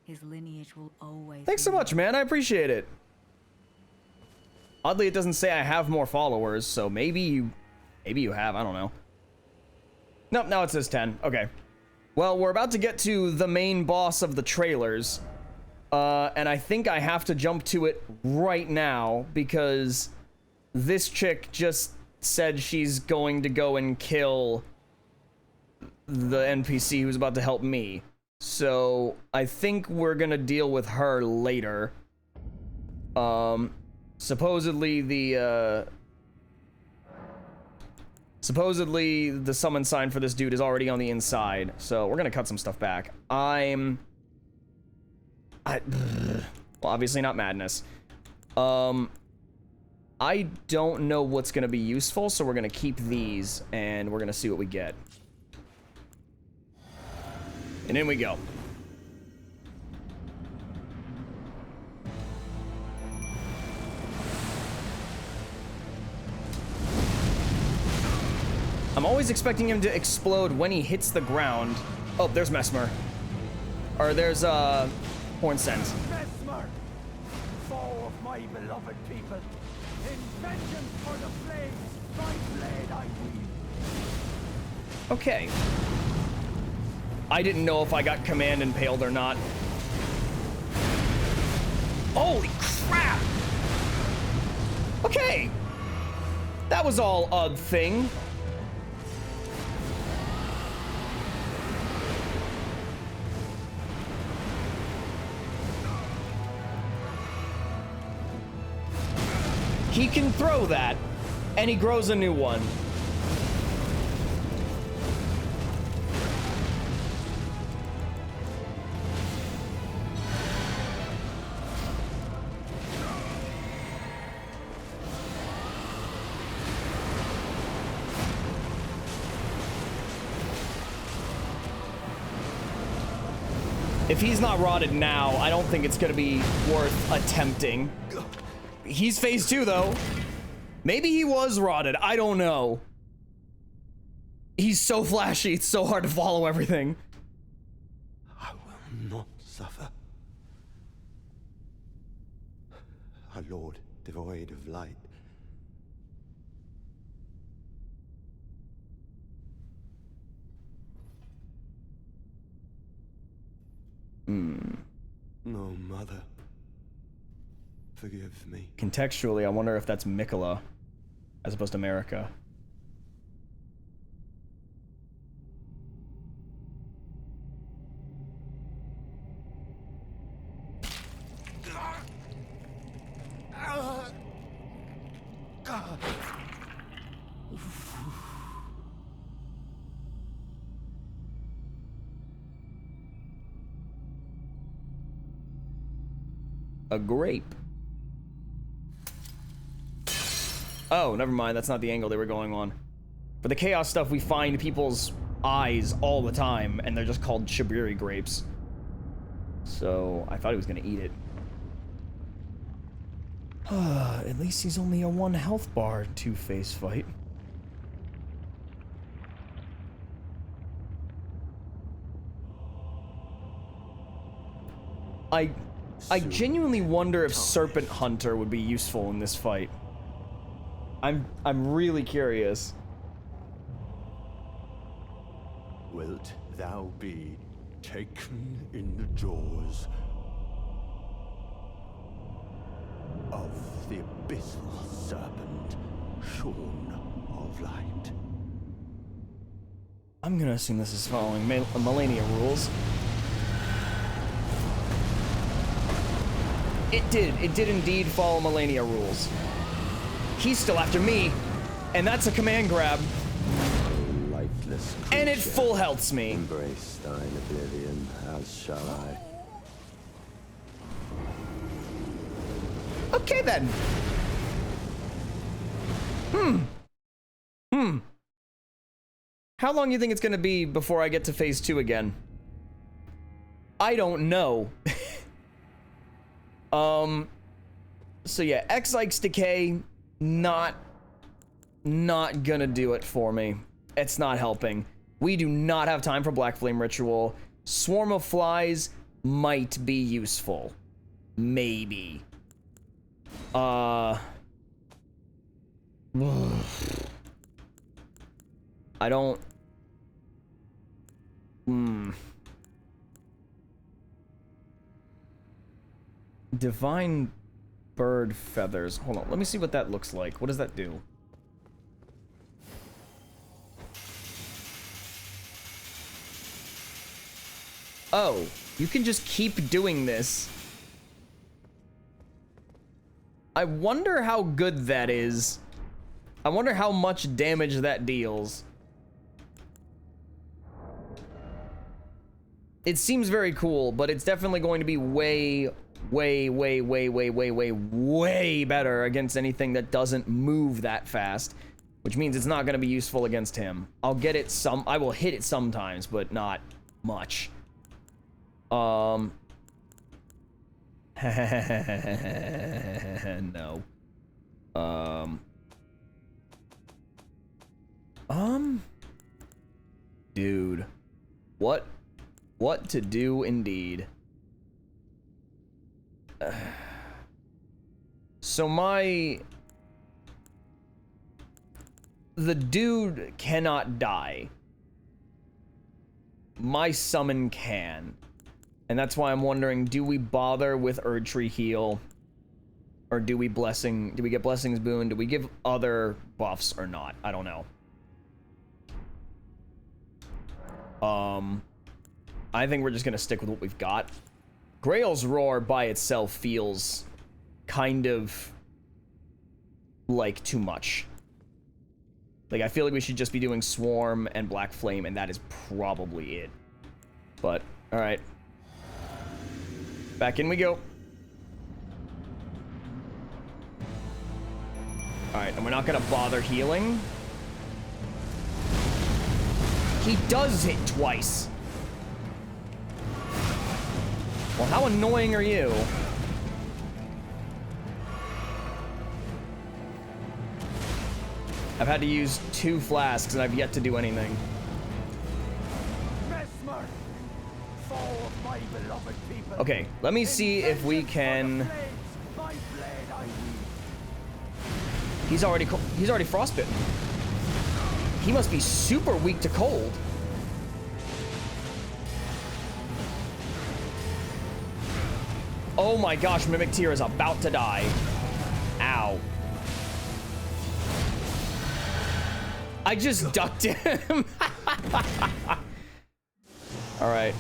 his lineage will always... Thanks so be much, man. I appreciate it. Oddly, it doesn't say I have more followers, so maybe you have. I don't know. Nope, now it says 10. Okay. Well, we're about to get to the main boss of the trailers. And I think I have to jump to it right now because this chick just said she's going to go and kill the NPC who's about to help me. So I think we're gonna deal with her later. Supposedly the summon sign for this dude is already on the inside, so we're gonna cut some stuff back. Well, obviously not madness. I don't know what's gonna be useful, so we're gonna keep these and we're gonna see what we get. And in we go. I'm always expecting him to explode when he hits the ground. Oh, there's Mesmer. Or there's, Horn Scent. Mesmer, foe of my beloved people, in vengeance for the flames, my blade I wield. Okay. I didn't know if I got command impaled or not. Holy crap! Okay. That was all a thing. He can throw that, and he grows a new one. If he's not rotted now, I don't think it's gonna be worth attempting. He's phase 2 though. Maybe he was rotted, I don't know. He's so flashy, it's so hard to follow everything. I will not suffer. A lord devoid of light. No, mother. Forgive me. Contextually, I wonder if that's Mikula as opposed to Marika. A grape. Oh, never mind. That's not the angle they were going on. For the chaos stuff, we find people's eyes all the time, and they're just called Shibiri grapes. So, I thought he was gonna eat it. At least he's only a 1 health bar two-face fight. I genuinely wonder if Serpent Hunter would be useful in this fight. I'm really curious. Wilt thou be taken in the jaws of the abyssal serpent, shorn of light? I'm gonna assume this is following Millennia rules. It did indeed follow Millennia rules. He's still after me, and that's a command grab. Lightless And it creature, full healths me. embrace thine oblivion, as shall I. Okay then. How long do you think it's gonna be before I get to phase 2 again? I don't know. So yeah, X-Ike's Decay, not gonna do it for me. It's not helping. We do not have time for Black Flame Ritual. Swarm of Flies might be useful. Maybe. I don't... Divine Bird Feathers. Hold on, let me see what that looks like. What does that do? Oh, you can just keep doing this. I wonder how good that is. I wonder how much damage that deals. It seems very cool, but it's definitely going to be way better against anything that doesn't move that fast, which means it's not going to be useful against him. I will hit it sometimes, but not much. No. Dude. What to do indeed. So the dude cannot die. My summon can. And that's why I'm wondering, do we bother with Erdtree heal? Or do we get Blessings Boon? Do we give other buffs or not? I don't know. I think we're just gonna stick with what we've got. Grail's Roar by itself feels kind of like too much. Like, I feel like we should just be doing Swarm and Black Flame, and that is probably it. But, alright. Back in we go. Alright, and we're not gonna bother healing. He does hit twice. Well, how annoying are you? I've had to use 2 flasks and I've yet to do anything. Okay, let me see if we can... He's already frostbitten. He must be super weak to cold. Oh my gosh, Mimic Tear is about to die. Ow. I just ducked him. All right.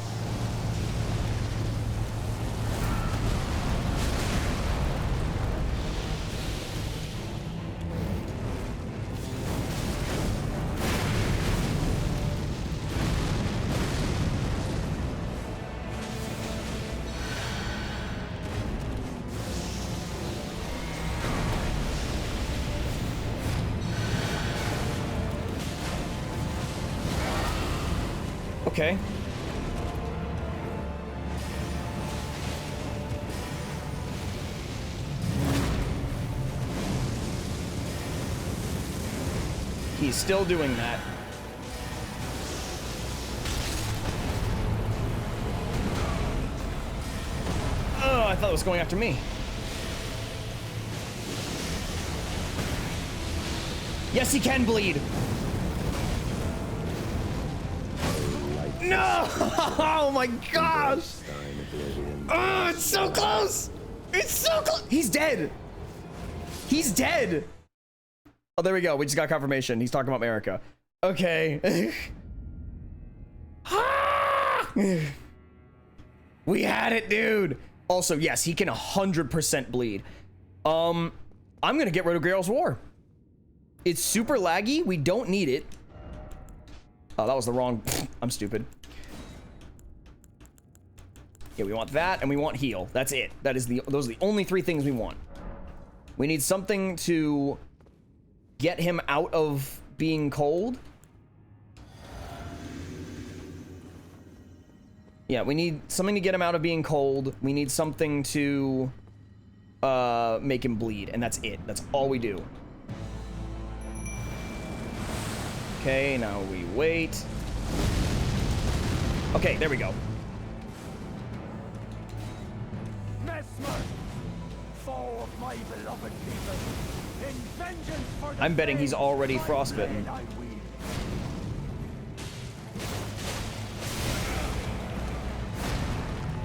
Okay. He's still doing that. Oh, I thought it was going after me. Yes, he can bleed. No! Oh my gosh! Oh, it's so close! It's so close! He's dead! He's dead! Oh, there we go. We just got confirmation. He's talking about America. Okay. We had it, dude! Also, yes, he can 100% bleed. I'm gonna get rid of Grail's Roar. It's super laggy. We don't need it. Oh, that was the wrong... I'm stupid. Yeah, we want that, and we want heal. That's it. Those are the only 3 things we want. We need something to get him out of being cold. Yeah, we need something to get him out of being cold. We need something to make him bleed, and that's it. That's all we do. Okay, now we wait. Okay, there we go. Mesmer, foe of my beloved people, in vengeance for the I'm betting he's flame, already my frostbitten. blade I wield.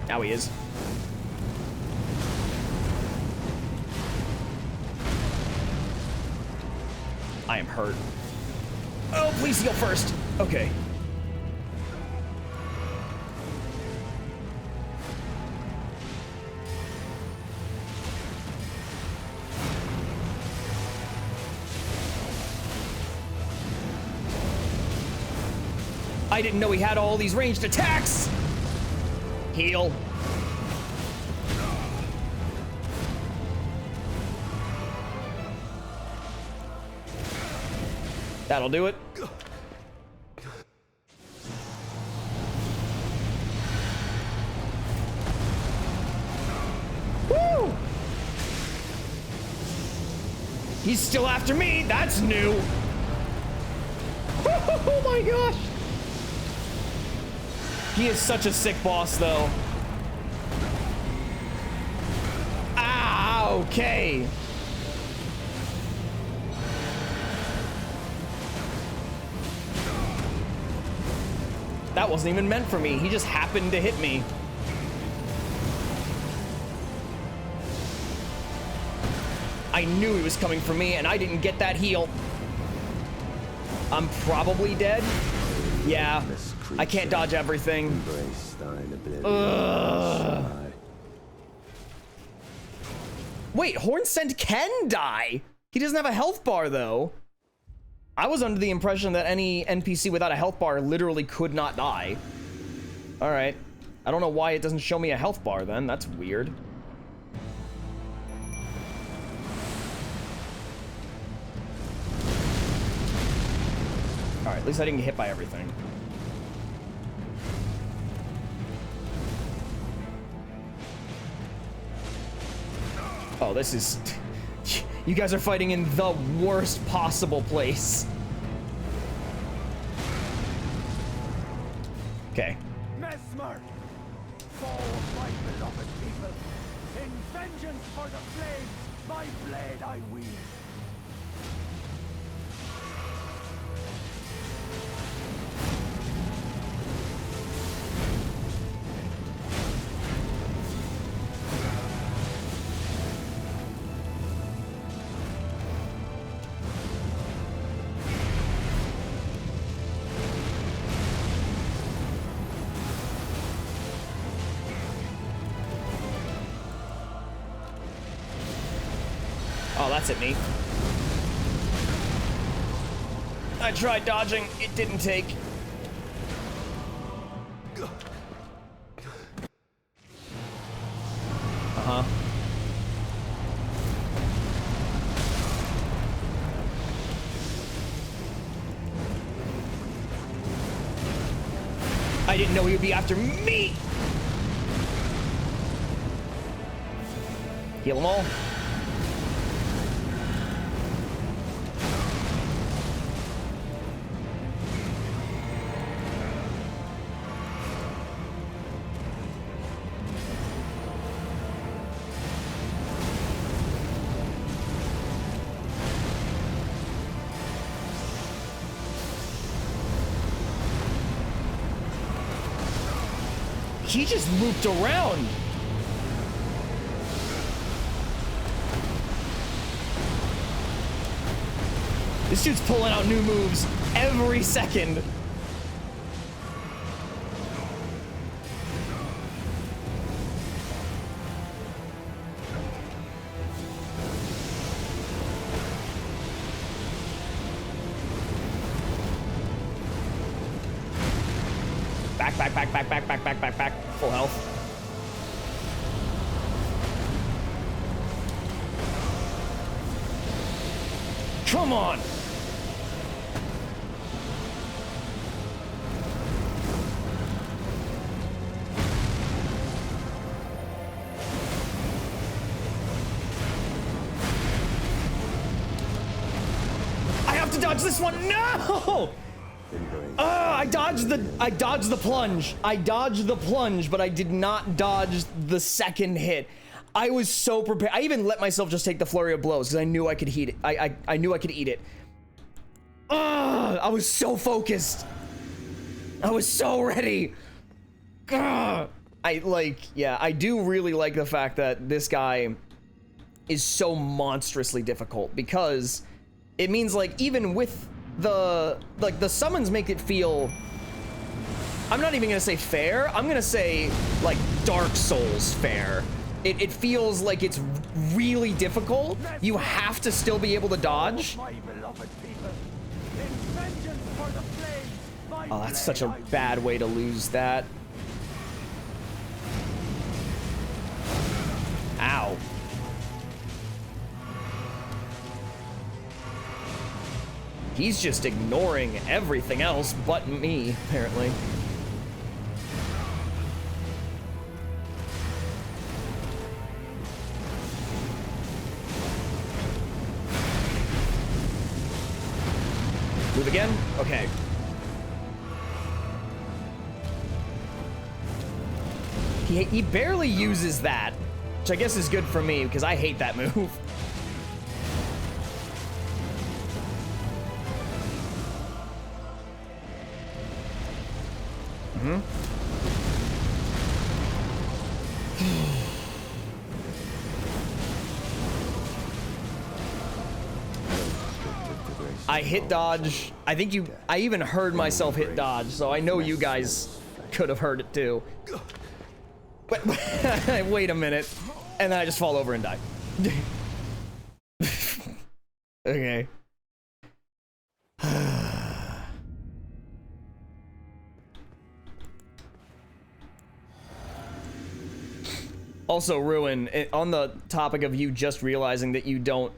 Now he is. I am hurt. Oh, please heal first. Okay. I didn't know he had all these ranged attacks. Heal. That'll do it. Woo! He's still after me. That's new. Oh my gosh. He is such a sick boss, though. Ah, okay. That wasn't even meant for me. He just happened to hit me. I knew he was coming for me, and I didn't get that heal. I'm probably dead. Yeah. I can't dodge everything. Ugh. Wait, Hornsent can die. He doesn't have a health bar, though. I was under the impression that any NPC without a health bar literally could not die. All right. I don't know why it doesn't show me a health bar then. That's weird. All right, at least I didn't get hit by everything. Oh, this is... You guys are fighting in the worst possible place. Okay. Mesmer, foe of my beloved people, in vengeance for the flame, my blade I wield. Oh, that's at me. I tried dodging. It didn't take. Uh-huh. I didn't know he would be after me. Heal them all. He just looped around. This dude's pulling out new moves every second. Back. Full health. Come on. I have to dodge this one. No! I dodged the plunge. I dodged the plunge, but I did not dodge the second hit. I was so prepared. I even let myself just take the flurry of blows because I knew I could heat it. I knew I could eat it. I was so focused. I was so ready. I do really like the fact that this guy is so monstrously difficult, because it means, like, even with the summons make it feel, I'm not even gonna say fair, I'm gonna say like Dark Souls fair. It feels like it's really difficult. You have to still be able to dodge. Oh, that's such a bad way to lose that. Ow. He's just ignoring everything else but me, apparently. Move again? Okay. He barely uses that, which I guess is good for me, because I hate that move. I hit dodge. I think I even heard myself hit dodge, so I know you guys could have heard it too. But wait a minute, and then I just fall over and die. Okay. Also, Ruin, on the topic of you just realizing that you don't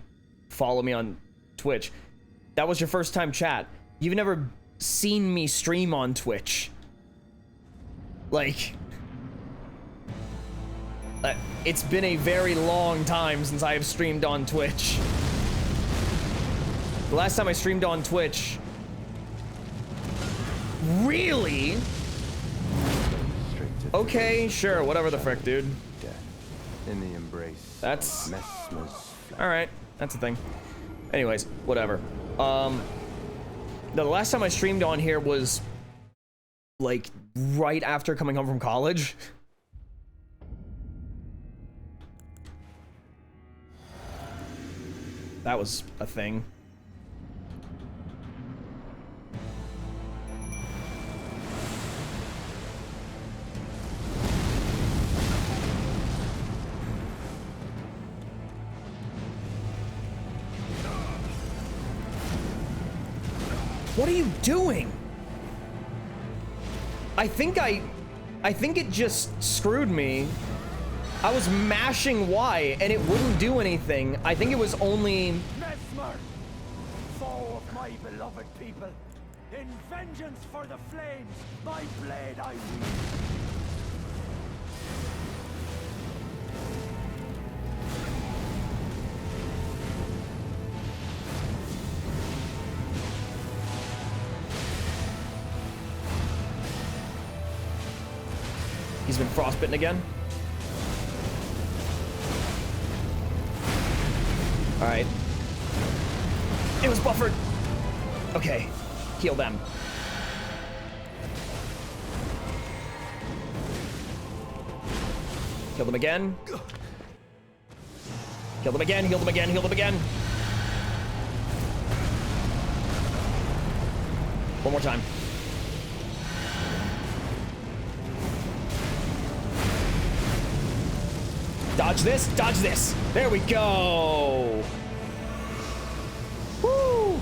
follow me on Twitch, that was your first time chat. You've never seen me stream on Twitch. Like, it's been a very long time since I have streamed on Twitch. The last time I streamed on Twitch... Really? Okay, sure, whatever the frick, dude. In the embrace. That's... Alright, that's a thing. Anyways, whatever. The last time I streamed on here was, like, right after coming home from college. That was a thing. What are you doing? I think it just screwed me. I was mashing Y and it wouldn't do anything. I think it was only... Mesmer, foe of my beloved people, in vengeance for the flames, my blade I wield. He's been frostbitten again. All right. It was buffered. Okay, heal them. Kill them again. Kill them again, heal them again, heal them again. One more time. Dodge this, dodge this. There we go. Woo.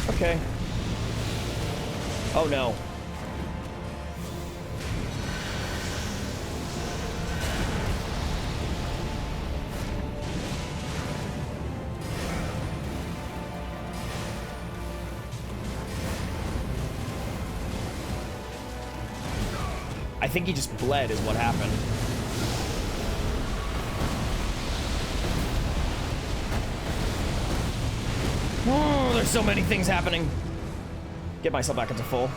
Okay. Oh no. I think he just bled is what happened. Oh, there's so many things happening. Get myself back into full.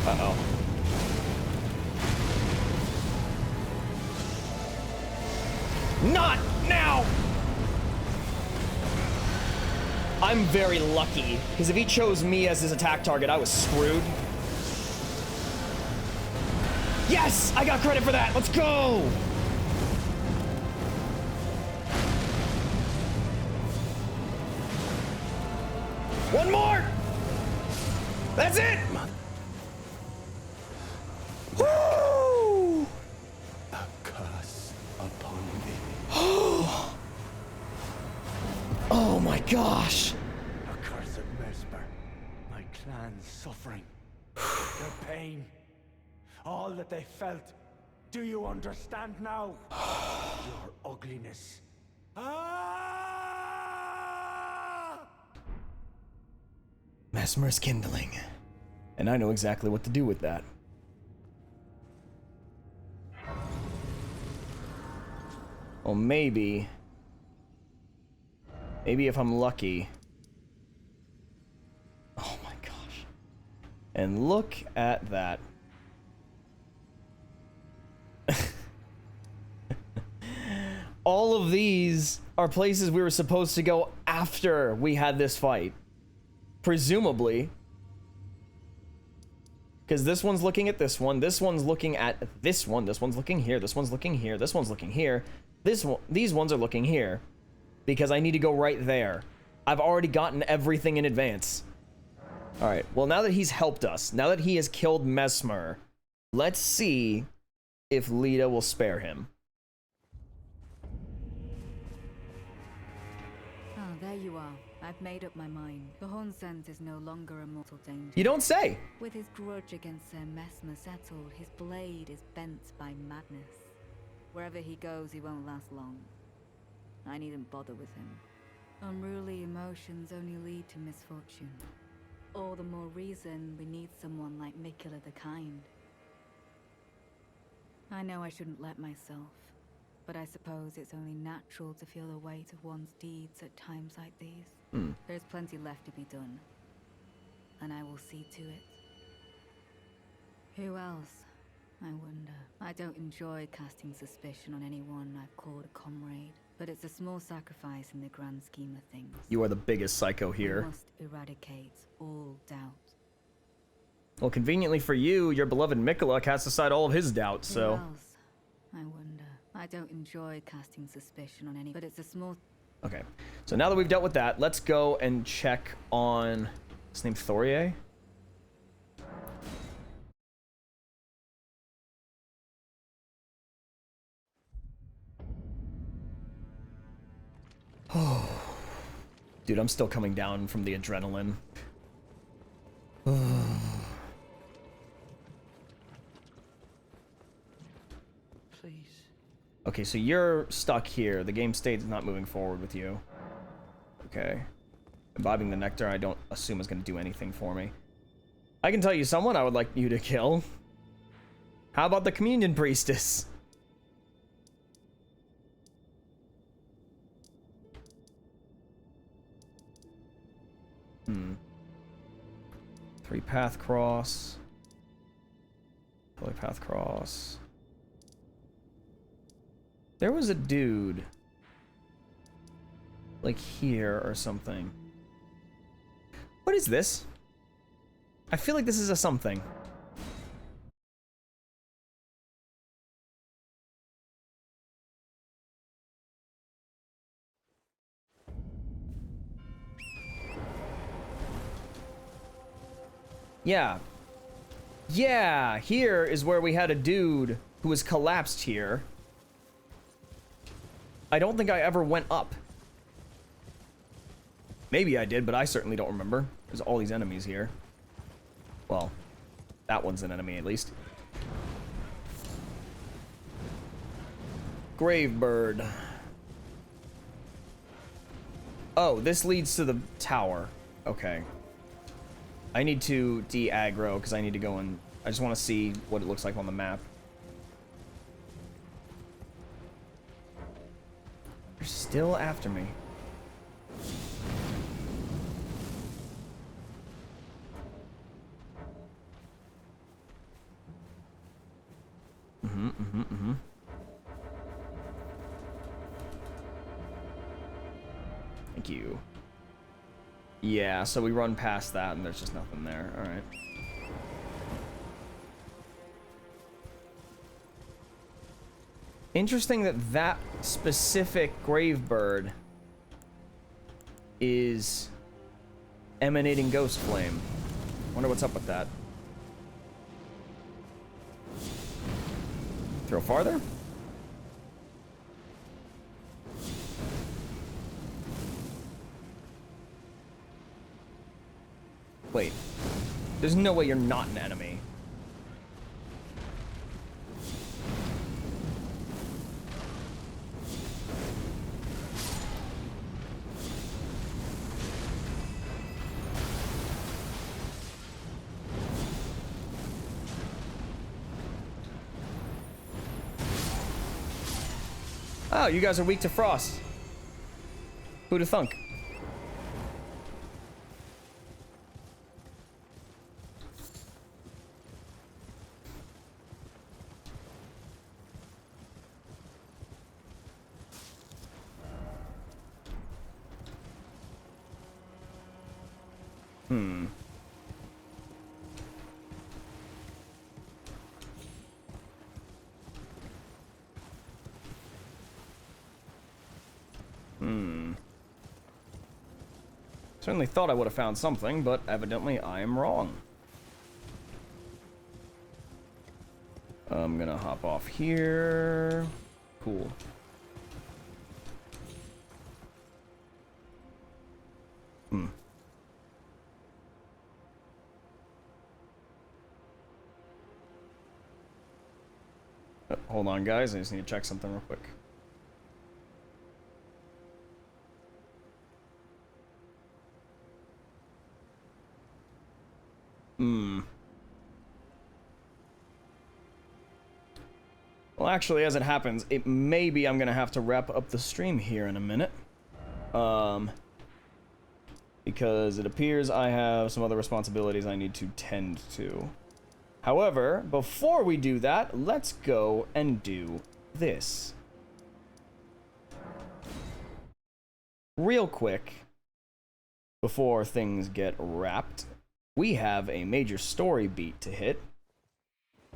Uh-oh. Not now! I'm very lucky, because if he chose me as his attack target, I was screwed. Yes! I got credit for that! Let's go! One more! That's it! Woo! A curse upon thee. Oh my gosh! Accursed Mesmer, my clan's suffering, their pain, all that they felt. Do you understand now? Your ugliness. Ah! Mesmer's kindling. And I know exactly what to do with that. Well, maybe if I'm lucky. Oh my gosh. And look at that. All of these are places we were supposed to go after we had this fight. Presumably. Because this one's looking at this one, this one's looking at this one, this one's looking here, this one's looking here, this one's looking here. These ones are looking here. Because I need to go right there. I've already gotten everything in advance. Alright, well now that he's helped us, now that he has killed Mesmer, let's see if Lita will spare him. Oh, there you are. I've made up my mind. The Hornsent is no longer a mortal danger. You don't say! With his grudge against Sir Mesmer settled, his blade is bent by madness. Wherever he goes, he won't last long. I needn't bother with him. Unruly emotions only lead to misfortune. All the more reason we need someone like Mikula the Kind. I know I shouldn't let myself, but I suppose it's only natural to feel the weight of one's deeds at times like these. There's plenty left to be done, and I will see to it. Who else? I wonder. I don't enjoy casting suspicion on anyone I've called a comrade, but it's a small sacrifice in the grand scheme of things. You are the biggest psycho We here. must eradicate all doubt. Well, conveniently for you, your beloved Mikula casts aside all of his doubts, so... Who else? I wonder. I don't enjoy casting suspicion on any, but it's a small... Okay, so now that we've dealt with that, let's go and check on... His name Thorier? Oh, dude, I'm still coming down from the adrenaline. Please. Okay, so you're stuck here. The game state's not moving forward with you. Okay. Imbibing the nectar, I don't assume is going to do anything for me. I can tell you someone I would like you to kill. How about the communion priestess? Three-path cross. Polypath cross. There was a dude. Like here or something. What is this? I feel like this is a something. Yeah. Yeah, here is where we had a dude who was collapsed here. I don't think I ever went up. Maybe I did, but I certainly don't remember. There's all these enemies here. Well, that one's an enemy at least. Gravebird. Oh, this leads to the tower. Okay. I need to de-aggro because I need to go and... I just want to see what it looks like on the map. They're still after me. Thank you. Yeah, so we run past that and there's just nothing there. Alright. Interesting that that specific Gravebird is emanating Ghost Flame. Wonder what's up with that. Throw farther? Wait. There's no way you're not an enemy. Oh, you guys are weak to frost. Who'da thunk? Certainly thought I would have found something, but evidently I am wrong. I'm gonna hop off here. Cool. Hold on, guys. I just need to check something real quick. Well, actually, as it happens, it may be I'm gonna have to wrap up the stream here in a minute. Because it appears I have some other responsibilities I need to tend to. However, before we do that, let's go and do this. Real quick, before things get wrapped, we have a major story beat to hit.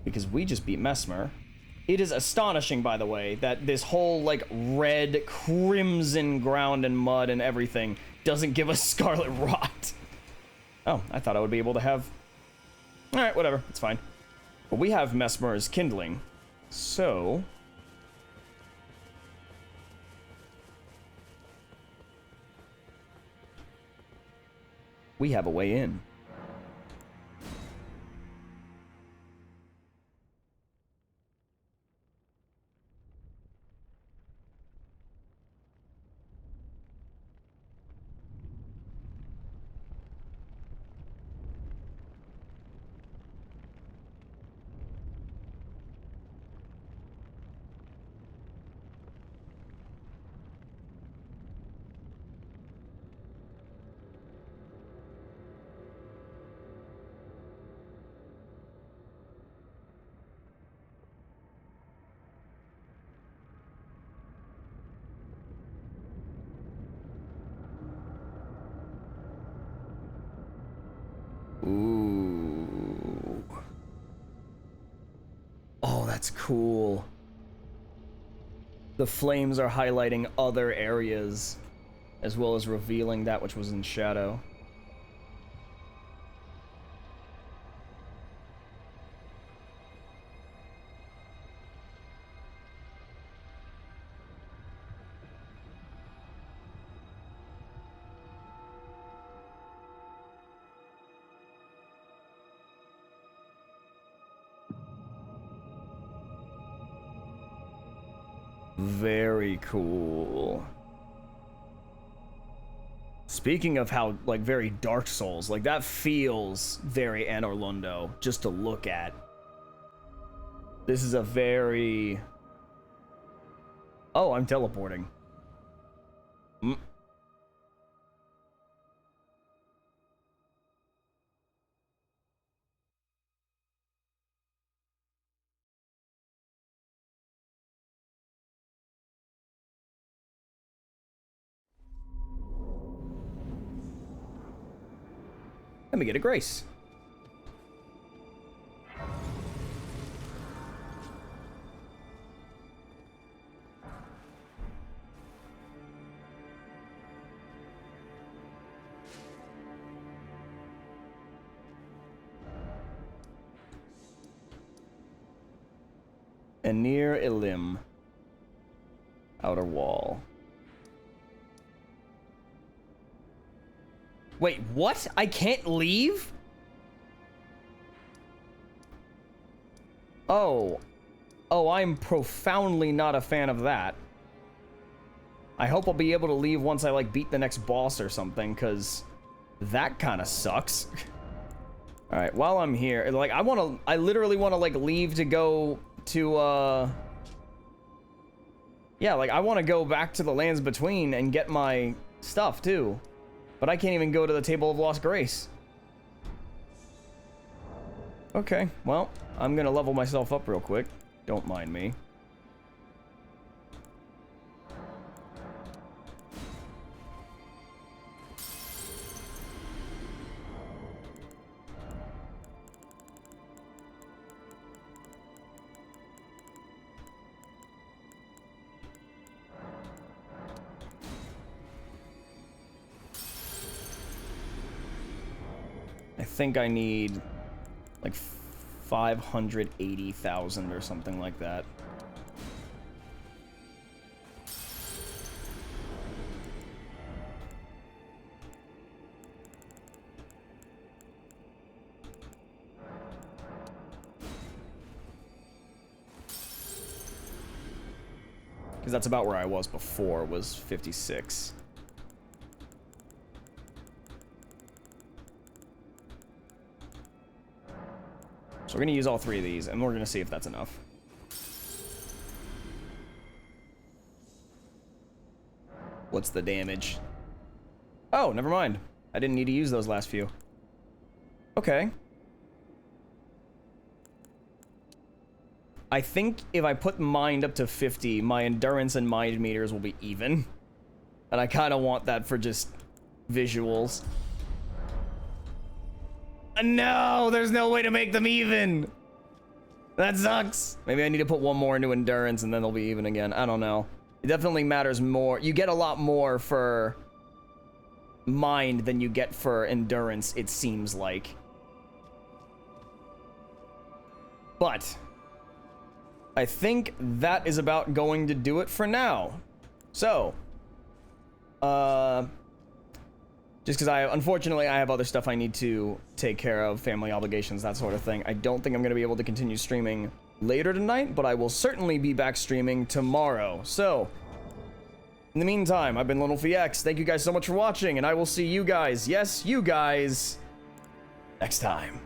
Because we just beat Messmer. It is astonishing, by the way, that this whole, like, red, crimson ground and mud and everything doesn't give us Scarlet Rot. Oh, I thought I would be able to have... Alright, whatever, it's fine. But we have Messmer's Kindling, so... we have a way in. Ooh. Oh, that's cool. The flames are highlighting other areas, as well as revealing that which was in shadow. Very cool. Speaking of how, like, very Dark Souls, like, that feels very Anor Londo, just to look at. This is a very... Oh, I'm teleporting. Let me get a grace. And near Ilim. Outer wall. Wait, what? I can't leave? Oh. Oh, I'm profoundly not a fan of that. I hope I'll be able to leave once I, like, beat the next boss or something, because that kind of sucks. Alright, while I'm here, like, I literally want to, like, leave to go to, yeah, like, I want to go back to the Lands Between and get my stuff, too. But I can't even go to the Table of Lost Grace. Okay, well, I'm gonna level myself up real quick. Don't mind me. I think I need like 580,000 or something like that. Because that's about where I was before, was 56. So we're going to use all three of these, and we're going to see if that's enough. What's the damage? Oh, never mind. I didn't need to use those last few. Okay. I think if I put mind up to 50, my endurance and mind meters will be even. And I kind of want that for just visuals. No, there's no way to make them even. That sucks. Maybe I need to put one more into endurance and then they'll be even again. I don't know. It definitely matters more. You get a lot more for mind than you get for endurance, it seems like. But I think that is about going to do it for now. So, just because unfortunately, I have other stuff I need to take care of, family obligations, that sort of thing. I don't think I'm going to be able to continue streaming later tonight, but I will certainly be back streaming tomorrow. So, in the meantime, I've been LionelPhiX. Thank you guys so much for watching, and I will see you guys, yes, you guys, next time.